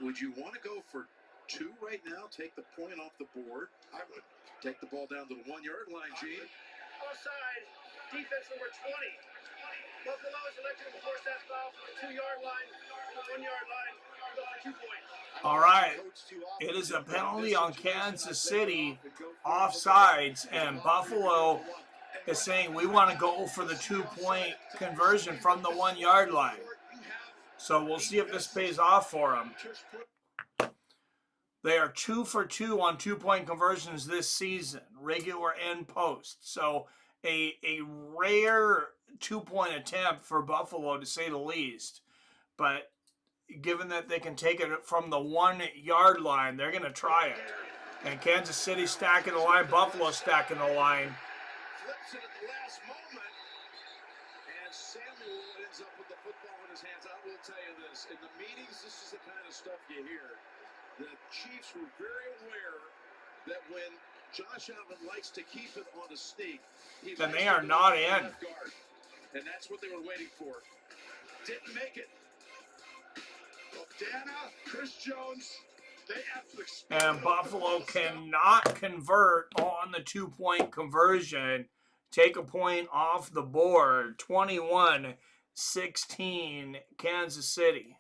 would you want to go for 2 right now? Take the point off the board. I would. Take the ball down to the 1-yard line, Gene. Offside, defense number 20. Buffalo is elected to force that foul from the 2-yard line to the 1-yard line. Go for 2 points. All right. It is a penalty on Kansas City, offsides, and Buffalo is saying we want to go for the 2-point conversion from the 1 yard line. So we'll see if this pays off for them. They are 2 for 2 on 2-point conversions this season, regular and post. So a rare 2-point attempt for Buffalo, to say the least. But given that they can take it from the 1 yard line, they're going to try it. And Kansas City stacking the line, Buffalo stacking the line. Flips it at the last moment. And Samuel ends up with the football in his hands. I will tell you this. In the meetings, this is the kind of stuff you hear. The Chiefs were very aware that when Josh Allen likes to keep it on a sneak, then they are not in. And that's what they were waiting for. Didn't make it. Well, Dana, Chris Jones, they have to and Buffalo cannot convert on the 2-point conversion. Take a point off the board. 21-16, Kansas City.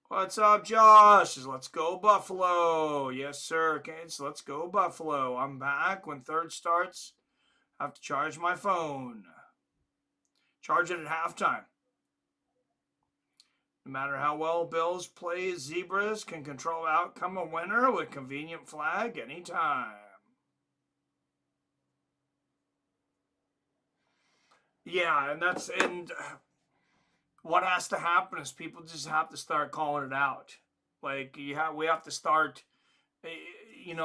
What's up, Josh? Let's go, Buffalo. Yes, sir. Okay, so let's go, Buffalo. I'm back. When third starts, I have to charge my phone. Charge it at halftime. No matter how well Bills play, Zebras can control outcome a winner with convenient flag anytime. Yeah, and what has to happen is people just have to start calling it out. Like we have to start,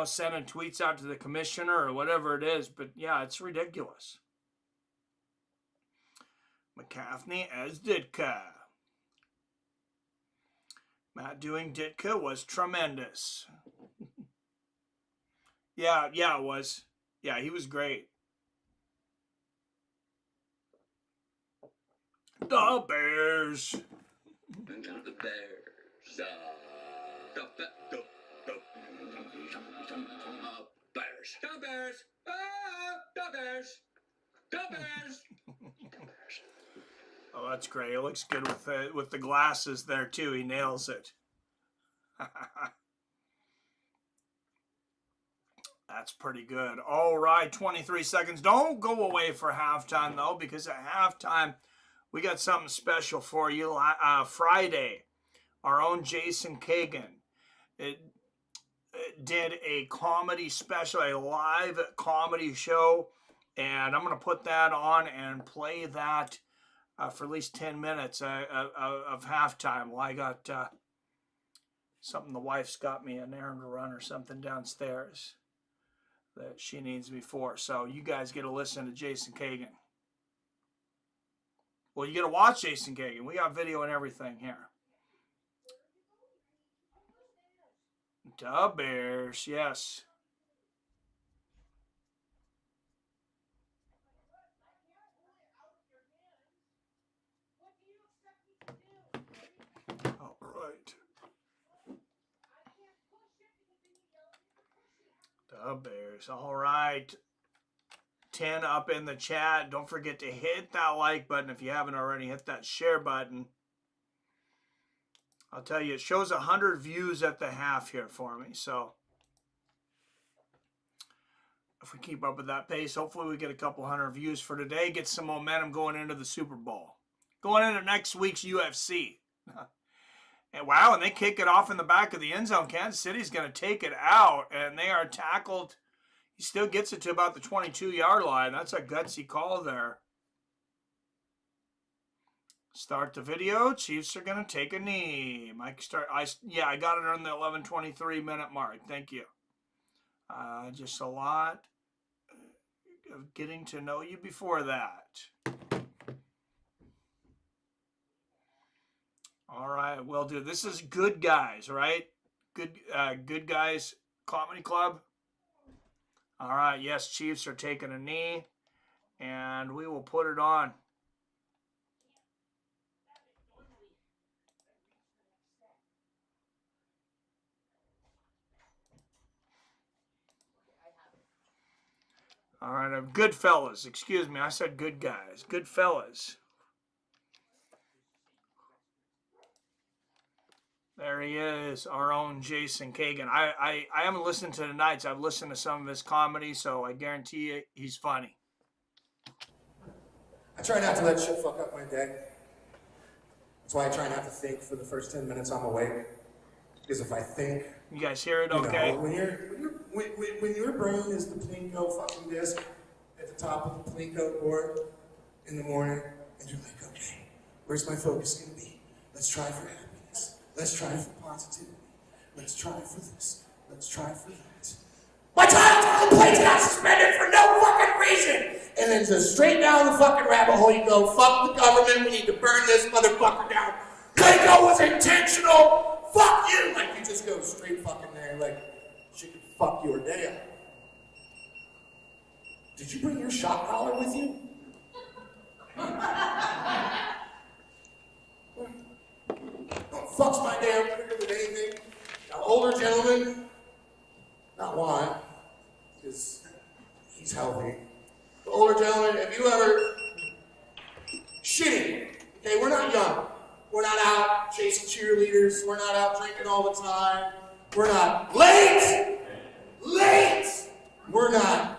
sending tweets out to the commissioner or whatever it is. But yeah, it's ridiculous. McCaffney as Ditka. Matt doing Ditka was tremendous. Yeah, it was. Yeah, he was great. The Bears. The Bears. The Bears. The Bears. The Bears. The Bears. Oh, that's great. It looks good with the glasses there, too. He nails it. That's pretty good. All right, 23 seconds. Don't go away for halftime, though, because at halftime, we got something special for you. Friday, our own Jason Kagan did a comedy special, a live comedy show, and I'm going to put that on and play that for at least 10 minutes of halftime. Well, I got something the wife's got me, an errand to run or something downstairs that she needs me for. So you guys get to listen to Jason Kagan. Well, you get to watch Jason Kagan. We got video and everything here. The Bears, yes. All right. The Bears. All right. 10 up in the chat. Don't forget to hit that like button if you haven't already. Hit that share button. I'll tell you, it shows 100 views at the half here for me. So if we keep up with that pace, hopefully we get a couple hundred views for today. Get some momentum going into the Super Bowl. Going into next week's UFC. And wow, and they kick it off in the back of the end zone. Kansas City's going to take it out, and they are tackled. He still gets it to about the 22-yard line. That's a gutsy call there. Start the video. Chiefs are going to take a knee. Mike, I got it on the 11:23 minute mark. Thank you. Just a lot of getting to know you before that. All right, will do. This is Good Guys, right? Good Guys Comedy Club. All right, yes, Chiefs are taking a knee, and we will put it on. All right, good fellas. Excuse me, I said good guys. Good fellas. There he is, our own Jason Kagan. I haven't listened to the nights. I've listened to some of his comedy, so I guarantee you he's funny. I try not to let shit fuck up my day. That's why I try not to think for the first 10 minutes I'm awake. Because if I think... You guys hear it okay? When your brain is the Plinko fucking disc at the top of the Plinko board in the morning, and you're like, okay, where's my focus going to be? Let's try for happiness. Let's try for positivity. Let's try for this. Let's try for that. My child, the plane's got suspended for no fucking reason! And then just straight down the fucking rabbit hole you go, fuck the government, we need to burn this motherfucker down. Plinko was intentional! Fuck you! Like, you just go straight fucking there, like, she could fuck your day up. Did you bring your shot collar with you? Fucks my day up quicker than anything. Now, older gentlemen, not one, because he's healthy. The older gentlemen, have you ever shitting? Okay, we're not young. We're not out chasing cheerleaders. We're not out drinking all the time. We're not late. We're not.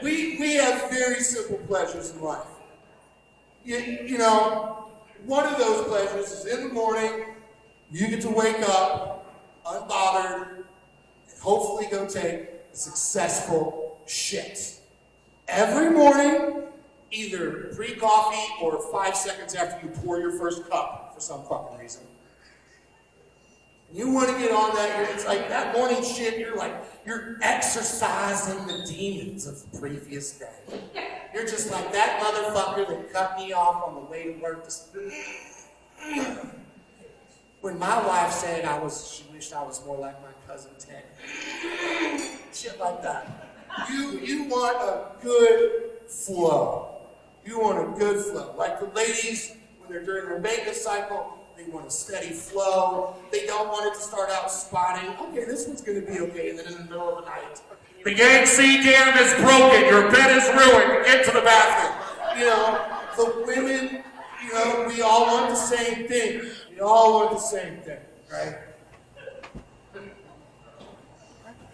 We have very simple pleasures in life. You know, one of those pleasures is in the morning, you get to wake up unbothered and hopefully go take a successful shit. Every morning, either pre-coffee or 5 seconds after you pour your first cup for some fucking reason. You want to get on that, it's like that morning shit, you're exercising the demons of the previous day. You're just like that motherfucker that cut me off on the way to work. When my wife said she wished I was more like my cousin Ted. Shit like that. You want a good flow. You want a good flow. Like the ladies, when they're during their makeup cycle, they want a steady flow. They don't want it to start out spotting. Okay, this one's going to be okay. And then in the middle of the night, the Yangtze Dam is broken. Your bed is ruined. Get to the bathroom. You know, the women, you know, we all want the same thing. We all want the same thing, right?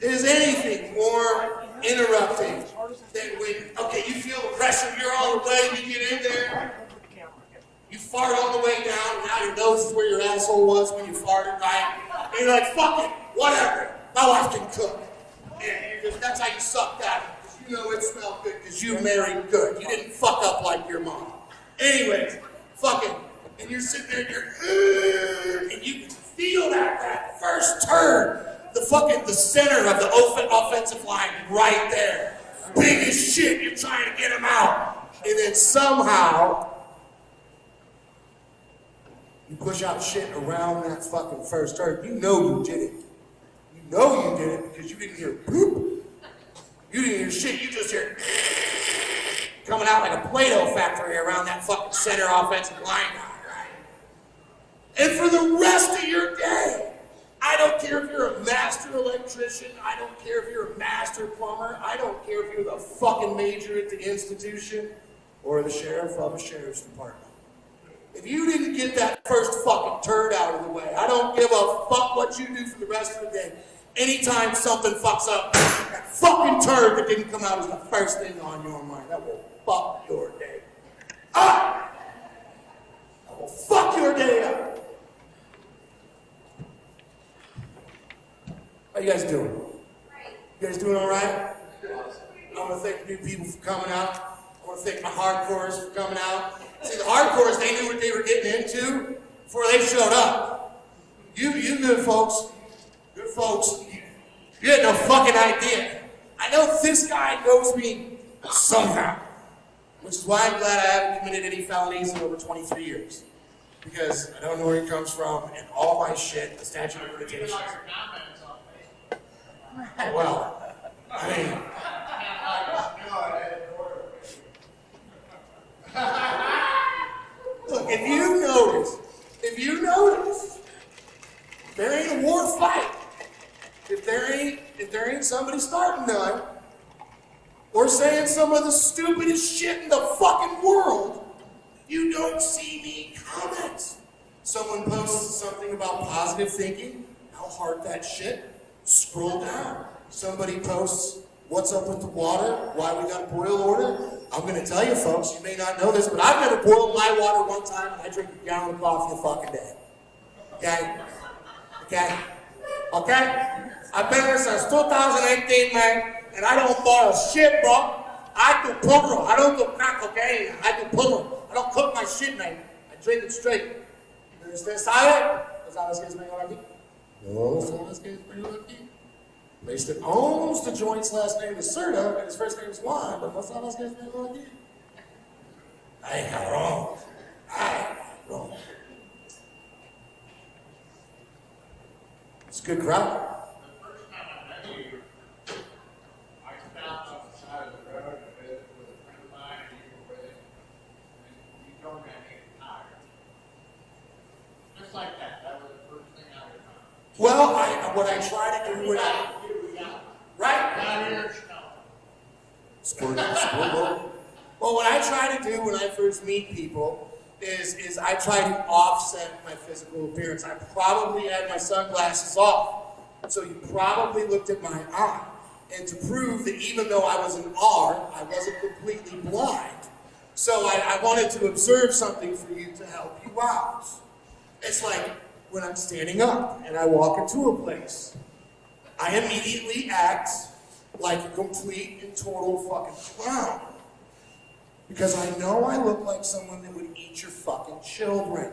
Is anything more interrupting than when, okay, you feel the pressure, you're all the way, you get in there, you fart all the way down, and now your nose is where your asshole was when you farted, right? And you're like, fuck it, whatever, my wife can cook. And that's how you suck that, because you know it smelled good, because you married good. You didn't fuck up like your mom. Anyways, fucking, and you're sitting there, and you can feel that first turn, the center of the offensive line right there. Big as shit, you're trying to get him out. And then somehow, you push out shit around that fucking first turn. You know you did it. You know you did it because you didn't hear boop. You didn't hear shit, you just hear coming out like a Play-Doh factory around that fucking center offensive line guy, right? And for the rest of your day, I don't care if you're a master electrician, I don't care if you're a master plumber, I don't care if you're the fucking major at the institution or the sheriff of a sheriff's department. If you didn't get that first fucking turd out of the way, I don't give a fuck what you do for the rest of the day. Anytime something fucks up, that fucking turd that didn't come out is the first thing on your mind. That will fuck your day up. That will fuck your day up. How you guys doing? You guys doing all right? I want to thank the new people for coming out. I want to thank my hardcores for coming out. See, the hardcores, they knew what they were getting into before they showed up. You good folks. Good folks. You had no fucking idea. I know this guy knows me somehow. Which is why I'm glad I haven't committed any felonies in over 23 years. Because I don't know where he comes from, and all my shit, the statute of limitations. Well, I mean... Look, if you notice, there ain't a war fight. If there ain't somebody starting none, or saying some of the stupidest shit in the fucking world, you don't see me comment. Someone posts something about positive thinking. I'll heart that shit. Scroll down. Somebody posts, what's up with the water? Why we got a boil order? I'm going to tell you folks, you may not know this, but I've never boiled my water one time and I drink a gallon of coffee a fucking day. Okay? Okay? Okay? I've been here since 2018, man, and I don't boil shit, bro. I do puro. I don't do crack cocaine. I do puro. I don't cook my shit, man. I drink it straight. ¿Usted sabe? ¿No sabes qué es mejor aquí? No sabes qué es mejor aquí? Mason owns the joint's last name is Serta, and his first name is Juan, but no sabes qué es mejor aquí? Ay, cabrón. Ay, cabrón. It's a good crowd. Well, what I try to do when Well, what I try to do when I first meet people is I try to offset my physical appearance. I probably had my sunglasses off, so you probably looked at my eye. And to prove that even though I was an R, I wasn't completely blind. So I wanted to observe something for you to help you out. It's like when I'm standing up and I walk into a place, I immediately act like a complete and total fucking clown. Because I know I look like someone that would eat your fucking children.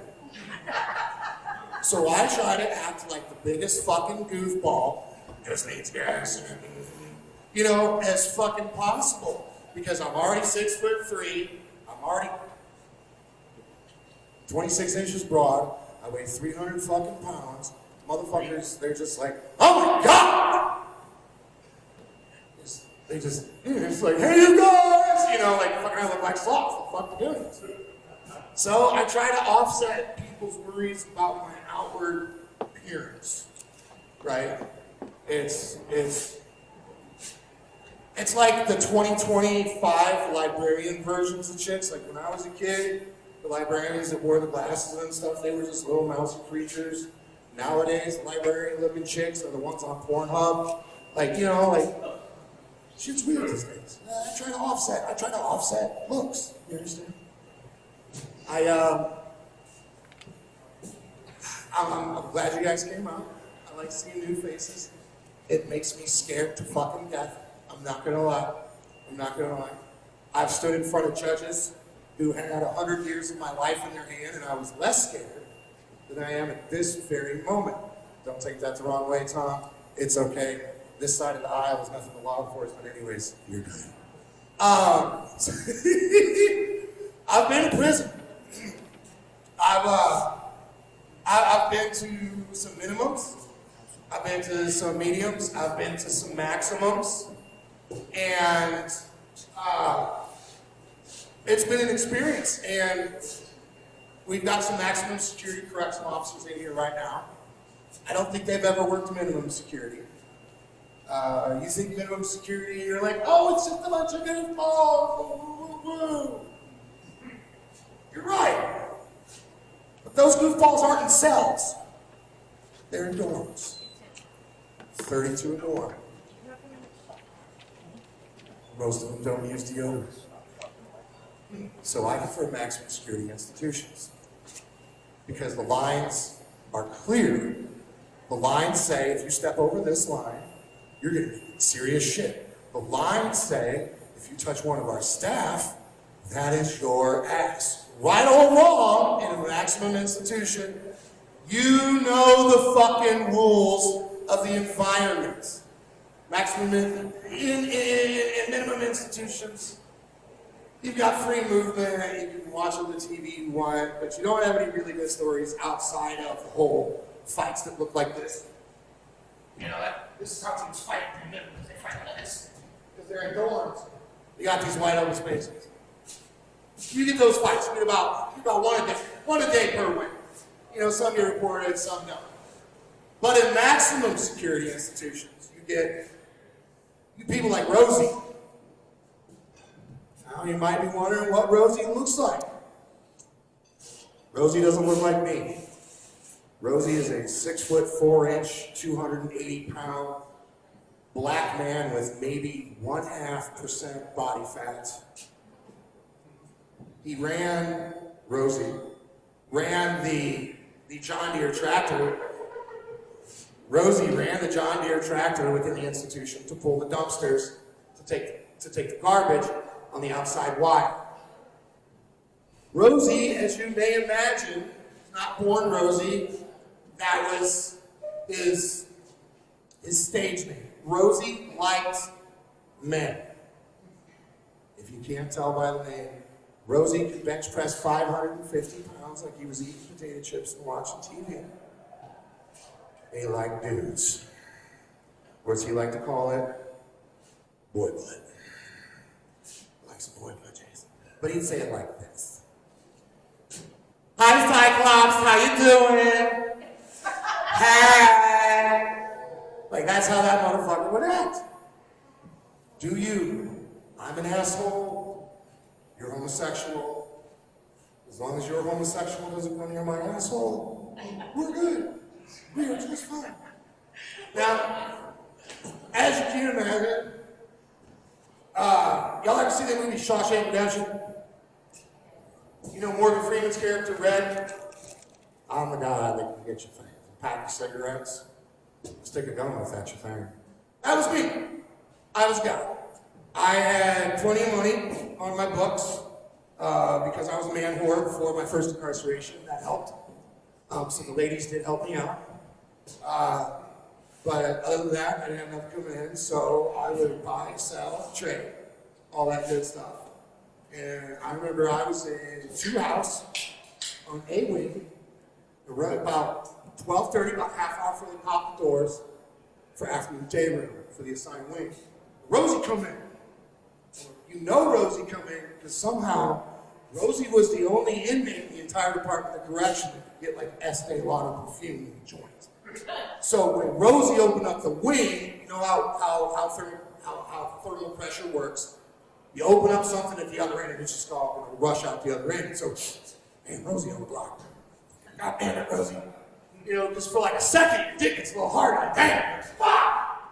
So I try to act like the biggest fucking goofball, just needs gas, you know, as fucking possible. Because I'm already 6'3", I'm already 26 inches broad, I weigh 300 fucking pounds. Motherfuckers, they're just like, oh my God! It's like, hey you guys! You know, like, fucking I look like sloth. What the fuck you doing? So I try to offset people's worries about my outward appearance, right? It's like the 2025 librarian versions of chicks. Like when I was a kid, the librarians that wore the glasses and stuff, they were just little mousy creatures. Nowadays, the librarian-looking chicks are the ones on Pornhub. Like, you know, like, shit's weird these days. I try to offset looks. You understand? I'm glad you guys came out. I like seeing new faces. It makes me scared to fucking death. I'm not gonna lie. I've stood in front of judges who had 100 years of my life in their hand, and I was less scared than I am at this very moment. Don't take that the wrong way, Tom. It's okay. This side of the aisle is nothing but law enforcement anyways. You're good. I've been in prison. I've been to some minimums. I've been to some mediums. I've been to some maximums. And it's been an experience. And we've got some maximum security correctional officers in here right now. I don't think they've ever worked minimum security. You think minimum security, you're like, oh, it's just a bunch of goofballs. Woo, woo, woo. You're right. But those goofballs aren't in cells. They're in dorms. 32 in a dorm. Most of them don't use deodorant. So I prefer maximum security institutions. Because the lines are clear. The lines say, if you step over this line, you're going to be in serious shit. The lines say, if you touch one of our staff, that is your ass. Right or wrong, in a maximum institution, you know the fucking rules of the environment. Maximum in minimum institutions, you've got free movement, you can watch on the TV you want, but you don't have any really good stories outside of the whole fights that look like this. You know, this is how teams fight in minimum. They fight like this because they're in dorms. You got these wide open spaces. You get those fights. You get about one a day per win. You know, some get reported, some don't. But in maximum security institutions, you get people like Rosie. Now you might be wondering what Rosie looks like. Rosie doesn't look like me. Rosie is a 6'4", 280-pound black man with maybe 0.5% body fat. Rosie ran the John Deere tractor. Rosie ran the John Deere tractor within the institution to pull the dumpsters to take the garbage on the outside wire. Rosie, as you may imagine, is not born Rosie. That was his stage name. Rosie liked men. If you can't tell by the name, Rosie could bench press 550 pounds like he was eating potato chips and watching TV. They like dudes. What's he like to call it? Boy blood. Like some boy blood, Jason. But he'd say it like this. Hi, Cyclops, how you doing? Hey! Like, that's how that motherfucker would act. Do you? I'm an asshole. You're homosexual. As long as your homosexual doesn't come near my asshole, we're good. We're just fine. Now, as you can imagine, y'all ever see the movie Shawshank Redemption? You know Morgan Freeman's character, Red? I'm the guy that can get you things. A pack of cigarettes, stick a gun with that you thing. That was me. I was a guy. I had plenty of money on my books because I was a man whore before my first incarceration. That helped. So the ladies did help me out. But other than that, I didn't have enough coming in, so I would buy, sell, trade, all that good stuff. And I remember I was in 2 House on A Wing, right about 12:30, about half hour before they popped the doors for afternoon day room for the assigned wing. Rosie come in. You know Rosie come in because somehow Rosie was the only inmate in the entire Department of Correction that could get like Estee Lauder perfume in the joint. So when Rosie opened up the wing, you know how thermal pressure works. You open up something at the other end and it's just all going to rush out the other end. So, man, Rosie on the block. God damn it, Rosie. You know, just for like a second, your dick gets a little hard. Like, damn, fuck!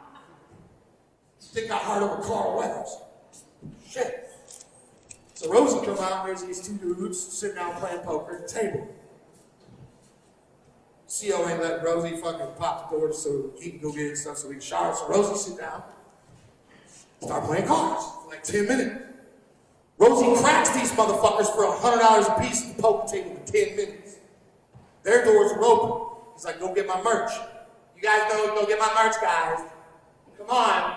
Dick got hard over Carl Weathers. Shit. So Rosie comes out and there's these 2 dudes sitting down playing poker at the table. CO ain't let Rosie fucking pop the door so he can go get his stuff so we can shower. So Rosie sit down, start playing cards for like 10 minutes. Rosie cracks these motherfuckers for $100 a piece at the poker table in 10 minutes. Their doors are open. He's like, go get my merch. You guys know, go get my merch, guys. Come on.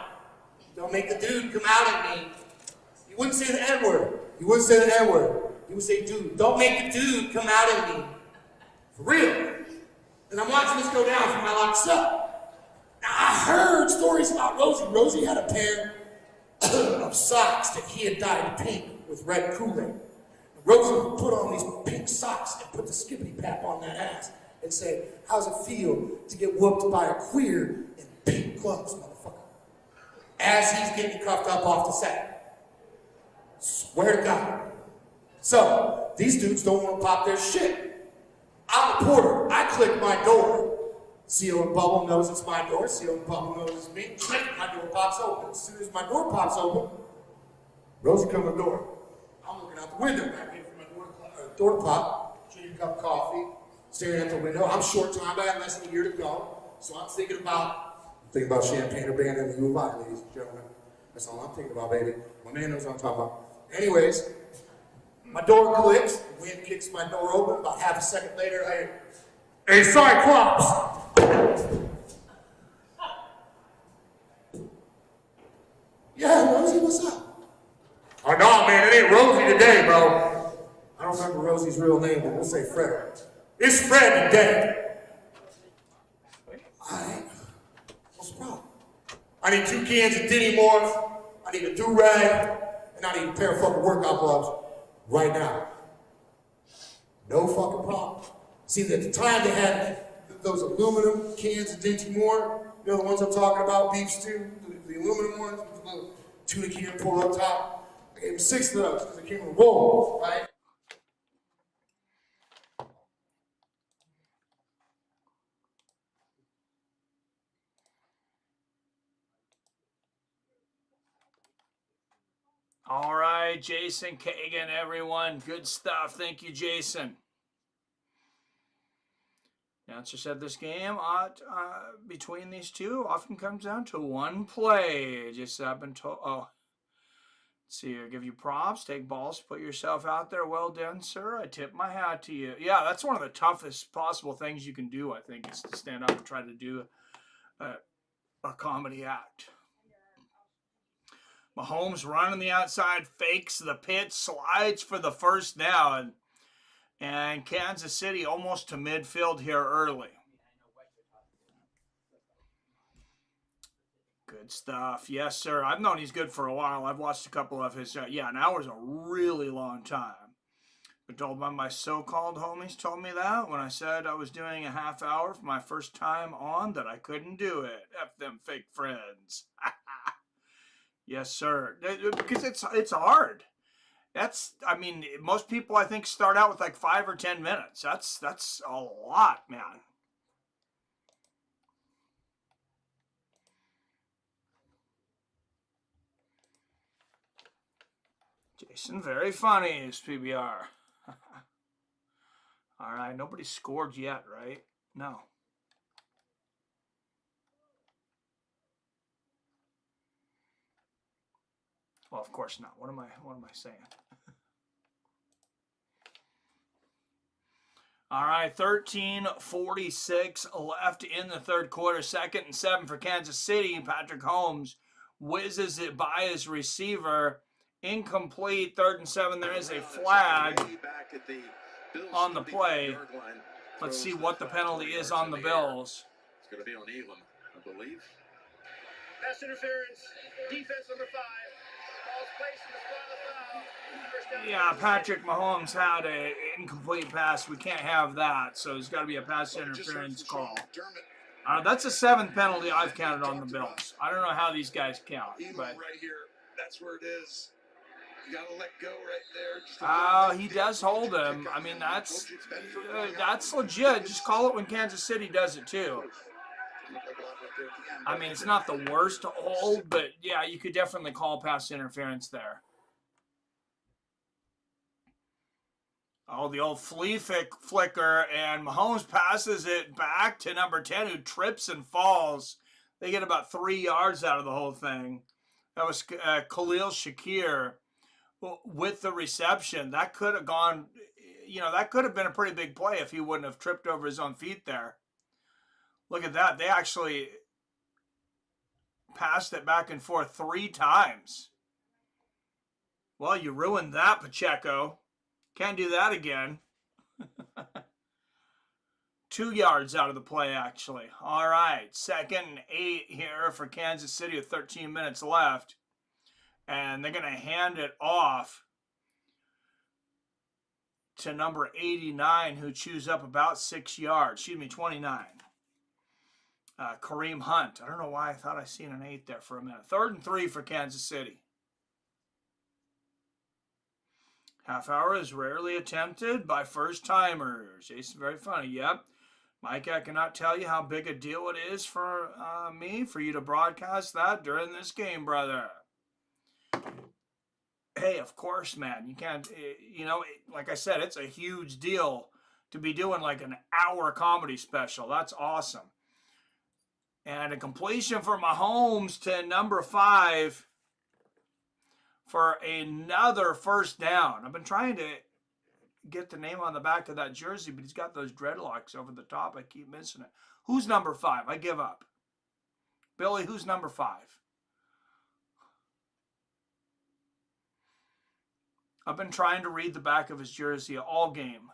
Don't make the dude come out at me. He wouldn't say the N-word. He wouldn't say the N-word. He would say, dude, don't make the dude come out at me. For real. And I'm watching this go down from my locked cell. Now, I heard stories about Rosie. Rosie had a pair of socks that he had dyed pink with red Kool-Aid. Rosie would put on these pink socks and put the skippity pap on that ass and say, how's it feel to get whooped by a queer in pink gloves, motherfucker? As he's getting cuffed up off the set. Swear to God. So, these dudes don't want to pop their shit. I'm a porter. I click my door. CO and Bubble knows it's my door. CO and Bubble knows it's me. Click, my door pops open. As soon as my door pops open, Rosie comes to the door. I'm looking out the window, back in for my door to pop, drinking a cup of coffee, staring at the window. I'm short-timed. I have less than a year to go. So I'm thinking about champagne or band in the U of I, ladies and gentlemen. That's all I'm thinking about, baby. My man knows what I'm talking about. Anyways, my door clicks, the wind kicks my door open. About half a second later, I hear, hey, Cyclops! Yeah, Rosie, what's up? Oh, no, man, it ain't Rosie today, bro. I don't remember Rosie's real name, but we'll say Fred. It's Fred today. What's the problem? I need 2 cans of Diddy Morph, I need a do-rag, and I need a pair of fucking workout gloves. Right now. No fucking problem. See, at the time they had those aluminum cans of Dinty Moore, you know the ones I'm talking about, beef stew, the aluminum ones with the little tuna can pulled up top. I gave him 6 of those because it came in a roll, right? All right, Jason Kagan, everyone. Good stuff. Thank you, Jason. Announcer said this game between these two often comes down to one play. Just I've been told. Oh, let's see here. Give you props. Take balls. Put yourself out there. Well done, sir. I tip my hat to you. Yeah, that's one of the toughest possible things you can do, I think, is to stand up and try to do a comedy act. Mahomes running the outside, fakes the pitch, slides for the first down. And Kansas City almost to midfield here early. Good stuff. Yes, sir. I've known he's good for a while. I've watched a couple of his. An hour's a really long time. But told by my so-called homies told me that when I said I was doing a half hour for my first time on that I couldn't do it. F them fake friends. Yes, sir. Because it's hard. Most people I think start out with like 5 or 10 minutes. That's a lot, man. Jason, very funny is PBR. All right, nobody scored yet, right? No. Well, of course not. What am I saying? All right, 13:46 left in the third quarter. 2nd and 7 for Kansas City. Patrick Mahomes whizzes it by his receiver. Incomplete. 3rd and 7. There is a flag on the play. Let's see what the penalty is on the Bills. It's going to be on Elam, I believe. Pass interference. Defense number 5. Ball's placed in the spot of foul. First down. Yeah, Patrick Mahomes had an incomplete pass. We can't have that, so there's got to be a pass interference call. That's a 7th penalty I've counted on the Bills. I don't know how these guys count, but right here, that's where it is. You gotta let go right there. He does hold him. I mean, that's legit. Just call it when Kansas City does it too. I mean, it's not the worst to hold, but yeah, you could definitely call pass interference there. Oh, the old flea flicker, and Mahomes passes it back to number 10, who trips and falls. They get about 3 yards out of the whole thing. That was Khalil Shakir with the reception. That could have gone, that could have been a pretty big play if he wouldn't have tripped over his own feet there. Look at that. They actually passed it back and forth 3 times. Well, you ruined that, Pacheco. Can't do that again. 2 yards out of the play, actually. All right, 2nd and 8 here for Kansas City with 13 minutes left. And they're going to hand it off to number 89, who chews up about 6 yards. 29. Kareem Hunt. I don't know why I thought I seen an 8 there for a minute. 3rd and 3 for Kansas City. Half hour is rarely attempted by first-timers. Jason, very funny. Yep. Mike, I cannot tell you how big a deal it is for me for you to broadcast that during this game, brother. Hey, of course, man. You can't, like I said, it's a huge deal to be doing like an hour comedy special. That's awesome. And a completion for Mahomes to number 5 for another first down. I've been trying to get the name on the back of that jersey, but he's got those dreadlocks over the top. I keep missing it. Who's number 5? I give up. Billy, who's number 5? I've been trying to read the back of his jersey all game.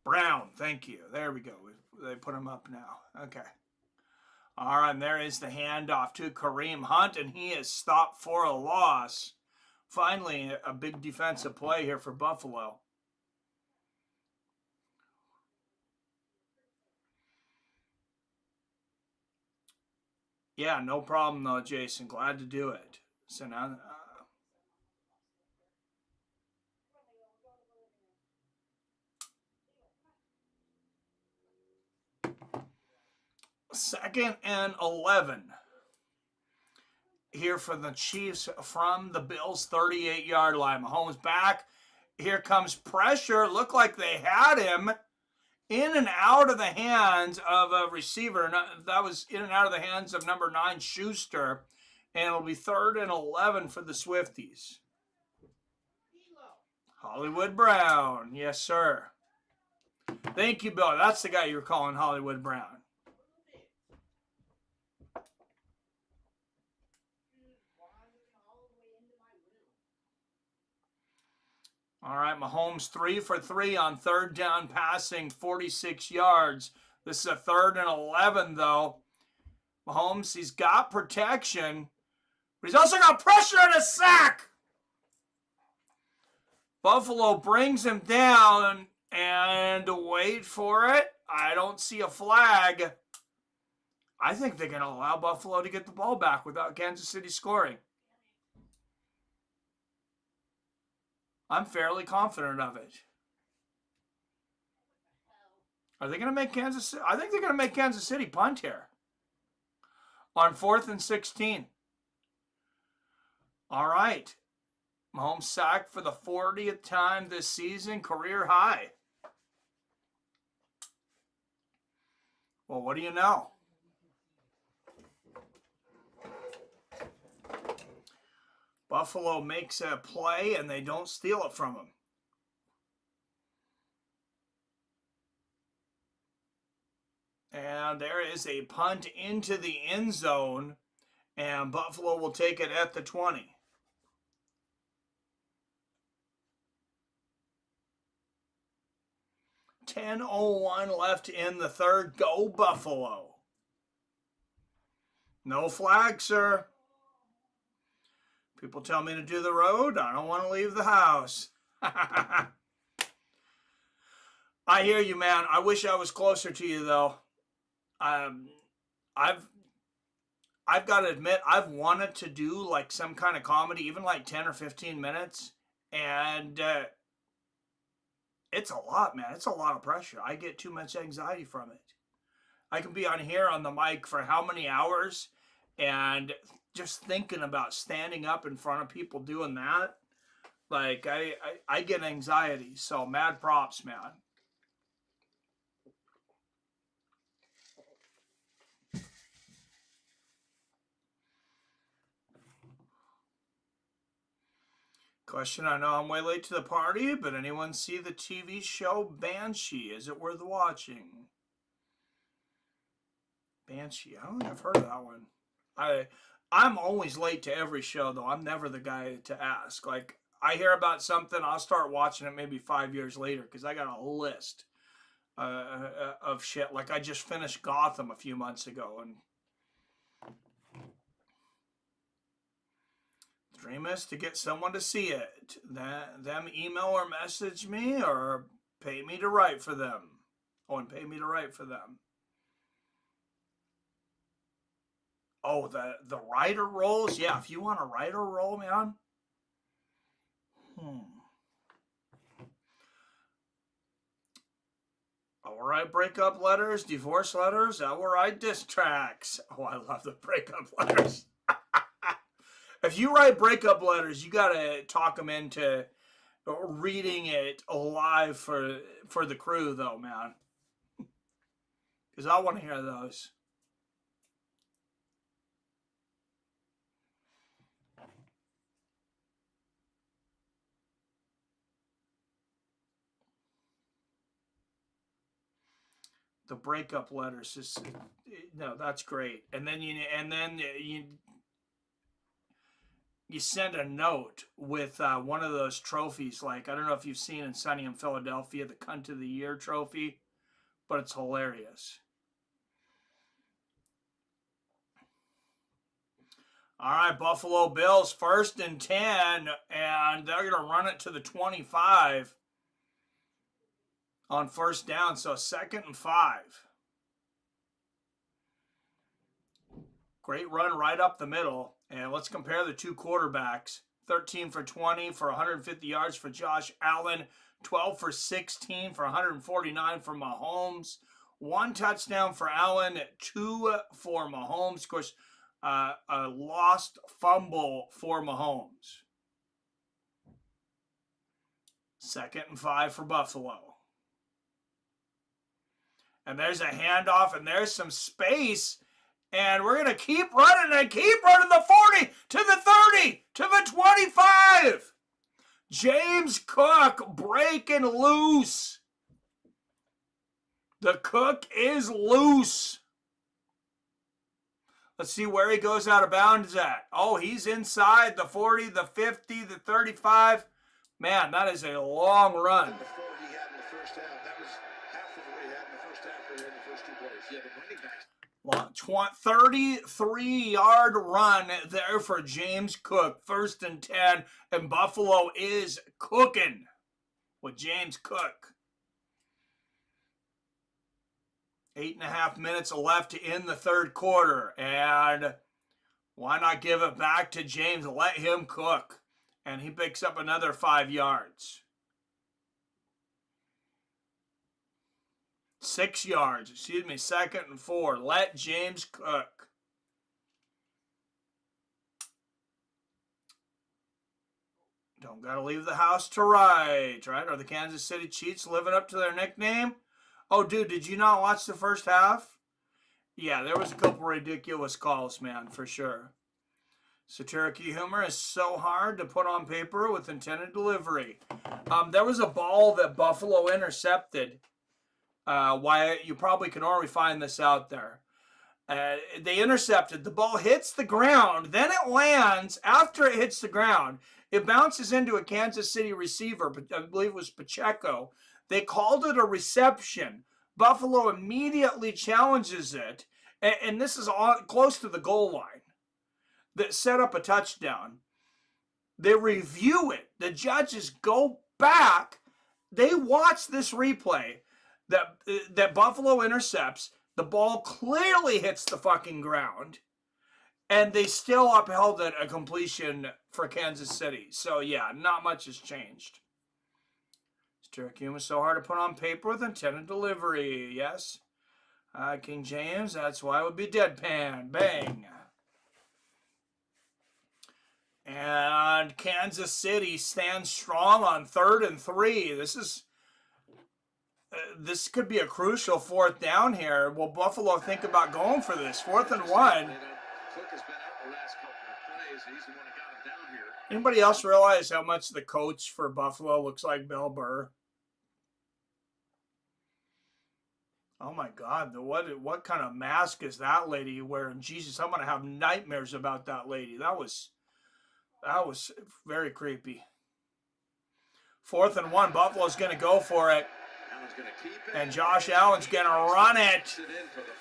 Brown, thank you. There we go. They put him up now. Okay. All right, and there is the handoff to Kareem Hunt, and he is stopped for a loss. Finally, a big defensive play here for Buffalo. Yeah, no problem, though, Jason. Glad to do it. So now... 2nd and 11. Here for the Chiefs from the Bills' 38-yard line. Mahomes back. Here comes pressure. Looked like they had him in and out of the hands of a receiver. That was in and out of the hands of number 9, Schuster. And it'll be 3rd and 11 for the Swifties. Hollywood Brown. Yes, sir. Thank you, Bill. That's the guy you were calling Hollywood Brown. All right, Mahomes 3 for 3 on 3rd down passing, 46 yards. This is a 3rd and 11, though. Mahomes, he's got protection, but he's also got pressure and a sack. Buffalo brings him down, and wait for it. I don't see a flag. I think they're going to allow Buffalo to get the ball back without Kansas City scoring. I'm fairly confident of it. Are they going to make Kansas City? I think they're going to make Kansas City punt here. On 4th and 16. All right. Mahomes sacked for the 40th time this season, career high. Well, what do you know? Buffalo makes a play and they don't steal it from him. And there is a punt into the end zone, and Buffalo will take it at the 20. .10:01 left in the 3rd. Go Buffalo. No flag, sir. People tell me to do the road. I don't want to leave the house. I hear you, man. I wish I was closer to you, though. I've got to admit, I've wanted to do like some kind of comedy, even like 10 or 15 minutes. And it's a lot, man. It's a lot of pressure. I get too much anxiety from it. I can be on here on the mic for how many hours, and just thinking about standing up in front of people doing that, like I get anxiety. So mad props, man. Question, I know I'm way late to the party, but anyone see the TV show Banshee? Is it worth watching? Banshee, I don't think I've heard of that one. I'm always late to every show, though. I'm never the guy to ask. Like, I hear about something, I'll start watching it maybe 5 years later, because I got a list of shit. Like, I just finished Gotham a few months ago, and dream is to get someone to see it. Them email or message me or pay me to write for them. Oh, and pay me to write for them. Oh, the writer roles? Yeah, if you want a writer role, man. I will write breakup letters, divorce letters. I will write diss tracks. Oh, I love the breakup letters. If you write breakup letters, you got to talk them into reading it live for the crew, though, man. Because I want to hear those. The breakup letters is no, that's great. And then you send a note with one of those trophies. Like, I don't know if you've seen in Sunny in Philadelphia, the Cunt of the Year trophy, but it's hilarious. All right, Buffalo Bills, 1st and 10, and they're going to run it to the 25 on 1st down, so 2nd and 5. Great run right up the middle. And let's compare the two quarterbacks. 13 for 20 for 150 yards for Josh Allen. 12 for 16 for 149 for Mahomes. 1 touchdown for Allen, 2 for Mahomes. Of course, a lost fumble for Mahomes. 2nd and 5 for Buffalo. And there's a handoff, and there's some space. And we're going to keep running and keep running the 40 to the 30 to the 25. James Cook breaking loose. The Cook is loose. Let's see where he goes out of bounds at. Oh, he's inside the 40, the 50, the 35. Man, that is a long run. Before he had in the first half, that was half of what he had in the first half in the first 2 plays. Yeah, the running backs. 33-yard run there for James Cook. 1st and 10, and Buffalo is cooking with James Cook. 8.5 minutes left in the 3rd quarter, and why not give it back to James? Let him cook, and he picks up another 5 yards. 6 yards, 2nd and 4. Let James cook. Don't got to leave the house to right? Are the Kansas City Chiefs living up to their nickname? Oh, dude, did you not watch the first half? Yeah, there was a couple ridiculous calls, man, for sure. Satiric humor is so hard to put on paper with intended delivery. There was a ball that Buffalo intercepted. Why you probably can already find this out there. They intercepted. The ball hits the ground. Then it lands. After it hits the ground, it bounces into a Kansas City receiver. I believe it was Pacheco. They called it a reception. Buffalo immediately challenges it. And this is close to the goal line. That set up a touchdown. They review it. The judges go back. They watch this replay that Buffalo intercepts. The ball clearly hits the fucking ground. And they still upheld it a completion for Kansas City. So, yeah, not much has changed. Satiric was so hard to put on paper with intended delivery. Yes. King James, that's why it would be deadpan. Bang. And Kansas City stands strong on 3rd and 3. This could be a crucial 4th down here. Will Buffalo think about going for this? 4th and 1. Cook has been out the last couple of plays. He's the one that got him down here. Anybody else realize how much the coach for Buffalo looks like Bill Burr? Oh my God, what kind of mask is that lady wearing? Jesus, I'm going to have nightmares about that lady. That was very creepy. 4th and 1, Buffalo's going to go for it. And Josh Allen's going to run it.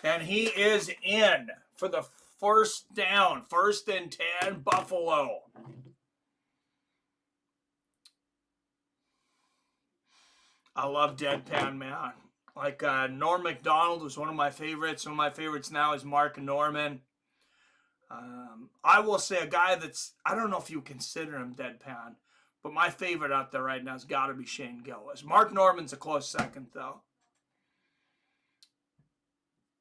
And he is in for the 1st down. 1st and 10, Buffalo. I love deadpan, man. Like Norm Macdonald was one of my favorites. One of my favorites now is Mark Norman. I will say a guy that's, I don't know if you consider him deadpan, but my favorite out there right now has got to be Shane Gillis. Mark Norman's a close second, though.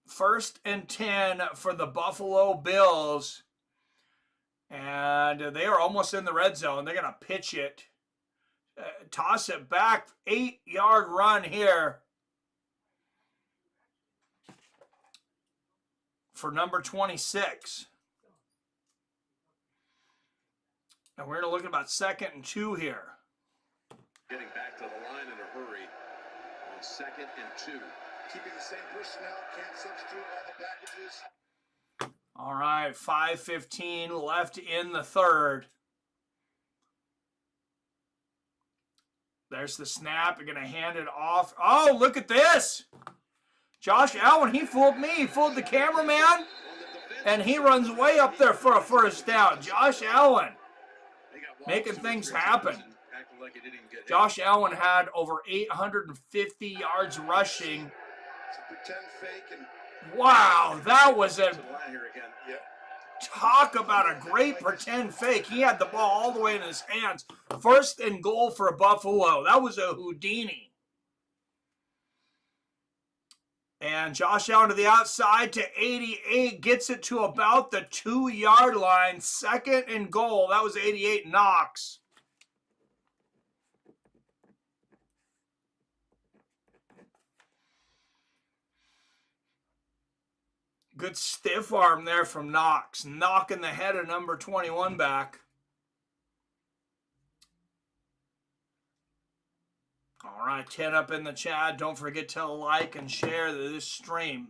1st and 10 for the Buffalo Bills. And they are almost in the red zone. They're going to pitch it. Toss it back. 8-yard run here for number 26. And we're going to look at about 2nd and 2 here. Getting back to the line in a hurry on 2nd and 2. Keeping the same personnel, can't substitute all the packages. All right, 5:15 left in the 3rd. There's the snap. You're going to hand it off. Oh, look at this. Josh Allen, he fooled me. He fooled the cameraman. And he runs way up there for a 1st down. Josh Allen making things happen. Josh Allen had over 850 yards rushing. Wow, that was a talk about a great pretend fake. He had the ball all the way in his hands. 1st and goal for Buffalo. That was a Houdini. And Josh Allen to the outside to 88, gets it to about the 2-yard line. 2nd and goal. That was 88 Knox. Good stiff arm there from Knox, knocking the head of number 21 back. All right, 10 up in the chat. Don't forget to like and share this stream.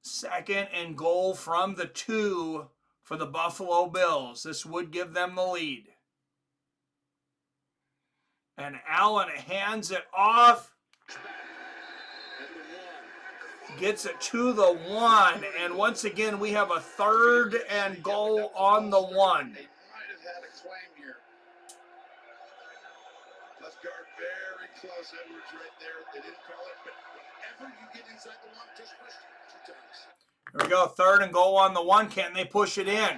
2nd and goal from the 2 for the Buffalo Bills. This would give them the lead. And Allen hands it off. Gets it to the 1. And once again, we have a 3rd and goal on the 1. They might have had a claim here. Left guard very close. Edwards right there. They didn't call it, but whenever you get inside the 1, just push 2 times. Here we go. 3rd and goal on the 1. Can they push it in? And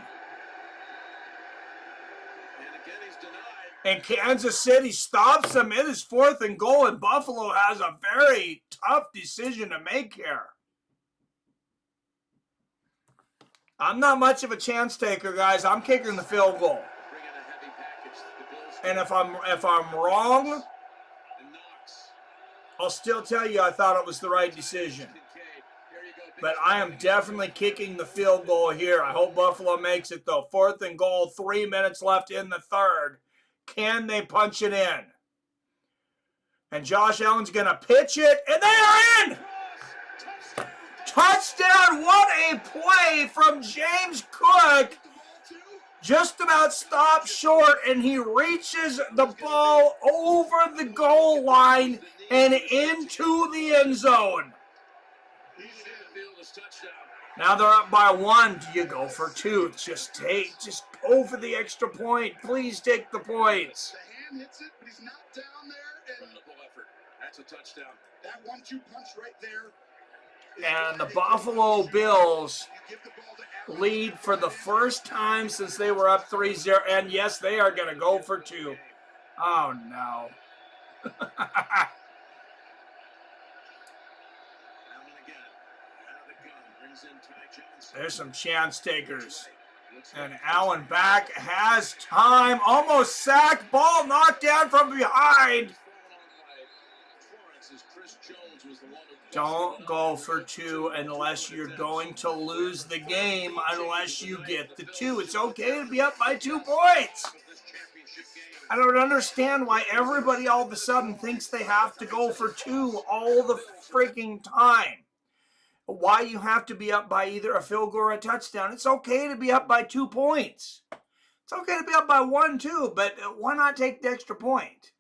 again, he's denied. And Kansas City stops them. It is 4th and goal, and Buffalo has a very tough decision to make here. I'm not much of a chance taker, guys. I'm kicking the field goal. And if I'm wrong, I'll still tell you I thought it was the right decision. But I am definitely kicking the field goal here. I hope Buffalo makes it, though. 4th and goal, 3 minutes left in the 3rd. Can they punch it in? And Josh Allen's going to pitch it, and they are in! Touchdown! What a play from James Cook. Just about stopped short, and he reaches the ball over the goal line and into the end zone. Now they're up by 1. Do you go for 2? Just go for the extra point. Please take the points. The hand hits it, but he's not down there. And effort. That's a touchdown. That 1-2 punch right there. And the Buffalo Bills lead for the first time since they were up 3-0. And yes, they are going to go for 2. Oh, no. There's some chance takers. And Allen back has time. Almost sacked. Ball knocked down from behind. Don't go for 2 unless you're going to lose the game, unless you get the 2. It's okay to be up by 2 points. I don't understand why everybody all of a sudden thinks they have to go for 2 all the freaking time. Why you have to be up by either a field goal or a touchdown. It's okay to be up by 2 points. It's okay to be up by 1 too, but why not take the extra point?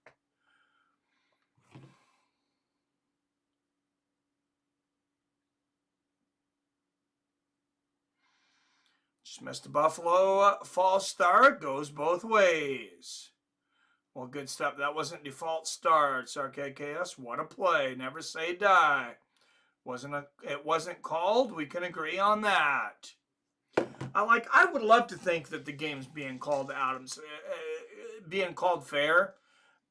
Just missed the Buffalo false start. Goes both ways. Well, good stuff. That wasn't default starts. RKKS, what a play. Never say die. It wasn't called. We can agree on that. I would love to think that the game's being called being called fair,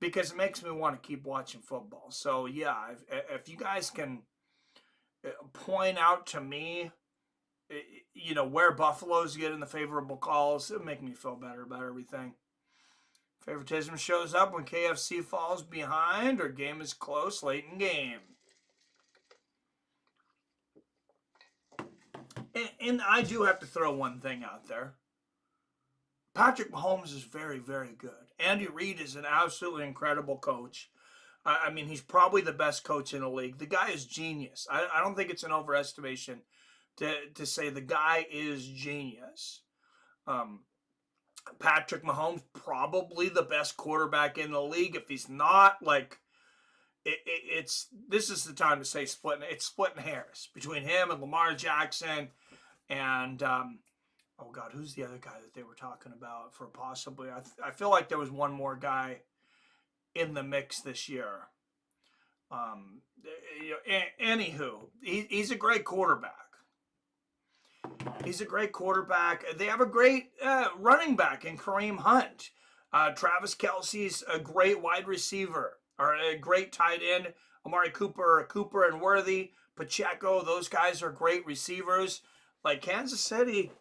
because it makes me want to keep watching football. So yeah, if you guys can point out to me, where Buffalo's getting the favorable calls, it'll make me feel better about everything. Favoritism shows up when KFC falls behind or game is close late in game. And I do have to throw one thing out there. Patrick Mahomes is very, very good. Andy Reid is an absolutely incredible coach. I mean, he's probably the best coach in the league. The guy is genius. I don't think it's an overestimation to say the guy is genius. Patrick Mahomes, probably the best quarterback in the league. If he's not, this is the time to say it's splitting hairs between him and Lamar Jackson and oh God, who's the other guy that they were talking about for possibly? I feel like there was one more guy in the mix this year. Anywho, he's a great quarterback. He's a great quarterback. They have a great running back in Kareem Hunt. Travis Kelce's a great wide receiver, or a great tight end. Amari Cooper and Worthy, Pacheco, those guys are great receivers. Like Kansas City,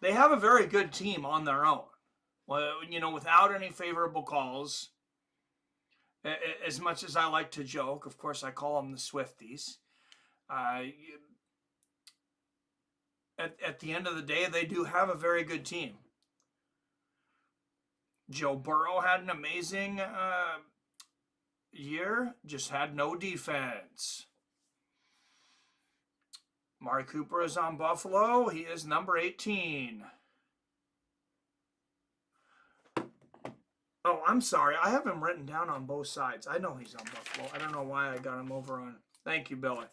they have a very good team on their own. Well, without any favorable calls. As much as I like to joke, of course, I call them the Swifties. At the end of the day, they do have a very good team. Joe Burrow had an amazing year, just had no defense. Amari Cooper is on Buffalo. He is number 18. Oh, I'm sorry. I have him written down on both sides. I know he's on Buffalo. I don't know why I got him over on. Thank you, Billy.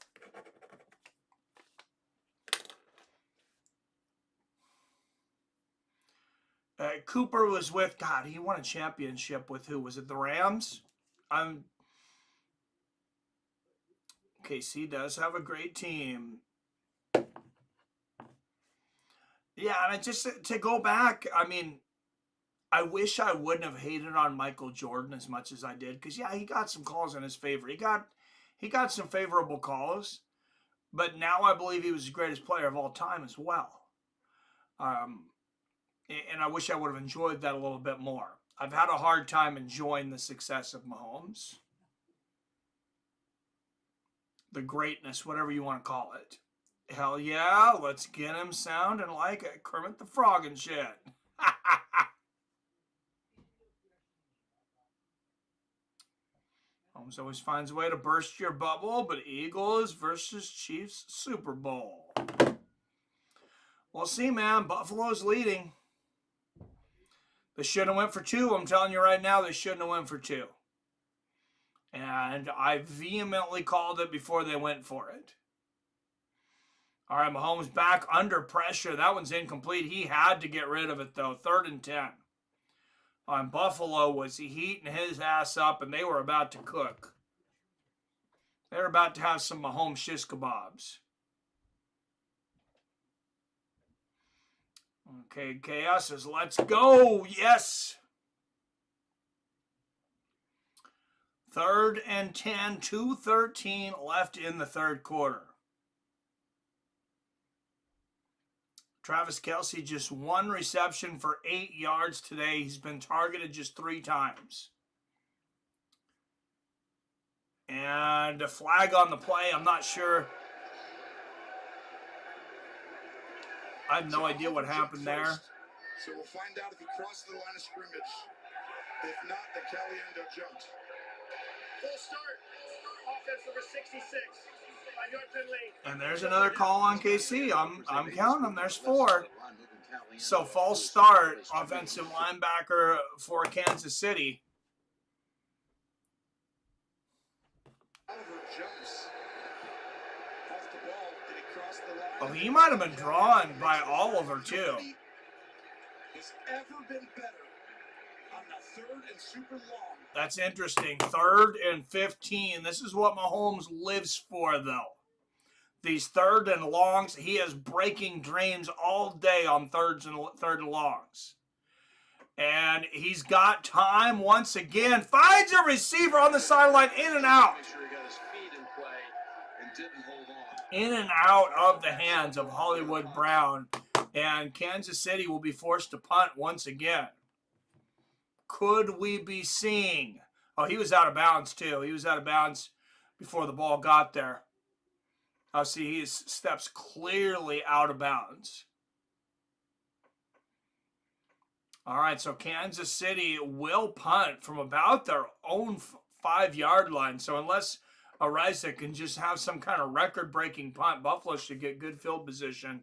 Cooper was with, God, he won a championship with who? Was it the Rams? KC does have a great team. Yeah, and just to go back, I mean, I wish I wouldn't have hated on Michael Jordan as much as I did, because yeah, he got some calls in his favor. He got some favorable calls, but now I believe he was the greatest player of all time as well. And I wish I would have enjoyed that a little bit more. I've had a hard time enjoying the success of Mahomes, the greatness, whatever you want to call it. Hell yeah, let's get him sounding like a Kermit the Frog and shit. Holmes always finds a way to burst your bubble, but Eagles versus Chiefs Super Bowl. We'll see, man. Buffalo's leading. They shouldn't have went for 2. I'm telling you right now, they shouldn't have went for 2. And I vehemently called it before they went for it. All right, Mahomes back under pressure. That one's incomplete. He had to get rid of it, though. 3rd and 10. Buffalo was heating his ass up, and they were about to cook. They were about to have some Mahomes shish kebabs. Okay, Chaos says, let's go. Yes. 3rd and 10, 2:13 left in the 3rd quarter. Travis Kelce, just 1 reception for 8 yards today. He's been targeted just 3 times. And a flag on the play. I'm not sure. I have no idea what happened there. So we'll find out if he crossed the line of scrimmage. If not, then Caliendo jumped. Full start. Offense number 66. 5-yard penalty. And there's another call on KC. I'm counting them. There's 4. So false start, offensive linebacker for Kansas City. Oliver jumps off the ball. Did he cross the line? Oh, he might have been drawn by Oliver too. Has ever been better on the 3rd and super long. That's interesting. 3rd and 15. This is what Mahomes lives for, though. These 3rd and longs, he is breaking drains all day on 3rd and longs. And he's got time once again. Finds a receiver on the sideline, in and out. Make sure he got his feet in play and didn't hold on. In and out of the hands of Hollywood Brown. And Kansas City will be forced to punt once again. Could we be seeing? Oh, he was out of bounds too. He was out of bounds before the ball got there. I'll see he steps clearly out of bounds. All right, so Kansas City will punt from about their own 5-yard line. So unless Arisa can just have some kind of record-breaking punt, Buffalo should get good field position.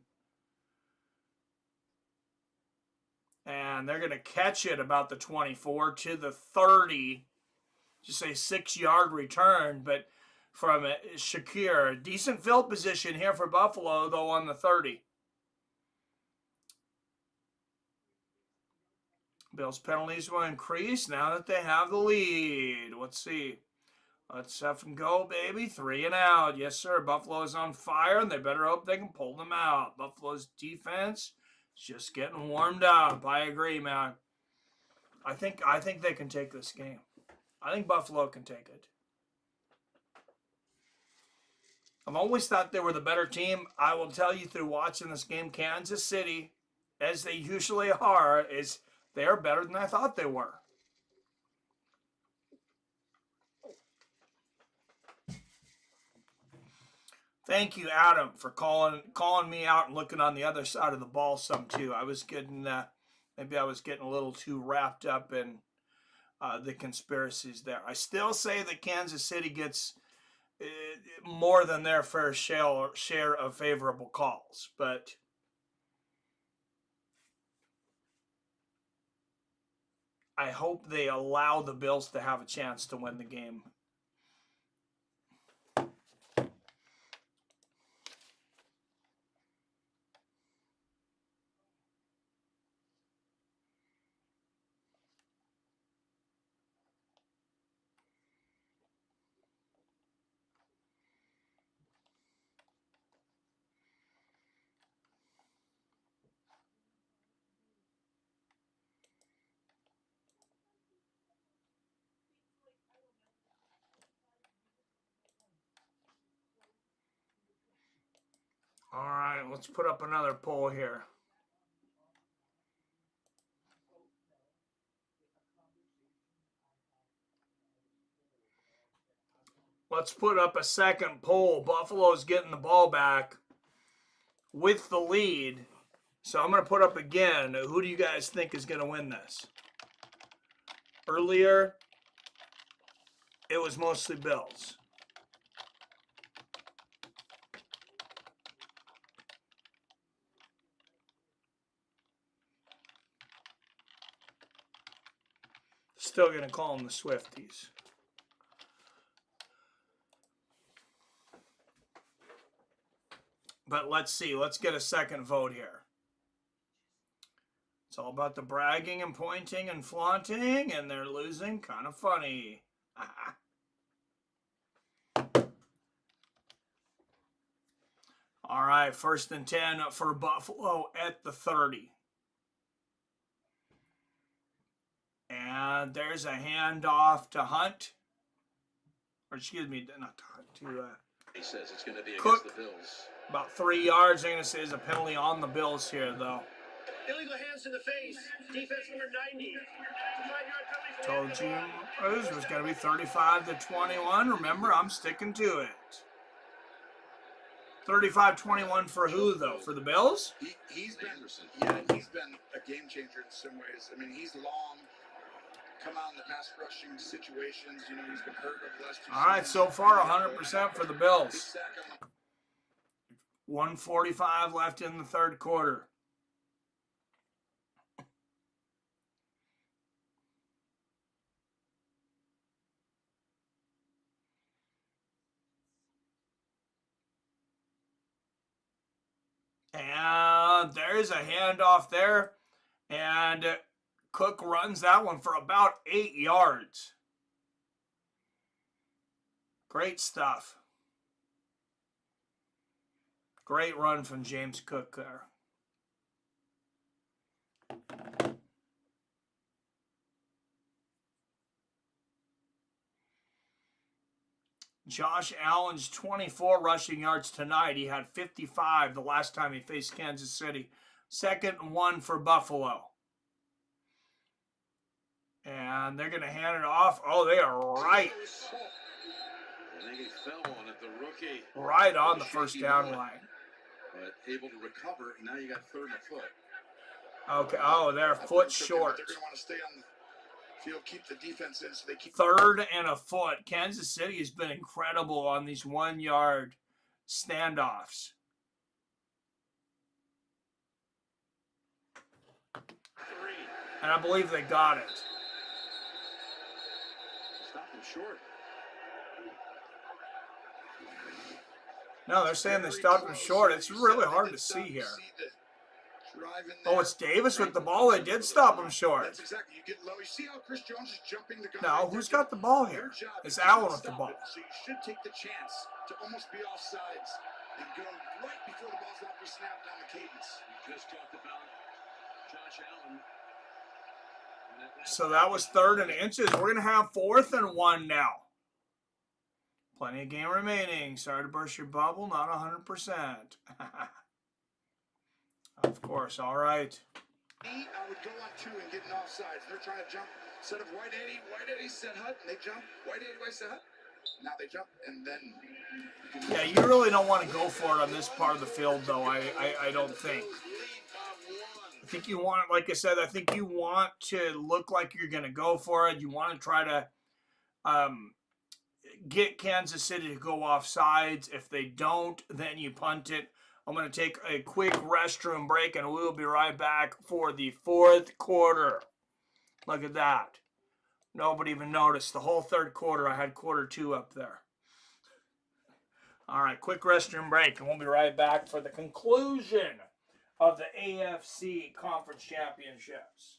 And they're going to catch it about the 24 to the 30. Just a 6-yard return, but from Shakir. Decent field position here for Buffalo, though, on the 30. Bills' penalties will increase now that they have the lead. Let's see. Let's have them go, baby. 3 and out. Yes, sir. Buffalo's on fire, and they better hope they can pull them out. Buffalo's defense is just getting warmed up. I agree, man. I think they can take this game. I think Buffalo can take it. I've always thought they were the better team. I will tell you through watching this game, Kansas City, as they usually are, is they are better than I thought they were. Thank you, Adam, for calling me out and looking on the other side of the ball some too. I was getting maybe I was getting a little too wrapped up in the conspiracies there. I still say that Kansas City gets more than their fair share of favorable calls, but I hope they allow the Bills to have a chance to win the game. All right, let's put up another poll here. Let's put up a second poll. Buffalo's getting the ball back with the lead. So I'm going to put up again. Who do you guys think is going to win this? Earlier, it was mostly Bills. Still going to call them the Swifties. But let's see. Let's get a second vote here. It's all about the bragging and pointing and flaunting, and they're losing. Kind of funny. All right, 1st and 10 for Buffalo at the 30. And there's a handoff to Hunt. Or excuse me, not to Hunt, to He says it's going to be Cook. against the Bills. About 3 yards. They're going to say there's a penalty on the Bills here, though. Illegal hands to the face. Defense number 90. 5-yard penalty for Told you this was going to be 35-21. Remember, I'm sticking to it. 35-21 for who, though? For the Bills? He's been a game changer in some ways. I mean, he's long, come out in the pass rushing situations. You know, he's been hurt over the last 2 seasons. All right, so far 100% for the Bills. 1:45 left in the third quarter. And there's a handoff there. And Cook runs that one for about 8 yards. Great stuff. Great run from James Cook there. Josh Allen's 24 rushing yards tonight. He had 55 the last time he faced Kansas City. 2nd and 1 for Buffalo. And they're going to hand it off. Oh, they are right. I think he fell on it, the rookie. Right on the first down line. But able to recover, and now you got 3rd and a foot. Okay, oh, they're a foot short. They're going to want to stay on the field, keep the defense in so they keep 3rd and a foot. Kansas City has been incredible on these 1-yard standoffs. And I believe they got it. Stop him short. No, they're saying they stopped him short. It's really hard to see here. Oh, it's Davis with the ball. They did stop him short. That's exactly. You get low. You see how Chris Jones is jumping the gun. No, who's got the ball here? It's Allen with the ball. So you should take the chance to almost be offsides and go right before the ball's off the snap down the cadence. We just talked about Josh Allen. So that was 3rd and inches. We're going to have 4th and 1 now. Plenty of game remaining. Sorry to burst your bubble. Not 100%. Of course. All right. I would go on 2 and get an offsides. They're trying to jump. Instead of White Eddie set Hut, and they jump. White Eddie, White set Hut. Now they jump, and then... Yeah, you really don't want to go for it on this part of the field, though, I don't think. I think you want, like I said, I think you want to look like you're going to go for it. You want to try to get Kansas City to go off sides. If they don't, then you punt it. I'm going to take a quick restroom break, and we will be right back for the 4th quarter. Look at that. Nobody even noticed. The whole 3rd quarter, I had quarter 2 up there. All right, quick restroom break, and we'll be right back for the conclusion of the AFC Conference Championships.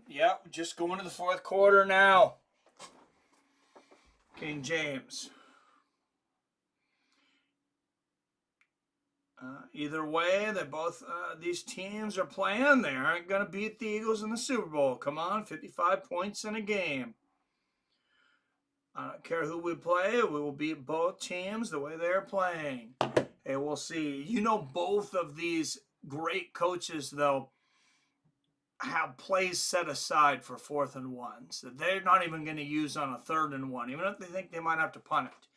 Yep, just going to the 4th quarter now. King James. Either way, they both these teams are playing. They aren't going to beat the Eagles in the Super Bowl. Come on, 55 points in a game. I don't care who we play. We will beat both teams the way they're playing. Hey, we'll see. You know, both of these great coaches, though, have plays set aside for 4th and 1s that they're not even going to use on a 3rd and 1, even if they think they might have to punt it.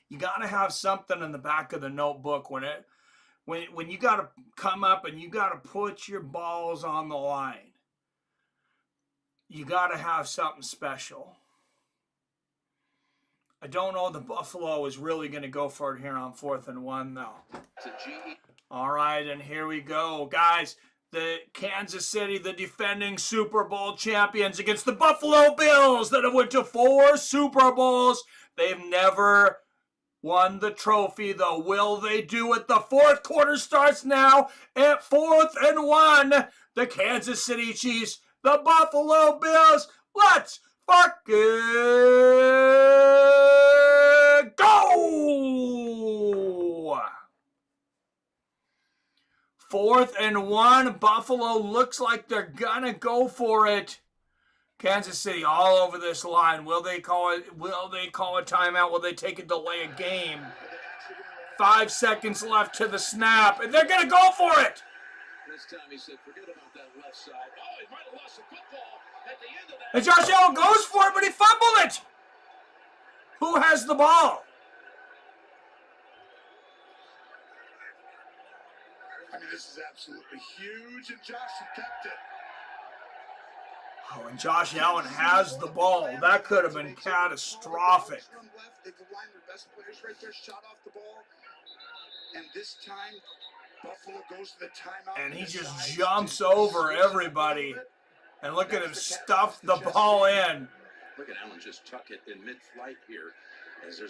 You got to have something in the back of the notebook when you got to come up and you got to put your balls on the line. You got to have something special. I don't know the Buffalo is really going to go for it here on 4th and 1, though. All right, and here we go. Guys, the Kansas City, the defending Super Bowl champions against the Buffalo Bills that have went to 4 Super Bowls. They've never won the trophy, though. Will they do it? The 4th quarter starts now at 4th and 1. The Kansas City Chiefs, the Buffalo Bills. Let's fucking go! 4th and 1. Buffalo looks like they're gonna go for it. Kansas City all over this line. Will they call it? Will they call a timeout? Will they take a delay of game? 5 seconds left to the snap, and they're gonna go for it. This time he said, forget about that left side. Oh, he might have lost the football at the end of that. And Josh Allen goes for it, but he fumbled it. Who has the ball? I mean, this is absolutely huge, and Josh kept it. Oh, and Josh Allen has the ball. That could have been catastrophic. They've aligned their best players right there, shot off the ball. And this time, Buffalo goes to the timeout. And he just jumps over everybody. And look at him stuff the ball in. Look at Allen just tuck it in mid-flight here.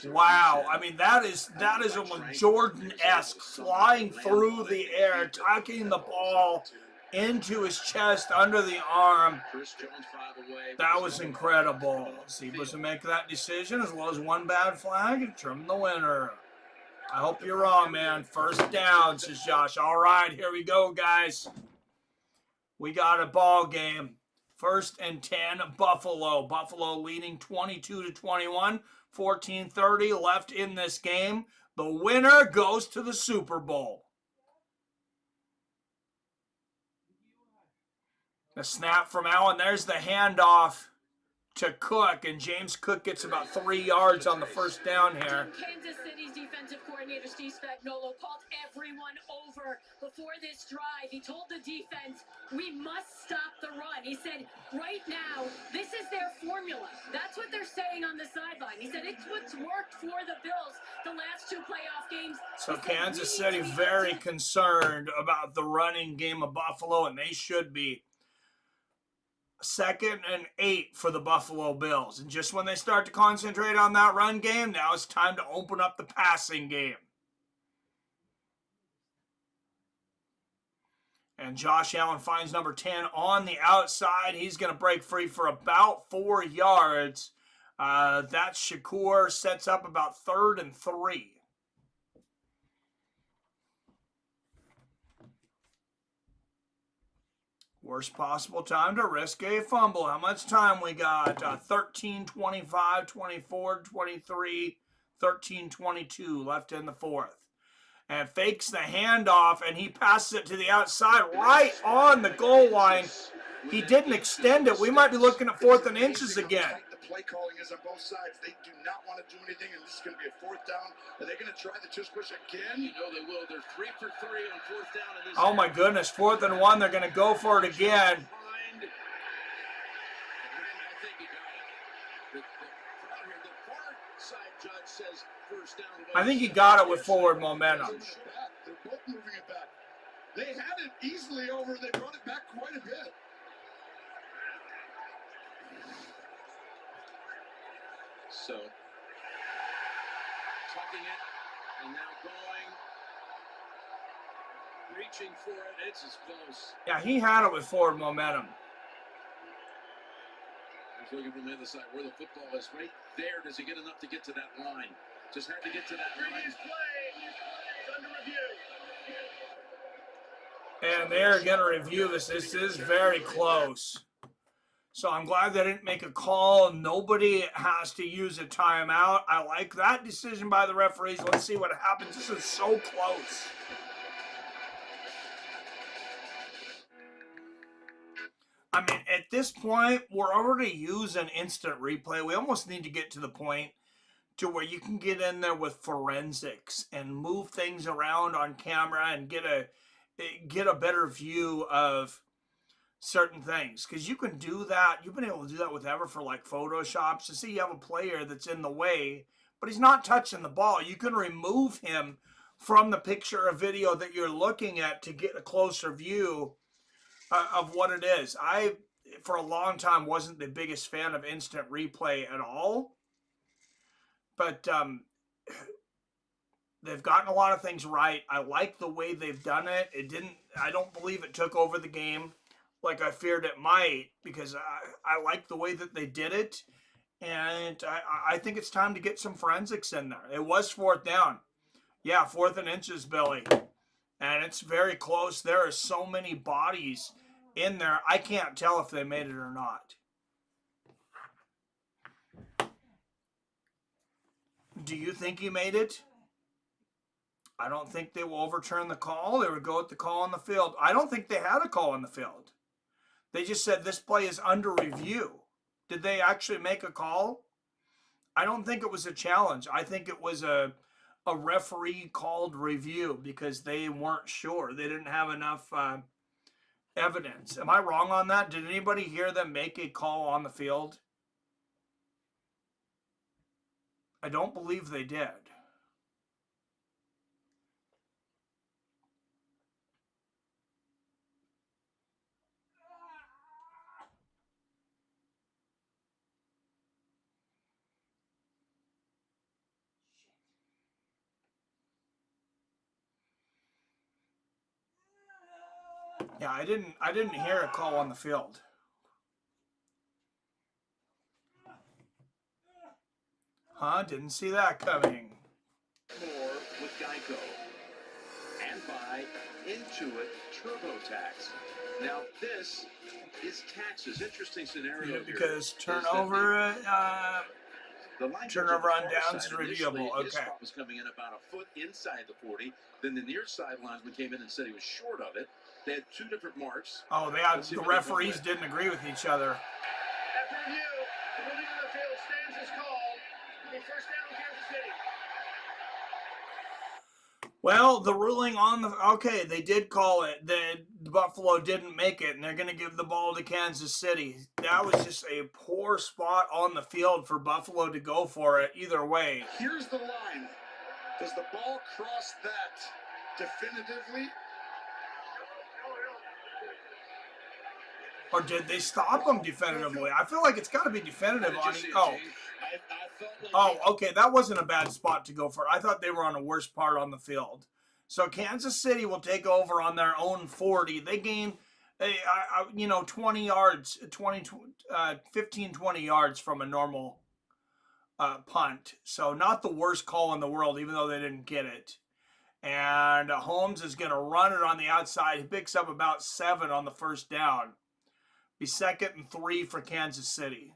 Wow, I mean, that is almost Jordan-esque, flying through the air, tucking the ball into his chest, under the arm. That was incredible. Seabus will make that decision, as well as one bad flag, and trim the winner. I hope you're wrong, man. 1st down, says Josh. All right, here we go, guys. We got a ball game. 1st and 10, Buffalo. Buffalo leading 22-21. 14:30 left in this game. The winner goes to the Super Bowl. The snap from Allen. There's the handoff to Cook, and James Cook gets about 3 yards on the first down here. Kansas City's defensive coordinator Steve Spagnuolo called everyone over before this drive. He told the defense, we must stop the run. He said, right now, this is their formula. That's what they're saying on the sideline. He said, it's what's worked for the Bills the last 2 playoff games. So Kansas City very concerned about the running game of Buffalo, and they should be. 2nd and 8 for the Buffalo Bills. And just when they start to concentrate on that run game, now it's time to open up the passing game. And Josh Allen finds number 10 on the outside. He's going to break free for about 4 yards. That's Shakur. Sets up about 3rd and 3. Worst possible time to risk a fumble. How much time we got? 13, 25, 24, 23, 13, 22 left in the 4th. And fakes the handoff, and he passes it to the outside right on the goal line. He didn't extend it. We might be looking at 4th and inches again. The play calling is on both sides. They do not want to do anything, and this is going to be a 4th down. Are they going to try the tush push again? You know they will. They're 3 for 3 on 4th down. In this Oh my goodness, 4th and 1. They're going to go for it again. I think he got it with forward momentum. They're both moving it back. They had it easily over. They brought it back quite a bit. So, tucking it, and now going, reaching for it. It's as close. Yeah, he had it with forward momentum. He's looking from the other side where the football is. Right there. Does he get enough to get to that line? Just had to get to that line. Previous play is under review. And they're going to review this. This is very close. So I'm glad they didn't make a call. Nobody has to use a timeout. I like that decision by the referees. Let's see what happens. This is so close. I mean, at this point, we're already using instant replay. We almost need to get to the point to where you can get in there with forensics and move things around on camera and get a better view of certain things, because you can do that. You've been able to do that with ever for like Photoshop. So see, you have a player that's in the way, but he's not touching the ball. You can remove him from the picture or video that you're looking at to get a closer view of what it is. I, for a long time, wasn't the biggest fan of instant replay at all, but they've gotten a lot of things right. I like the way they've done it. I don't believe it took over the game like I feared it might, because I like the way that they did it, and I think it's time to get some forensics in there. It was 4th down. Yeah, 4th and inches, Billy. And it's very close. There are so many bodies in there. I can't tell if they made it or not. Do you think he made it? I don't think they will overturn the call. They would go with the call on the field. I don't think they had a call on the field. They just said this play is under review. Did they actually make a call? I don't think it was a challenge. I think it was a referee called review because they weren't sure. They didn't have enough evidence. Am I wrong on that? Did anybody hear them make a call on the field? I don't believe they did. Yeah, I didn't hear a call on the field. Huh? Didn't see that coming. More with Geico. And by Intuit TurboTax. Now this is taxes. Interesting scenario because turnover The line Turnover on the far downs is side. Initially, reviewable. his Okay. spot was coming in about a foot inside the 40. Then the near side linesman came in and said he was short of it. They had two different marks. Oh, the referees didn't agree with each other. After review, the ruling on the field stands as called. A first down, Kansas City. Well, the ruling on okay, they did call it. The Buffalo didn't make it, and they're going to give the ball to Kansas City. That was just a poor spot on the field for Buffalo to go for it either way. Here's the line. Does the ball cross that definitively? Or did they stop them definitively? I feel like it's got to be definitive on okay, that wasn't a bad spot to go for. I thought they were on the worst part on the field. So Kansas City will take over on their own 40. They gain, 20 yards, 15, 20 yards from a normal punt. So not the worst call in the world, even though they didn't get it. And Holmes is going to run it on the outside. He picks up about 7 on the first down. Be 2nd and 3 for Kansas City.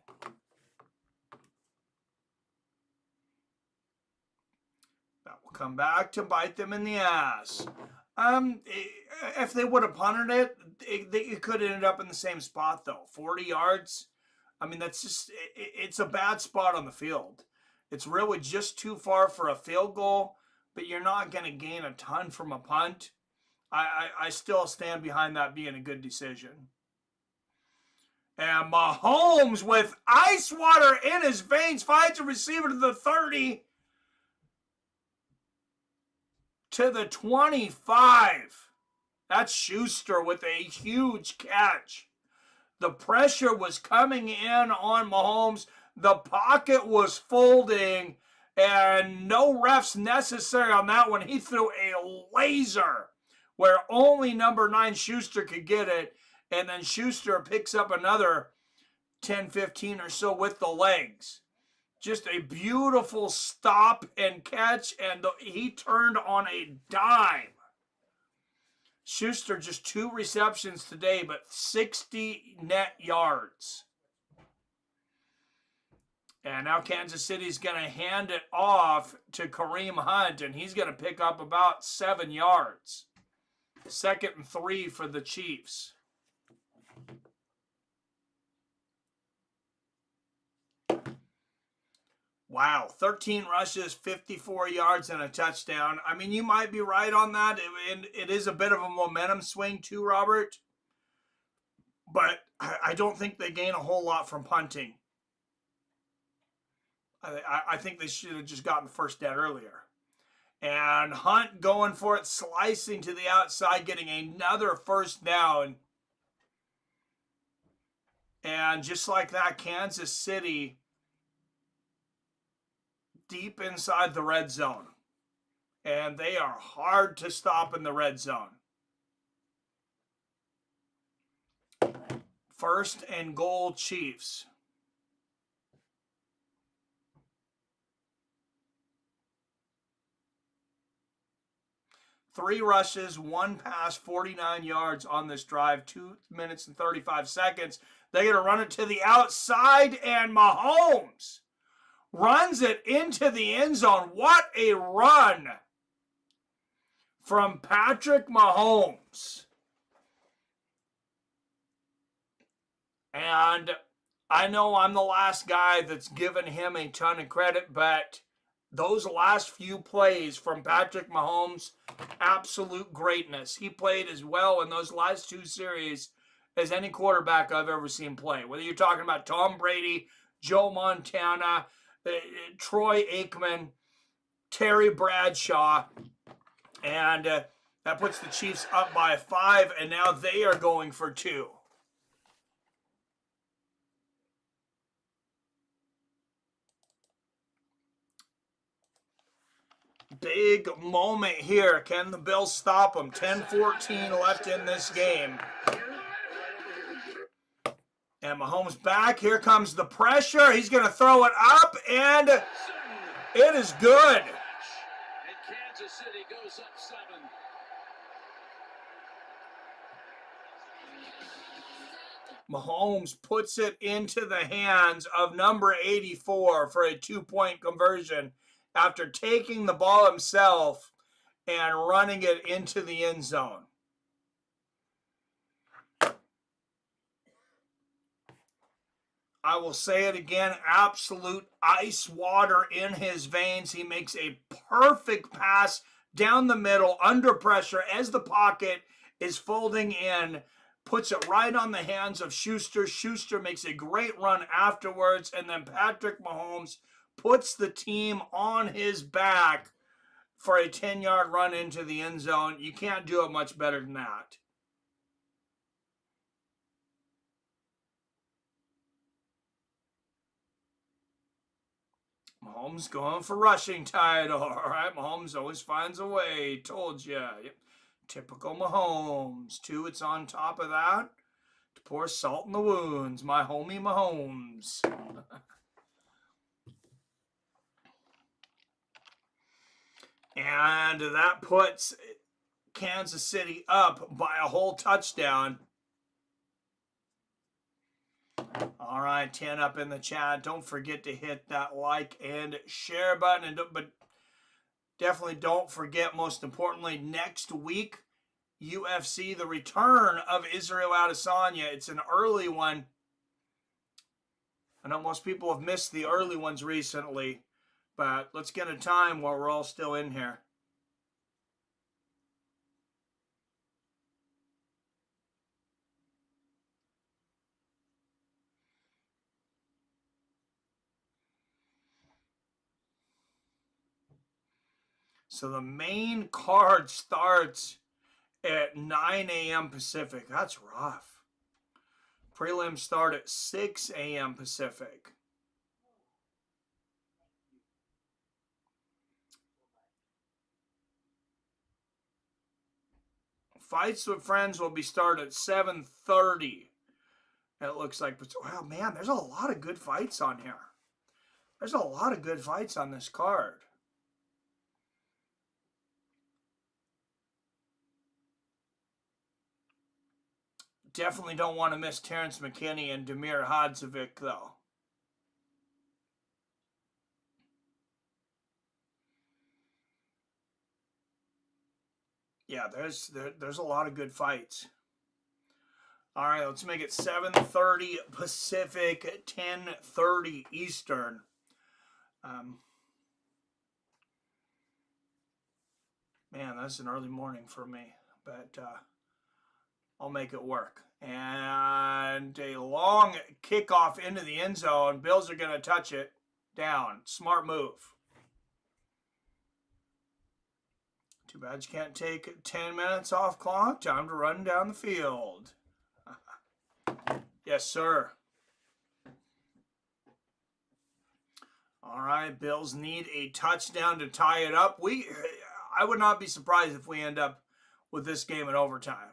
That will come back to bite them in the ass. If they would have punted it, it could have ended up in the same spot, though. 40 yards. I mean, that's just, it's a bad spot on the field. It's really just too far for a field goal, but you're not going to gain a ton from a punt. I still stand behind that being a good decision. And Mahomes, with ice water in his veins, finds a receiver to the 30, to the 25. That's Schuster with a huge catch. The pressure was coming in on Mahomes. The pocket was folding, and no refs necessary on that one. He threw a laser where only number 9 Schuster could get it. And then Schuster picks up another 10, 15 or so with the legs. Just a beautiful stop and catch, and he turned on a dime. Schuster just 2 receptions today, but 60 net yards. And now Kansas City's going to hand it off to Kareem Hunt, and he's going to pick up about 7 yards. 2nd and 3 for the Chiefs. Wow, 13 rushes, 54 yards, and a touchdown. I mean, you might be right on that. It is a bit of a momentum swing too, Robert. But I don't think they gain a whole lot from punting. I think they should have just gotten the first down earlier. And Hunt going for it, slicing to the outside, getting another first down. And just like that, Kansas City deep inside the red zone. And they are hard to stop in the red zone. 1st and goal, Chiefs. Three rushes, 1 pass, 49 yards on this drive, 2 minutes and 35 seconds. They're going to run it to the outside, and Mahomes runs it into the end zone. What a run from Patrick Mahomes. And I know I'm the last guy that's given him a ton of credit, but those last few plays from Patrick Mahomes, absolute greatness. He played as well in those last 2 series as any quarterback I've ever seen play. Whether you're talking about Tom Brady, Joe Montana, Troy Aikman, Terry Bradshaw, and that puts the Chiefs up by 5, and now they are going for 2. Big moment here. Can the Bills stop them? 10-14 left in this game. And Mahomes back. Here comes the pressure. He's going to throw it up, and it is good. And Kansas City goes up 7. Mahomes puts it into the hands of number 84 for a 2-point conversion after taking the ball himself and running it into the end zone. I will say it again, absolute ice water in his veins. He makes a perfect pass down the middle under pressure as the pocket is folding in, puts it right on the hands of Schuster. Schuster makes a great run afterwards, and then Patrick Mahomes puts the team on his back for a 10-yard run into the end zone. You can't do it much better than that. Mahomes going for rushing title. All right, Mahomes always finds a way. Told you. Yep. Typical Mahomes. Two, it's on top of that to pour salt in the wounds. My homie Mahomes. And that puts Kansas City up by a whole touchdown. All right, 10 up in the chat. Don't forget to hit that like and share button. But definitely don't forget, most importantly, next week, UFC, the return of Israel Adesanya. It's an early one. I know most people have missed the early ones recently, but let's get a time where we're all still in here. So the main card starts at 9 a.m. Pacific. That's rough. Prelims start at 6 a.m. Pacific. Fights with Friends will be started at 7:30. It looks like, wow, man, there's a lot of good fights on here. There's a lot of good fights on this card. Definitely don't want to miss Terrence McKinney and Damir Hadzovic, though. Yeah, there's a lot of good fights. All right, let's make it 7:30 Pacific, 10:30 Eastern. Man, that's an early morning for me, but I'll make it work. And a long kickoff into the end zone. Bills are going to touch it down. Smart move. Too bad you can't take 10 minutes off clock. Time to run down the field. Yes, sir. All right, Bills need a touchdown to tie it up. I would not be surprised if we end up with this game in overtime.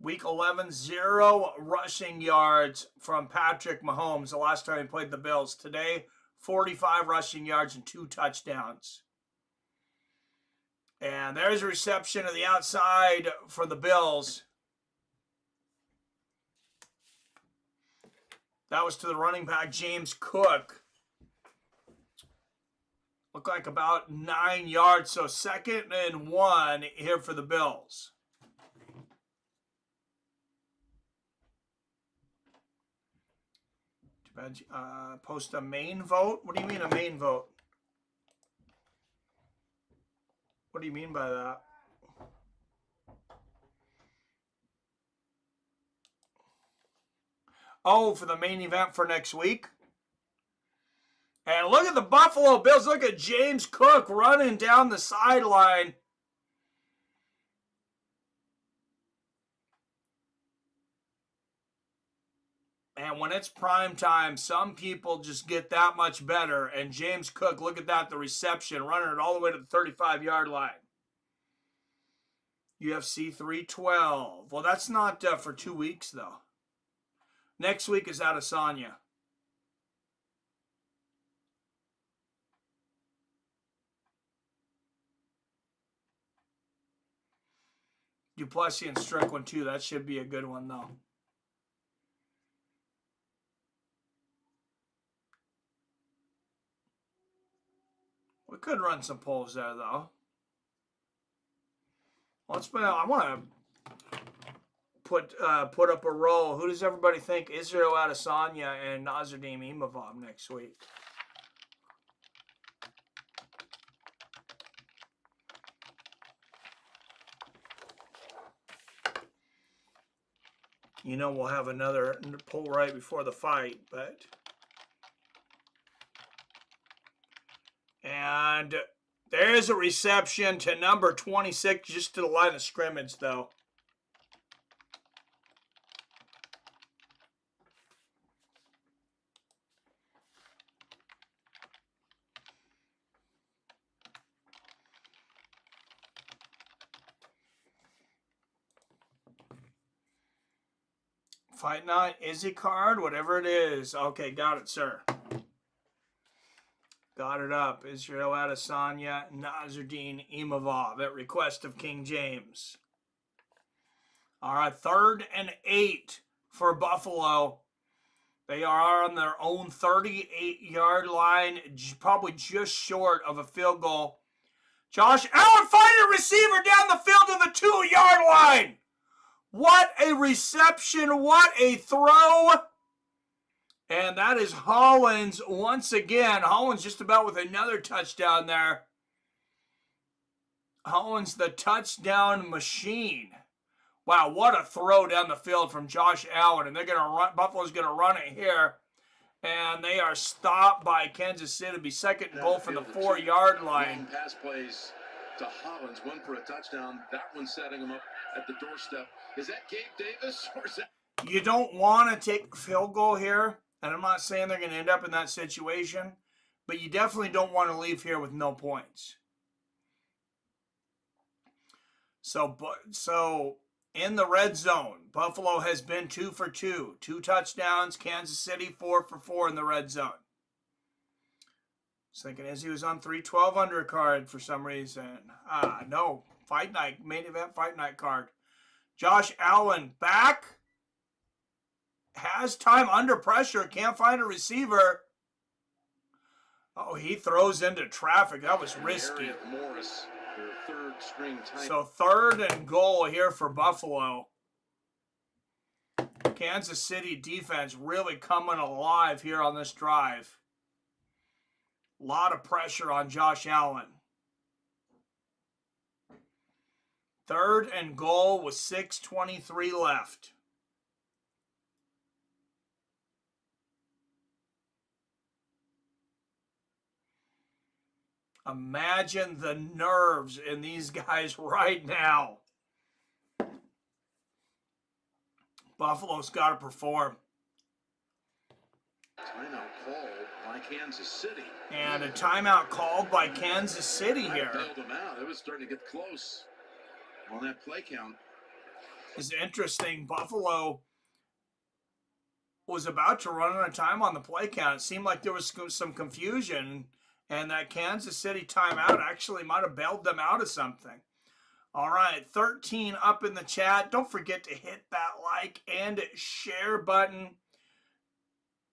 Week 11, 0 rushing yards from Patrick Mahomes the last time he played the Bills. Today, 45 rushing yards and 2 touchdowns. And there's a reception to the outside for the Bills. That was to the running back, James Cook. Looked like about 9 yards, so 2nd and 1 here for the Bills. Post a main vote? What do you mean a main vote? What do you mean by that? Oh, for the main event for next week? And look at the Buffalo Bills. Look at James Cook running down the sideline. And when it's prime time, some people just get that much better. And James Cook, look at that, the reception, running it all the way to the 35-yard line. UFC 312. Well, that's not for 2 weeks, though. Next week is Adesanya. Duplessis and Strickland too. That should be a good one though. We could run some polls there though. I want to put up a roll. Who does everybody think Israel Adesanya and Nasruddin Imavov next week? You know we'll have another poll right before the fight, but... And there's a reception to number 26, just to the line of scrimmage, though. Fight night, Izzy card, whatever it is. Okay, got it, sir. Got it up. Israel Adesanya, Nasruddin Imavov at request of King James. All right, 3rd and 8 for Buffalo. They are on their own 38-yard line, probably just short of a field goal. Josh Allen finding a receiver down the field to the 2-yard line. What a reception. What a throw. And that is Hollins once again. Hollins just about with another touchdown there. Hollins, the touchdown machine. Wow, what a throw down the field from Josh Allen. And they're going to run. Buffalo's going to run it here. And they are stopped by Kansas City. It'll be 2nd and goal from the 4-yard line. Pass plays to Hollins, one for a touchdown. That one setting him up at the doorstep. Is that Gabe Davis or is that? You don't want to take a field goal here. And I'm not saying they're going to end up in that situation. But you definitely don't want to leave here with no points. So in the red zone, Buffalo has been 2 for 2. 2 touchdowns. Kansas City 4 for 4 in the red zone. I was thinking as he was on 312 undercard for some reason. No. Fight night. Main event fight night card. Josh Allen back. Has time under pressure. Can't find a receiver. Oh, he throws into traffic. That was risky. Morris, their 3rd string tight. So 3rd and goal here for Buffalo. Kansas City defense really coming alive here on this drive. A lot of pressure on Josh Allen. 3rd and goal with 6:23 left. Imagine the nerves in these guys right now. Buffalo's got to perform. Timeout called by Kansas City. And a timeout called by Kansas City here. Bailed them out. It was starting to get close on that play count. It's interesting. Buffalo was about to run out of time on the play count. It seemed like there was some confusion. And that Kansas City timeout actually might have bailed them out of something. All right, 13 up in the chat. Don't forget to hit that like and share button.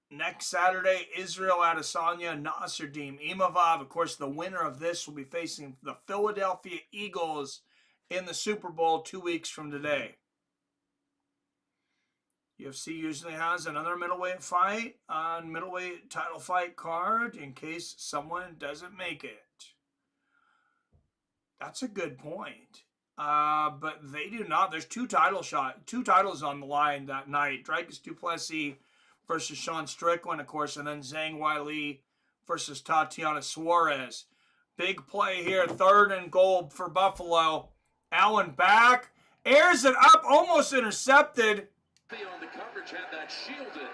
Next Saturday, Israel Adesanya, Nasruddin Imavov. Of course, the winner of this will be facing the Philadelphia Eagles in the Super Bowl 2 weeks from today. UFC usually has another middleweight fight on middleweight title fight card in case someone doesn't make it. That's a good point. But they do not. There's 2 titles on the line that night. Dricus du Plessis versus Sean Strickland, of course, and then Zhang Weili versus Tatiana Suarez. Big play here. 3rd and goal for Buffalo. Allen back. Airs it up. Almost intercepted. On the coverage had that shielded.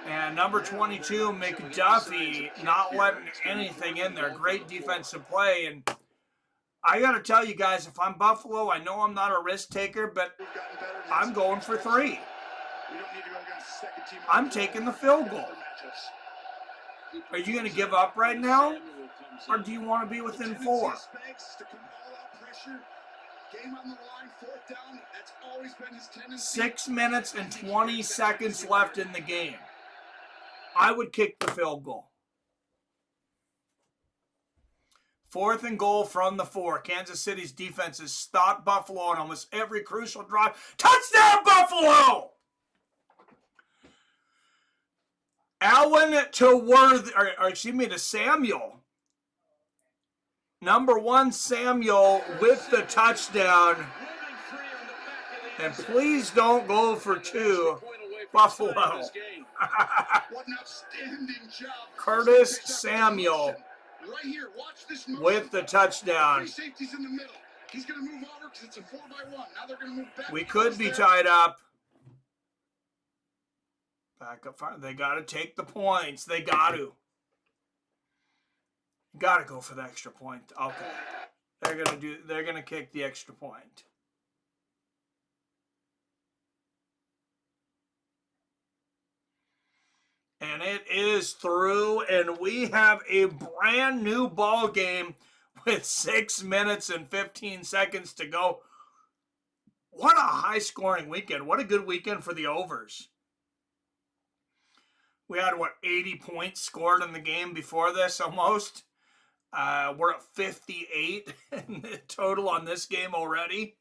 And number 22, McDuffie, not letting anything in there. Great defensive play. And I got to tell you guys, if I'm Buffalo, I know I'm not a risk taker, but I'm going for 3. I'm taking the field goal. Are you going to give up right now? Or do you want to be within 4? Game on the line, 4th down. That's always been his tendency. 6 minutes and 20 seconds left in the game. I would kick the field goal. 4th and goal from the 4. Kansas City's defense has stopped Buffalo on almost every crucial drive. Touchdown, Buffalo! Allen to Samuel. Number 1, Samuel with the touchdown. And please don't go for 2, Buffalo. What an outstanding job. Curtis Samuel right here, watch this with the touchdown. 3 safeties in the middle. He's going to move over because it's a 4-by-1. Now they're going to move back. We could be tied up. Back up front. They got to take the points. They got to. Got to go for the extra point. Okay. They're going to kick the extra point. And it is through, and we have a brand new ball game with 6 minutes and 15 seconds to go. What a high-scoring weekend. What a good weekend for the overs. We had, 80 points scored in the game before this almost. We're at 58 in the total on this game already.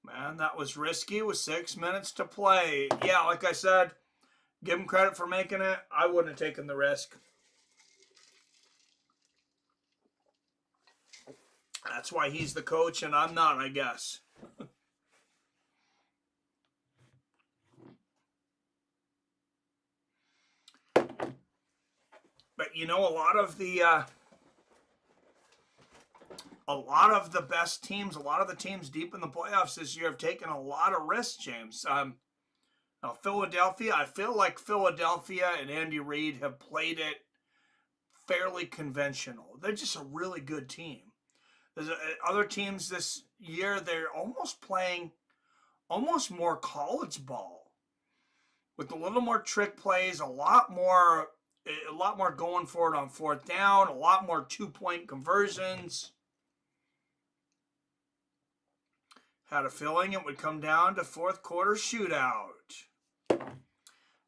Man, that was risky with 6 minutes to play. Yeah, like I said, give him credit for making it. I wouldn't have taken the risk. That's why he's the coach and I'm not, I guess. But you know, a lot of the best teams, a lot of the teams deep in the playoffs this year have taken a lot of risks, James. Now, Philadelphia, I feel like Philadelphia and Andy Reid have played it fairly conventional. They're just a really good team. There's other teams this year, they're almost playing more college ball with a little more trick plays, a lot more going for it on 4th down, a lot more 2-point conversions. Had a feeling it would come down to 4th quarter shootout.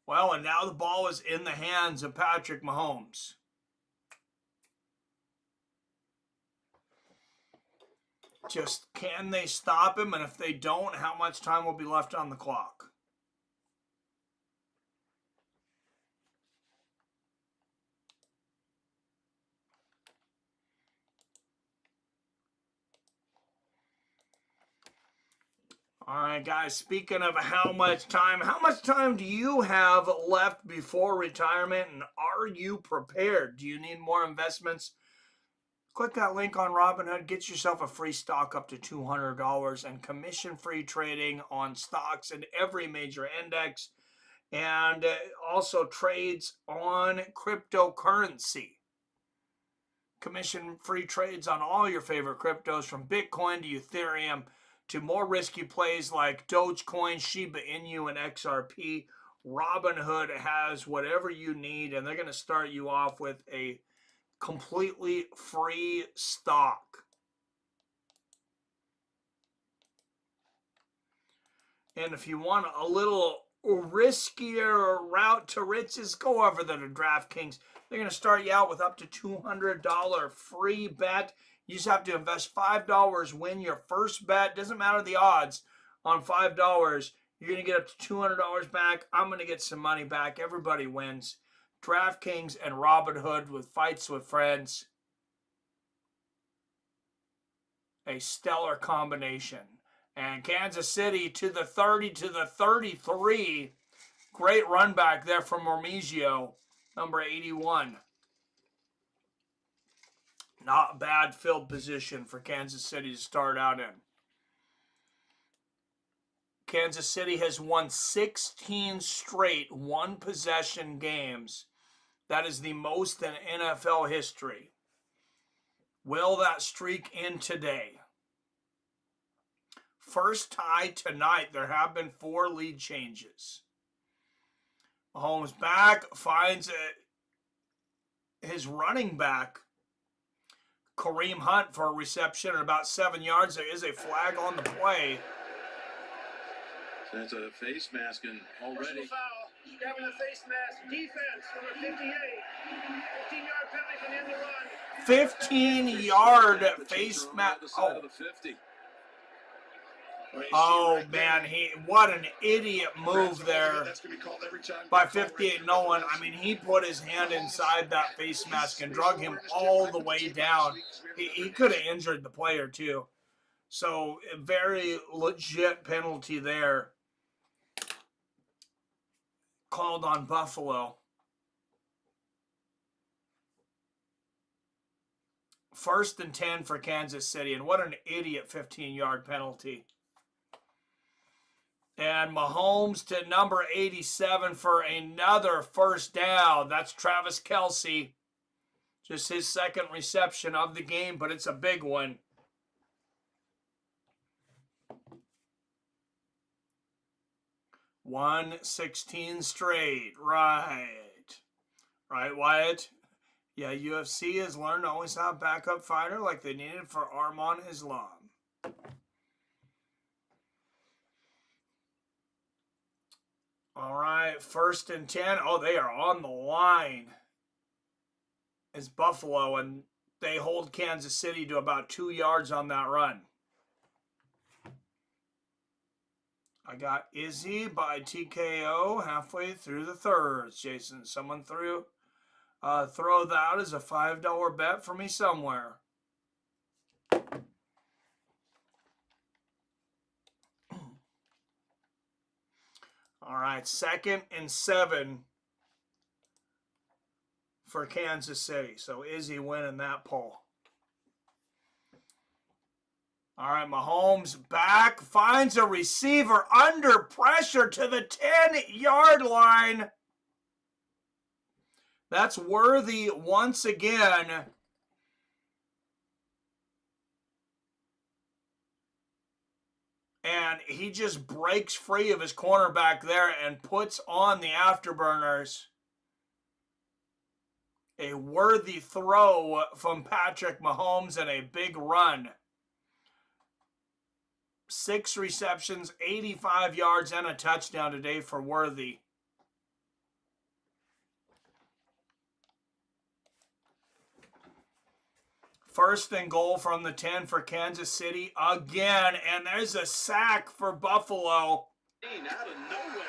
Well, and now the ball is in the hands of Patrick Mahomes. Just, can they stop him? And if they don't, how much time will be left on the clock? All right, guys, speaking of how much time do you have left before retirement, and are you prepared? Do you need more investments? Click that link on Robinhood. Get yourself a free stock up to $200 and commission-free trading on stocks in every major index, and also trades on cryptocurrency. Commission-free trades on all your favorite cryptos, from Bitcoin to Ethereum, to more risky plays like Dogecoin, Shiba Inu, and XRP. Robinhood has whatever you need, and they're going to start you off with a completely free stock. And if you want a little riskier route to riches, go over to DraftKings. They're going to start you out with up to $200 free bet. You just have to invest $5, win your first bet. Doesn't matter the odds on $5. You're going to get up to $200 back. I'm going to get some money back. Everybody wins. DraftKings and Robinhood with Fights with Friends. A stellar combination. And Kansas City to the 30 to the 33. Great run back there from Mormigio, number 81. Not bad field position for Kansas City to start out in. Kansas City has won 16 straight one-possession games. That is the most in NFL history. Will that streak end today? First tie tonight. There have been 4 lead changes. Mahomes back, finds his running back, Kareem Hunt for a reception at about 7 yards. There is a flag on the play. That's a face masking already. Personal foul. Grabbing the face mask. Defense, number 58. 15-yard penalty for the end of the run. 15-yard face mask. Oh man, what an idiot move there by 58 Nolan. I mean, he put his hand inside that face mask and drug him all the way down. He could have injured the player too. So a very legit penalty there called on Buffalo. 1st and 10 for Kansas City, and what an idiot 15-yard penalty. And Mahomes to number 87 for another first down. That's Travis Kelce. Just his 2nd reception of the game, but it's a big one. $116 straight. Right, Wyatt? Yeah, UFC has learned to always have a backup fighter like they needed for Arman Islam. All right, 1st and 10. Oh, they are on the line. It's Buffalo, and they hold Kansas City to about 2 yards on that run. I got Izzy by TKO halfway through the thirds. Jason, someone throw that out as a $5 bet for me somewhere. All right, 2nd and 7 for Kansas City. So Izzy winning that poll. All right, Mahomes back, finds a receiver under pressure to the 10-yard line. That's Worthy once again. And he just breaks free of his cornerback there and puts on the afterburners. A worthy throw from Patrick Mahomes and a big run. 6 receptions, 85 yards, and a touchdown today for Worthy. First and goal from the 10 for Kansas City again, and there's a sack for Buffalo. Out of nowhere,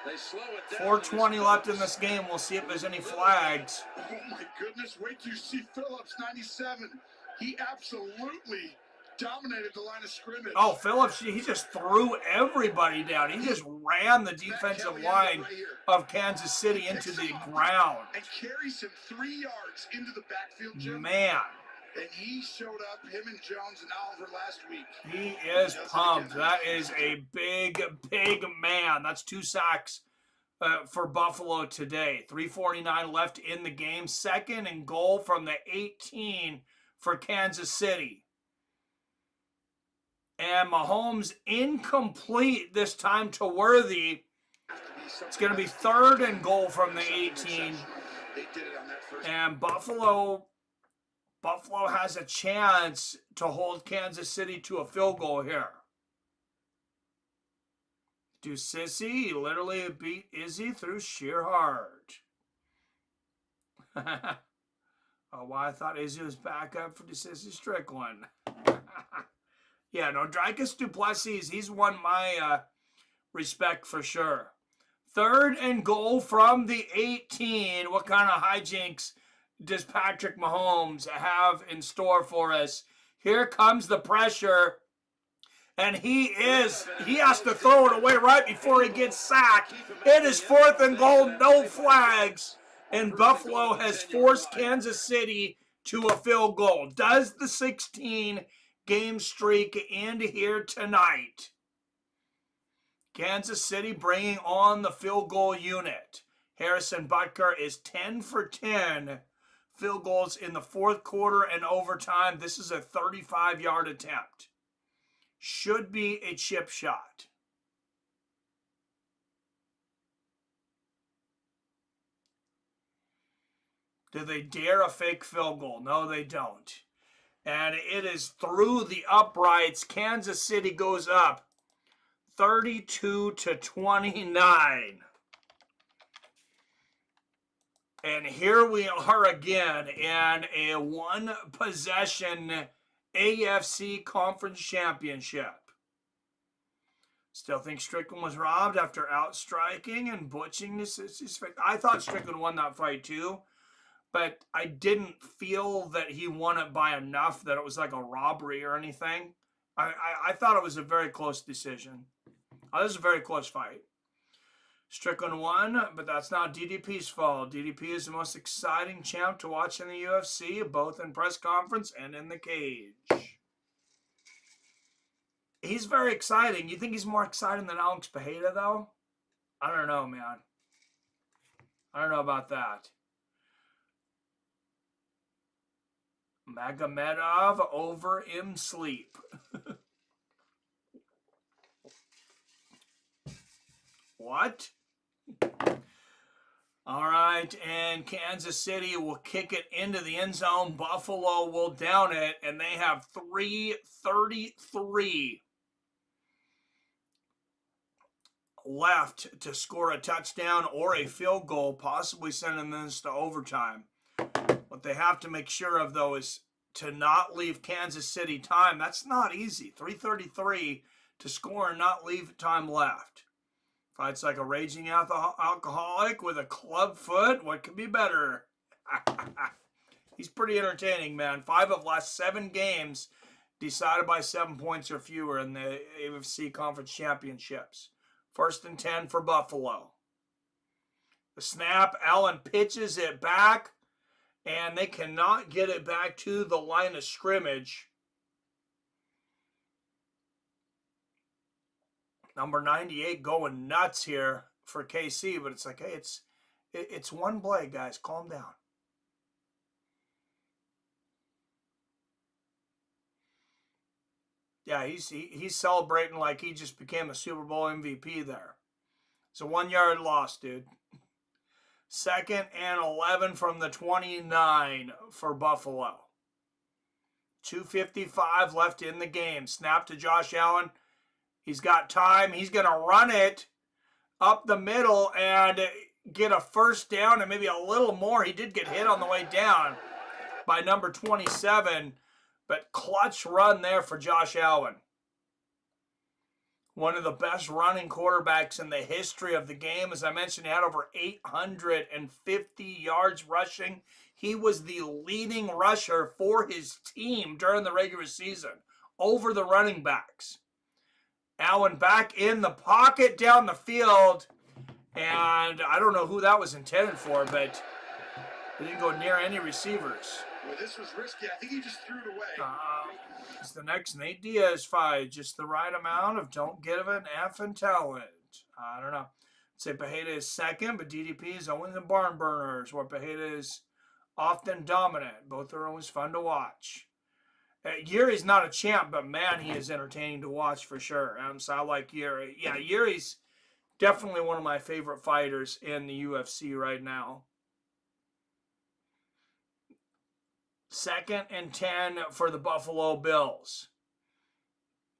they slow it down. 4:20 left in this game. We'll see if there's any flags. Oh my goodness, wait till you see Phillips, 97. He absolutely dominated the line of scrimmage. Oh, Phillips, he just threw everybody down. He just ran the defensive line of Kansas City into the ground. And carries him 3 yards into the backfield, Jim. Man. And he showed up, him and Jones and Oliver last week. He is pumped. That is a big, big man. That's 2 sacks for Buffalo today. 3:49 left in the game. 2nd and goal from the 18 for Kansas City. And Mahomes incomplete this time to Worthy. It's going to be 3rd and goal from the 18. And Buffalo has a chance to hold Kansas City to a field goal here. Sissy literally beat Izzy through sheer heart. Oh, well, I thought Izzy was back up for Sissy Strickland. Yeah, no, Dricus Duplessis, he's won my respect for sure. 3rd and goal from the 18. What kind of hijinks does Patrick Mahomes have in store for us? Here comes the pressure, and he has to throw it away right before he gets sacked. It is 4th and goal, no flags, and Buffalo has forced Kansas City to a field goal. Does the 16-game streak end here tonight? Kansas City bringing on the field goal unit. Harrison Butker is 10 for 10. Field goals in the 4th quarter and overtime. This is a 35-yard attempt. Should be a chip shot. Do they dare a fake field goal? No, they don't. And it is through the uprights. Kansas City goes up 32-29. And here we are again in a one-possession AFC Conference Championship. Still think Strickland was robbed after outstriking and butching his I thought Strickland won that fight too, but I didn't feel that he won it by enough that it was like a robbery or anything. I thought it was a very close decision. This was a very close fight. Strickland won, but that's not DDP's fault. DDP is the most exciting champ to watch in the UFC, both in press conference and in the cage. He's very exciting. You think he's more exciting than Alex Pereira, though? I don't know, man. I don't know about that. Magomedov over M. Sleep. What? All right, and Kansas City will kick it into the end zone. Buffalo will down it, and they have 3:33 left to score a touchdown or a field goal, possibly sending this to overtime. What they have to make sure of, though, is to not leave Kansas City time. That's not easy. 3:33 to score and not leave time left. Fights like a raging alcoholic with a club foot. What could be better? He's pretty entertaining, man. 5 of last 7 games decided by 7 points or fewer in the AFC Conference Championships. 1st and 10 for Buffalo. The snap, Allen pitches it back, and they cannot get it back to the line of scrimmage. Number 98 going nuts here for KC, but it's like, hey, it's one play, guys. Calm down. Yeah, he's celebrating like he just became a Super Bowl MVP there. It's a 1-yard loss, dude. 2nd and 11 from the 29 for Buffalo. 2:55 left in the game. Snap to Josh Allen. He's got time. He's going to run it up the middle and get a first down and maybe a little more. He did get hit on the way down by number 27, but clutch run there for Josh Allen. One of the best running quarterbacks in the history of the game. As I mentioned, he had over 850 yards rushing. He was the leading rusher for his team during the regular season over the running backs. Allen back in the pocket down the field, and I don't know who that was intended for, but he didn't go near any receivers. Well, this was risky. I think he just threw it away. It's the next Nate Diaz fight. Just the right amount of don't give an F and talent. I don't know. I'd say Pereira is second, but DDP is always the barn burners, where Pereira is often dominant. Both are always fun to watch. Yuri's not a champ, but man, he is entertaining to watch for sure. So I like Yuri. Yeah, Yuri's definitely one of my favorite fighters in the UFC right now. 2nd and 10 for the Buffalo Bills.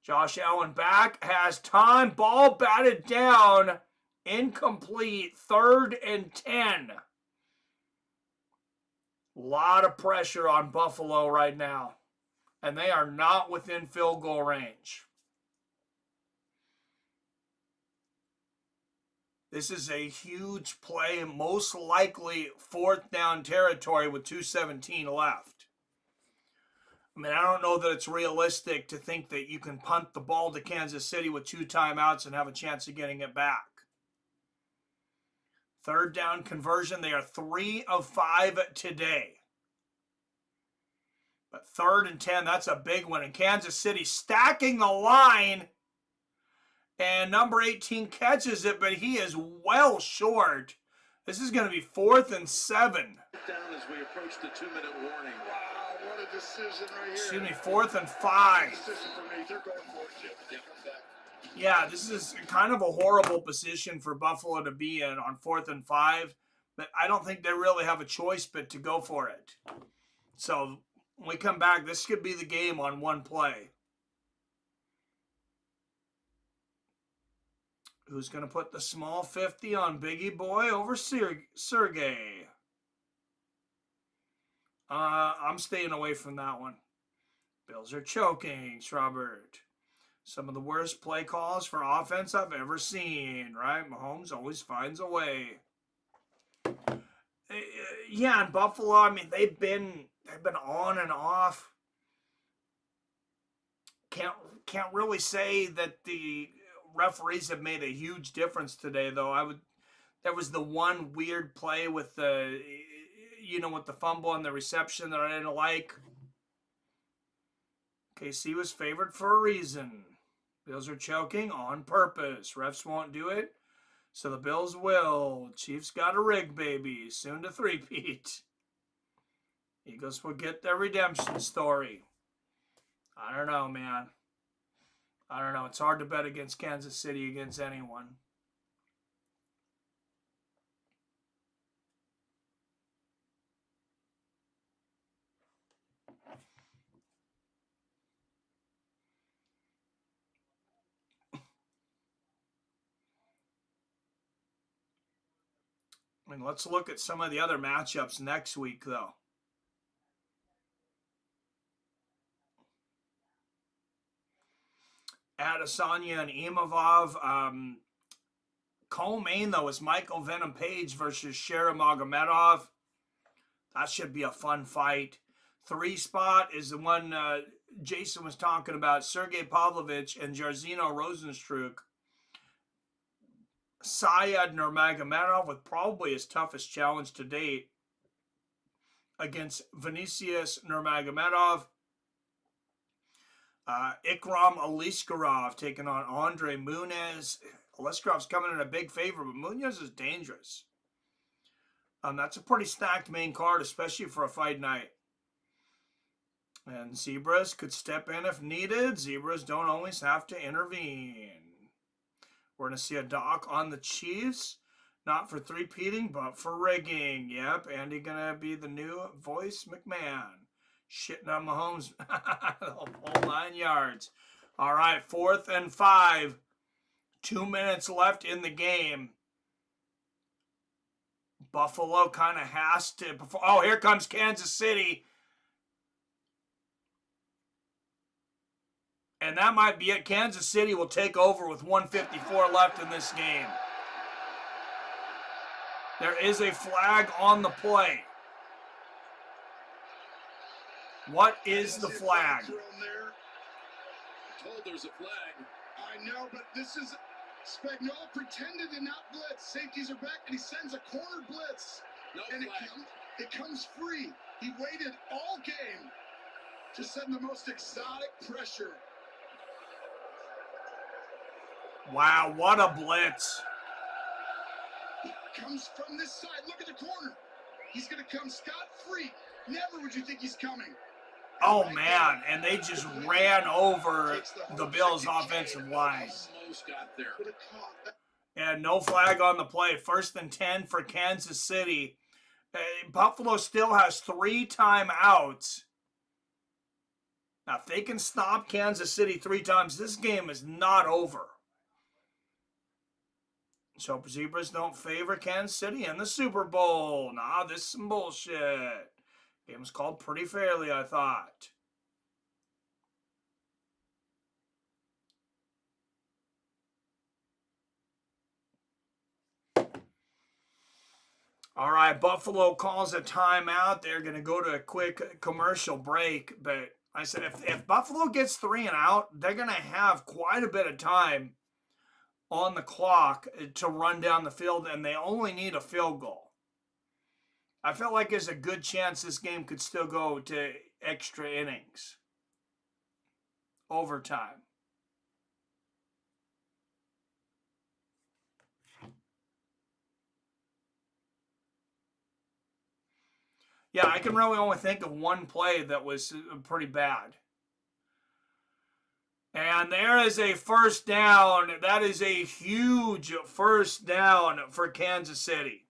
Josh Allen back, has time, ball batted down, incomplete, 3rd and 10. A lot of pressure on Buffalo right now, and they are not within field goal range. This is a huge play, most likely 4th down territory with 2:17 left. I mean, I don't know that it's realistic to think that you can punt the ball to Kansas City with 2 timeouts and have a chance of getting it back. 3rd down conversion, they are 3 of 5 today. But 3rd and 10, that's a big one. And Kansas City stacking the line. And number 18 catches it, but he is well short. This is going to be 4th and 7. Down as we approach the 2-minute warning. Wow, what a decision right here. Excuse me, 4th and 5. Decision for me. They're going for it, Jim. Yeah, this is kind of a horrible position for Buffalo to be in on 4th and 5. But I don't think they really have a choice but to go for it. So When we come back, this could be the game on one play. Who's going to put the small 50 on Biggie Boy over Sergey? I'm staying away from that one. Bills are choking, Schraubert. Some of the worst play calls for offense I've ever seen, right? Mahomes always finds a way. Yeah, in Buffalo, I mean, they've been on and off. Can't really say that the referees have made a huge difference today, though. There was the one weird play with the fumble and the reception that I didn't like. KC was favored for a reason. Bills are choking on purpose. Refs won't do it, so the Bills will. Chiefs got a rig, baby. Soon to three-peat. Eagles will get their redemption story. I don't know, man. I don't know. It's hard to bet against Kansas City against anyone. I mean, let's look at some of the other matchups next week, though. Adesanya and Imavov. Co-main, though, is Michael Venom Page versus Shera Magomedov. That should be a fun fight. 3 spot is the one Jason was talking about. Sergey Pavlovich and Jairzinho Rozenstruik. Syed Nurmagomedov with probably his toughest challenge to date against Vinicius Nurmagomedov. Ikram Aliskerov taking on Andre Muniz. Aliskerov's coming in a big favor, but Muniz is dangerous. That's a pretty stacked main card, especially for a fight night. And Zebras could step in if needed. Zebras don't always have to intervene. We're going to see a doc on the Chiefs. Not for three-peating, but for rigging. Yep, Andy going to be the new voice McMahon. Shitting on Mahomes. The whole 9 yards. All right, 4th and 5. 2 minutes left in the game. Buffalo kind of has to. Oh, here comes Kansas City. And that might be it. Kansas City will take over with 1:54 left in this game. There is a flag on the play. What is the flag? Told there's a flag. I know, but this is Spagnuolo pretended to not blitz. Safeties are back, and he sends a corner blitz. No and flag. It comes free. He waited all game to send the most exotic pressure. Wow, what a blitz. Comes from this side. Look at the corner. He's going to come scot-free. Never would you think he's coming. Oh, man, and they just ran over the Bills' offensive line. And no flag on the play. 1st and 10 for Kansas City. Buffalo still has 3 timeouts. Now, if they can stop Kansas City 3 times, this game is not over. So, Zebras don't favor Kansas City in the Super Bowl. Nah, this is some bullshit. Game was called pretty fairly, I thought. All right, Buffalo calls a timeout. They're going to go to a quick commercial break. But I said if Buffalo gets 3 and out, they're going to have quite a bit of time on the clock to run down the field, and they only need a field goal. I felt like there's a good chance this game could still go to extra innings. Overtime. Yeah, I can really only think of one play that was pretty bad. And there is a first down. That is a huge first down for Kansas City.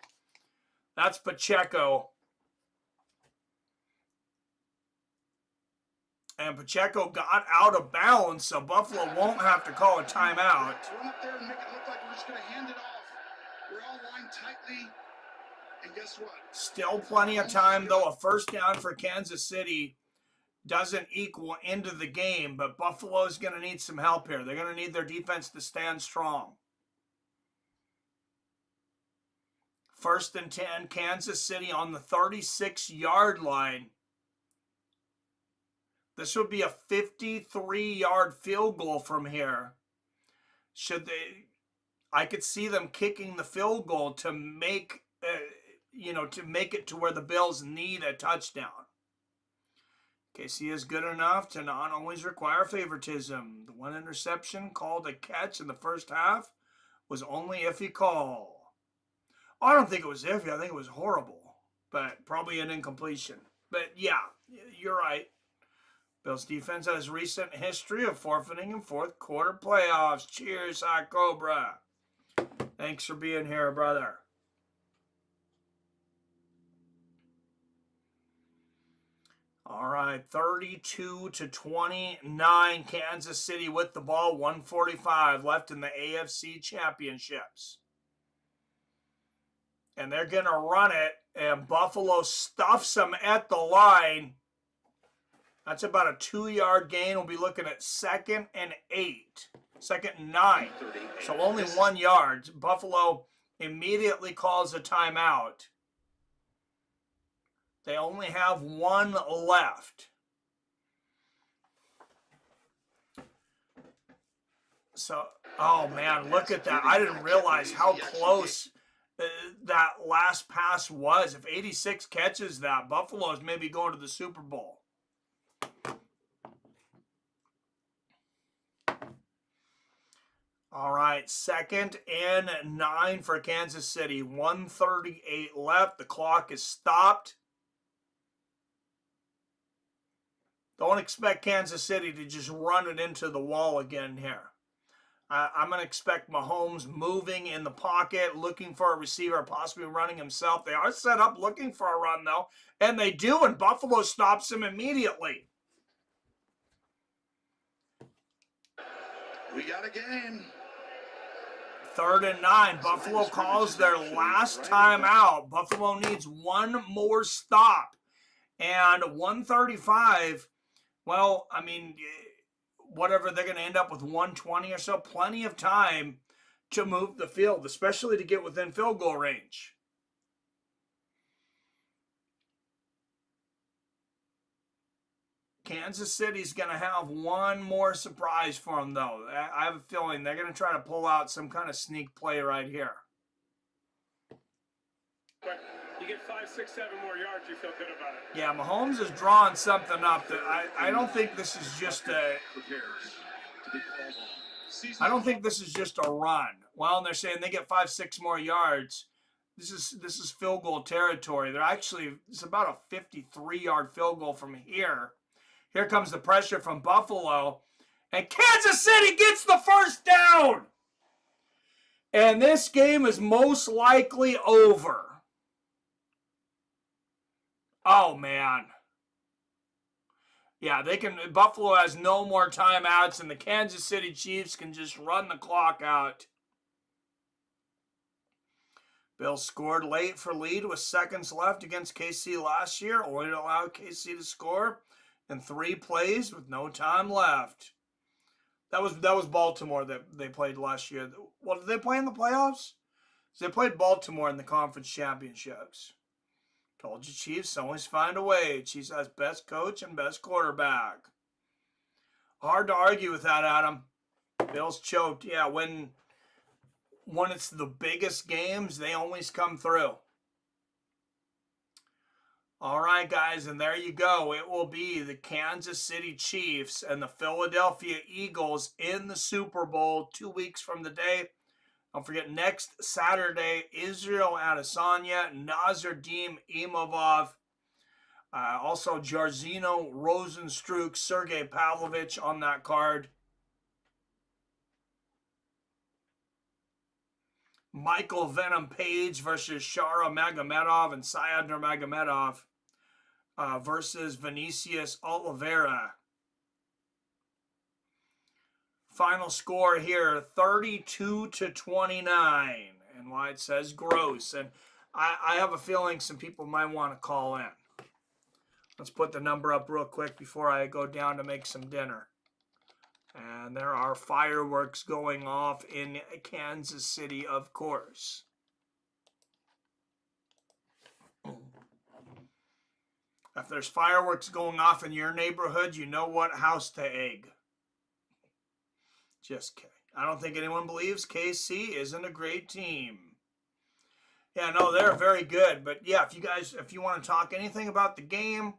That's Pacheco. And Pacheco got out of bounds, so Buffalo won't have to call a timeout. Run up there and make it look like we're just going to hand it off. We're all lined tightly. And guess what? Still plenty of time, though. A first down for Kansas City doesn't equal into the game, but Buffalo's going to need some help here. They're going to need their defense to stand strong. 1st and 10, Kansas City on the 36-yard line. This would be a 53-yard field goal from here. I could see them kicking the field goal to make, to make it to where the Bills need a touchdown. KC is good enough to not always require favoritism. The one interception called a catch in the first half was only iffy call. I don't think it was iffy. I think it was horrible, but probably an incompletion. But yeah, you're right. Bills defense has recent history of forfeiting in fourth quarter playoffs. Cheers, Hot Cobra. Thanks for being here, brother. All right, 32-29, Kansas City with the ball, 1:45 left in the AFC Championships. And they're going to run it, and Buffalo stuffs them at the line. That's about a 2-yard gain. We'll be looking at 2nd and 8. 2nd and 9. So only 1 yard. Buffalo immediately calls a timeout. They only have 1 left. So, oh man, look at that. I didn't realize how close that last pass was. If 86 catches that, Buffalo is maybe going to the Super Bowl. All right, 2nd and 9 for Kansas City. 1:38 left. The clock is stopped. Don't expect Kansas City to just run it into the wall again here. I'm going to expect Mahomes moving in the pocket, looking for a receiver, possibly running himself. They are set up looking for a run, though, and they do, and Buffalo stops him immediately. We got a game. 3rd and 9. Buffalo calls their last timeout. Buffalo needs 1 more stop. And 1:35, well, I mean, whatever, they're going to end up with 1:20 or so. Plenty of time to move the field, especially to get within field goal range. Kansas City's going to have 1 more surprise for them, though. I have a feeling they're going to try to pull out some kind of sneak play right here. But you get 5, 6, 7 more yards, you feel good about it. Yeah, Mahomes is drawing something up that I don't think this is just a. I don't think this is just a run. Well, they're saying they get 5, 6 more yards. This is field goal territory. It's about a 53-yard field goal from here. Here comes the pressure from Buffalo. And Kansas City gets the first down. And this game is most likely over. Oh, man. Yeah, Buffalo has no more timeouts, and the Kansas City Chiefs can just run the clock out. Bills scored late for lead with seconds left against KC last year. Only allowed KC to score in 3 plays with no time left. That was Baltimore that they played last year. Well, did they play in the playoffs? They played Baltimore in the conference championships. Told you, Chiefs always find a way. Chiefs has best coach and best quarterback. Hard to argue with that, Adam. Bills choked. Yeah, when it's the biggest games, they always come through. All right, guys, and there you go. It will be the Kansas City Chiefs and the Philadelphia Eagles in the Super Bowl 2 weeks from today. Don't forget, next Saturday, Israel Adesanya, Nasruddin Imavov, also Jairzinho Rosenstruck, Sergey Pavlovich on that card. Michael Venom Page versus Shara Magomedov, and Syed Nurmagomedov versus Vinicius Oliveira. Final score here, 32-29. And why it says gross. And I have a feeling some people might want to call in. Let's put the number up real quick before I go down to make some dinner. And there are fireworks going off in Kansas City, of course. If there's fireworks going off in your neighborhood, you know what house to egg. Just kidding. I don't think anyone believes KC isn't a great team. Yeah, no, they're very good. But yeah, if you want to talk anything about the game,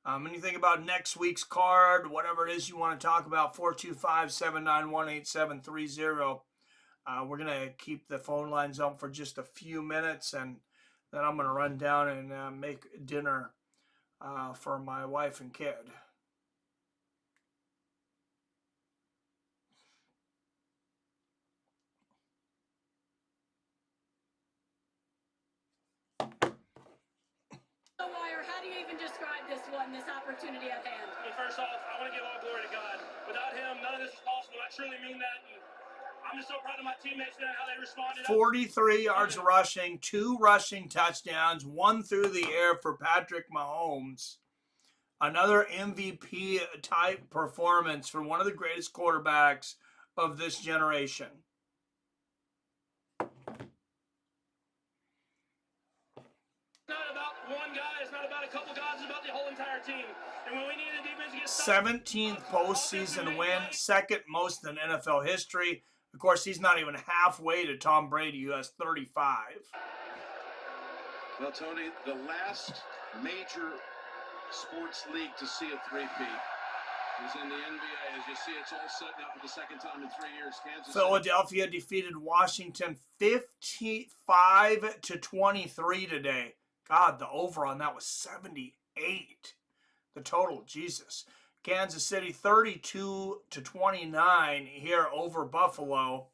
anything about next week's card, whatever it is you want to talk about, 425-791-8730. We're going to keep the phone lines up for just a few minutes, and then I'm going to run down and make dinner for my wife and kid. Wire, how do you even describe this opportunity at hand? Well, first off, I want to give all glory to God. Without him, none of this is possible. I truly mean that. And I'm just so proud of my teammates and how they responded. 43 yards rushing, 2 rushing touchdowns, 1 through the air for Patrick Mahomes. Another MVP-type performance for one of the greatest quarterbacks of this generation. It's not about one guy. It's not about a couple guys. It's about the whole entire team. And when we need a defense to get 17th postseason win, second most in NFL history. Of course, he's not even halfway to Tom Brady, who has 35. Well, Tony, the last major sports league to see a three-peat is in the NBA. As you see, it's all setting up for the second time in 3 years. Kansas Philadelphia City defeated Washington 55-23 today. God, the over on that was 78. The total, Jesus. Kansas City 32-29 here over Buffalo.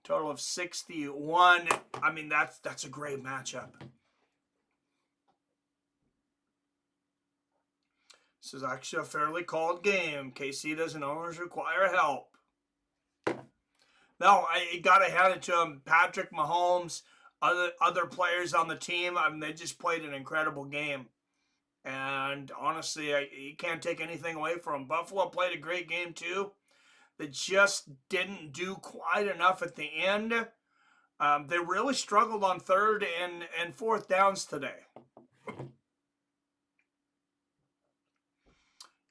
Total of 61. I mean, that's a great matchup. This is actually a fairly called game. KC doesn't always require help. No, I got to hand it to him. Patrick Mahomes, other players on the team, I mean, they just played an incredible game. And honestly, you can't take anything away from them. Buffalo played a great game too. They just didn't do quite enough at the end. They really struggled on third and fourth downs today.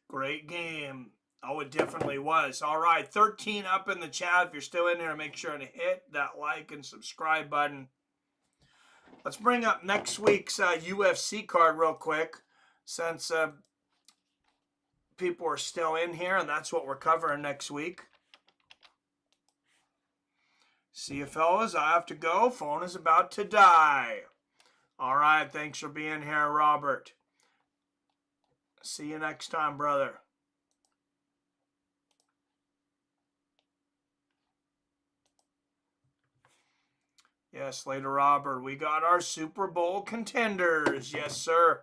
Great game. Oh, it definitely was. All right, 13 up in the chat. If you're still in there, make sure to hit that like and subscribe button. Let's bring up next week's UFC card real quick, since people are still in here, and that's what we're covering next week. See you, fellas. I have to go. Phone is about to die. All right, thanks for being here, Robert. See you next time, brother. Yes, later, Robert. We got our Super Bowl contenders. Yes, sir.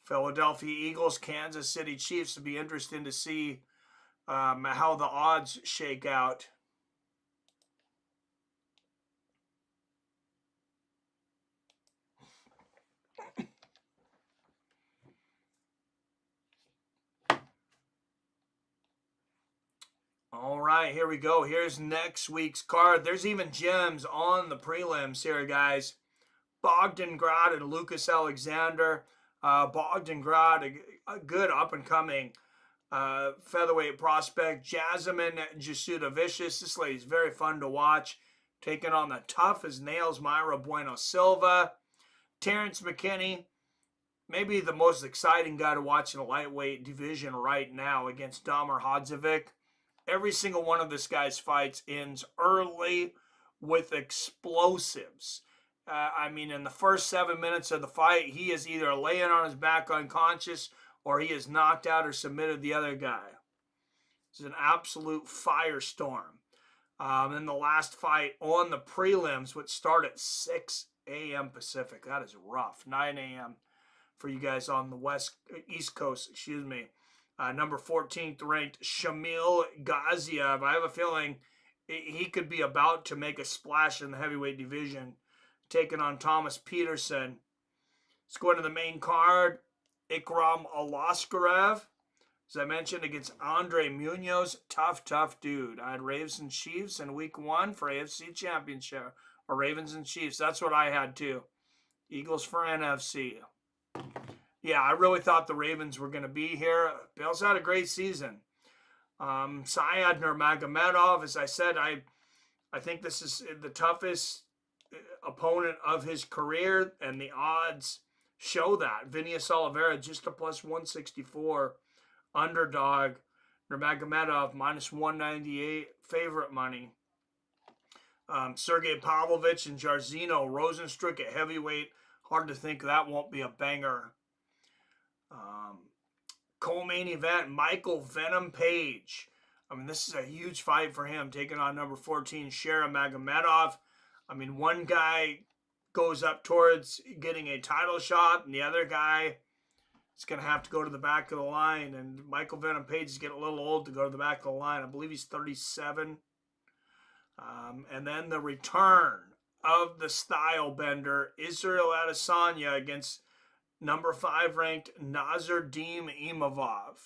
Philadelphia Eagles, Kansas City Chiefs. It'll be interesting to see how the odds shake out. All right, here we go. Here's next week's card. There's even gems on the prelims here, guys. Bogdangrad and Lucas Alexander. Bogdangrad, a good up-and-coming featherweight prospect. Jasmine Jasudavicius. This lady's very fun to watch. Taking on the tough as nails Myra Bueno Silva. Terrence McKinney. Maybe the most exciting guy to watch in the lightweight division right now against Damir Hadzovic. Every single one of this guy's fights ends early with explosives. I mean, in the first 7 minutes of the fight, he is either laying on his back unconscious or he is knocked out or submitted the other guy. It's an absolute firestorm. In the last fight on the prelims, which start at 6 a.m. Pacific. That is rough. 9 a.m. for you guys on the East Coast, excuse me. Number 14th ranked Shamil Gaziev. I have a feeling he could be about to make a splash in the heavyweight division, taking on Thomas Peterson. Let's go into the main card. Ikram Alaskarev, as I mentioned, against Andre Munoz. Tough dude. I had Ravens and Chiefs in week 1 for AFC Championship. Or Ravens and Chiefs. That's what I had too. Eagles for NFC. Yeah, I really thought the Ravens were going to be here. Bills had a great season. Syed Nurmagomedov, as I said, I think this is the toughest opponent of his career, and the odds show that. Vinius Oliveira just a plus 164 underdog. Nurmagomedov minus 198 favorite money. Sergey Pavlovich and Jairzinho Rosenstruck at heavyweight. Hard to think that won't be a banger. Co-main event, Michael Venom Page. I mean, this is a huge fight for him, taking on number 14, Shera Magomedov. I mean, one guy goes up towards getting a title shot, and the other guy is going to have to go to the back of the line. And Michael Venom Page is getting a little old to go to the back of the line. I believe he's 37. And then the return of the style bender, Israel Adesanya against number 5 ranked Nasruddin Imavov.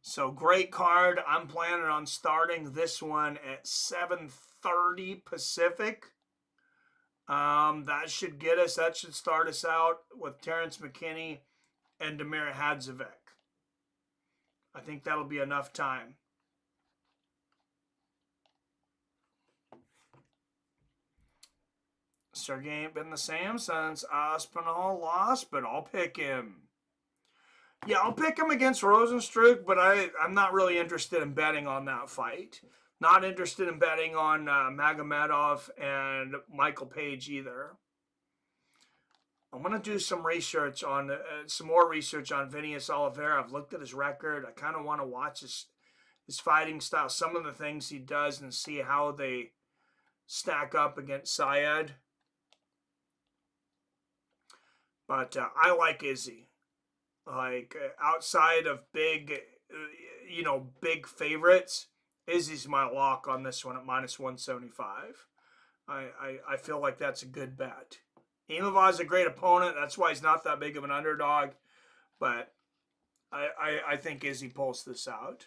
So great card. I'm planning on starting this one at 7:30 Pacific. That should get us, that should start us out with Terrence McKinney and Damir Hadzovic. I think that'll be enough time. Sergey ain't been the same since Aspinall lost, but I'll pick him. Yeah, I'll pick him against Rosenstruck, but I'm not really interested in betting on that fight. Not interested in betting on Magomedov and Michael Page either. I'm going to do some research on, some more research on Vinius Oliveira. I've looked at his record. I kind of want to watch his fighting style, some of the things he does, and see how they stack up against Syed. But I like Izzy. Like, outside of big, big favorites, Izzy's my lock on this one at minus 175. I feel like that's a good bet. Imavov's a great opponent. That's why he's not that big of an underdog. But I think Izzy pulls this out.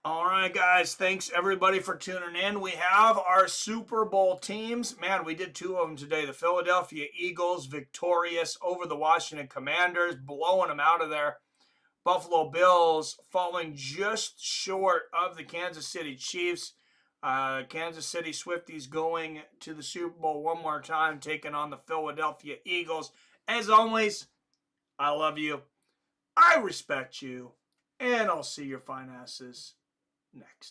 All right, guys. Thanks, everybody, for tuning in. We have our Super Bowl teams. Man, we did 2 of them today. The Philadelphia Eagles victorious over the Washington Commanders, blowing them out of there. Buffalo Bills falling just short of the Kansas City Chiefs. Kansas City Swifties going to the Super Bowl one more time, taking on the Philadelphia Eagles. As always, I love you. I respect you. And I'll see your fine asses next.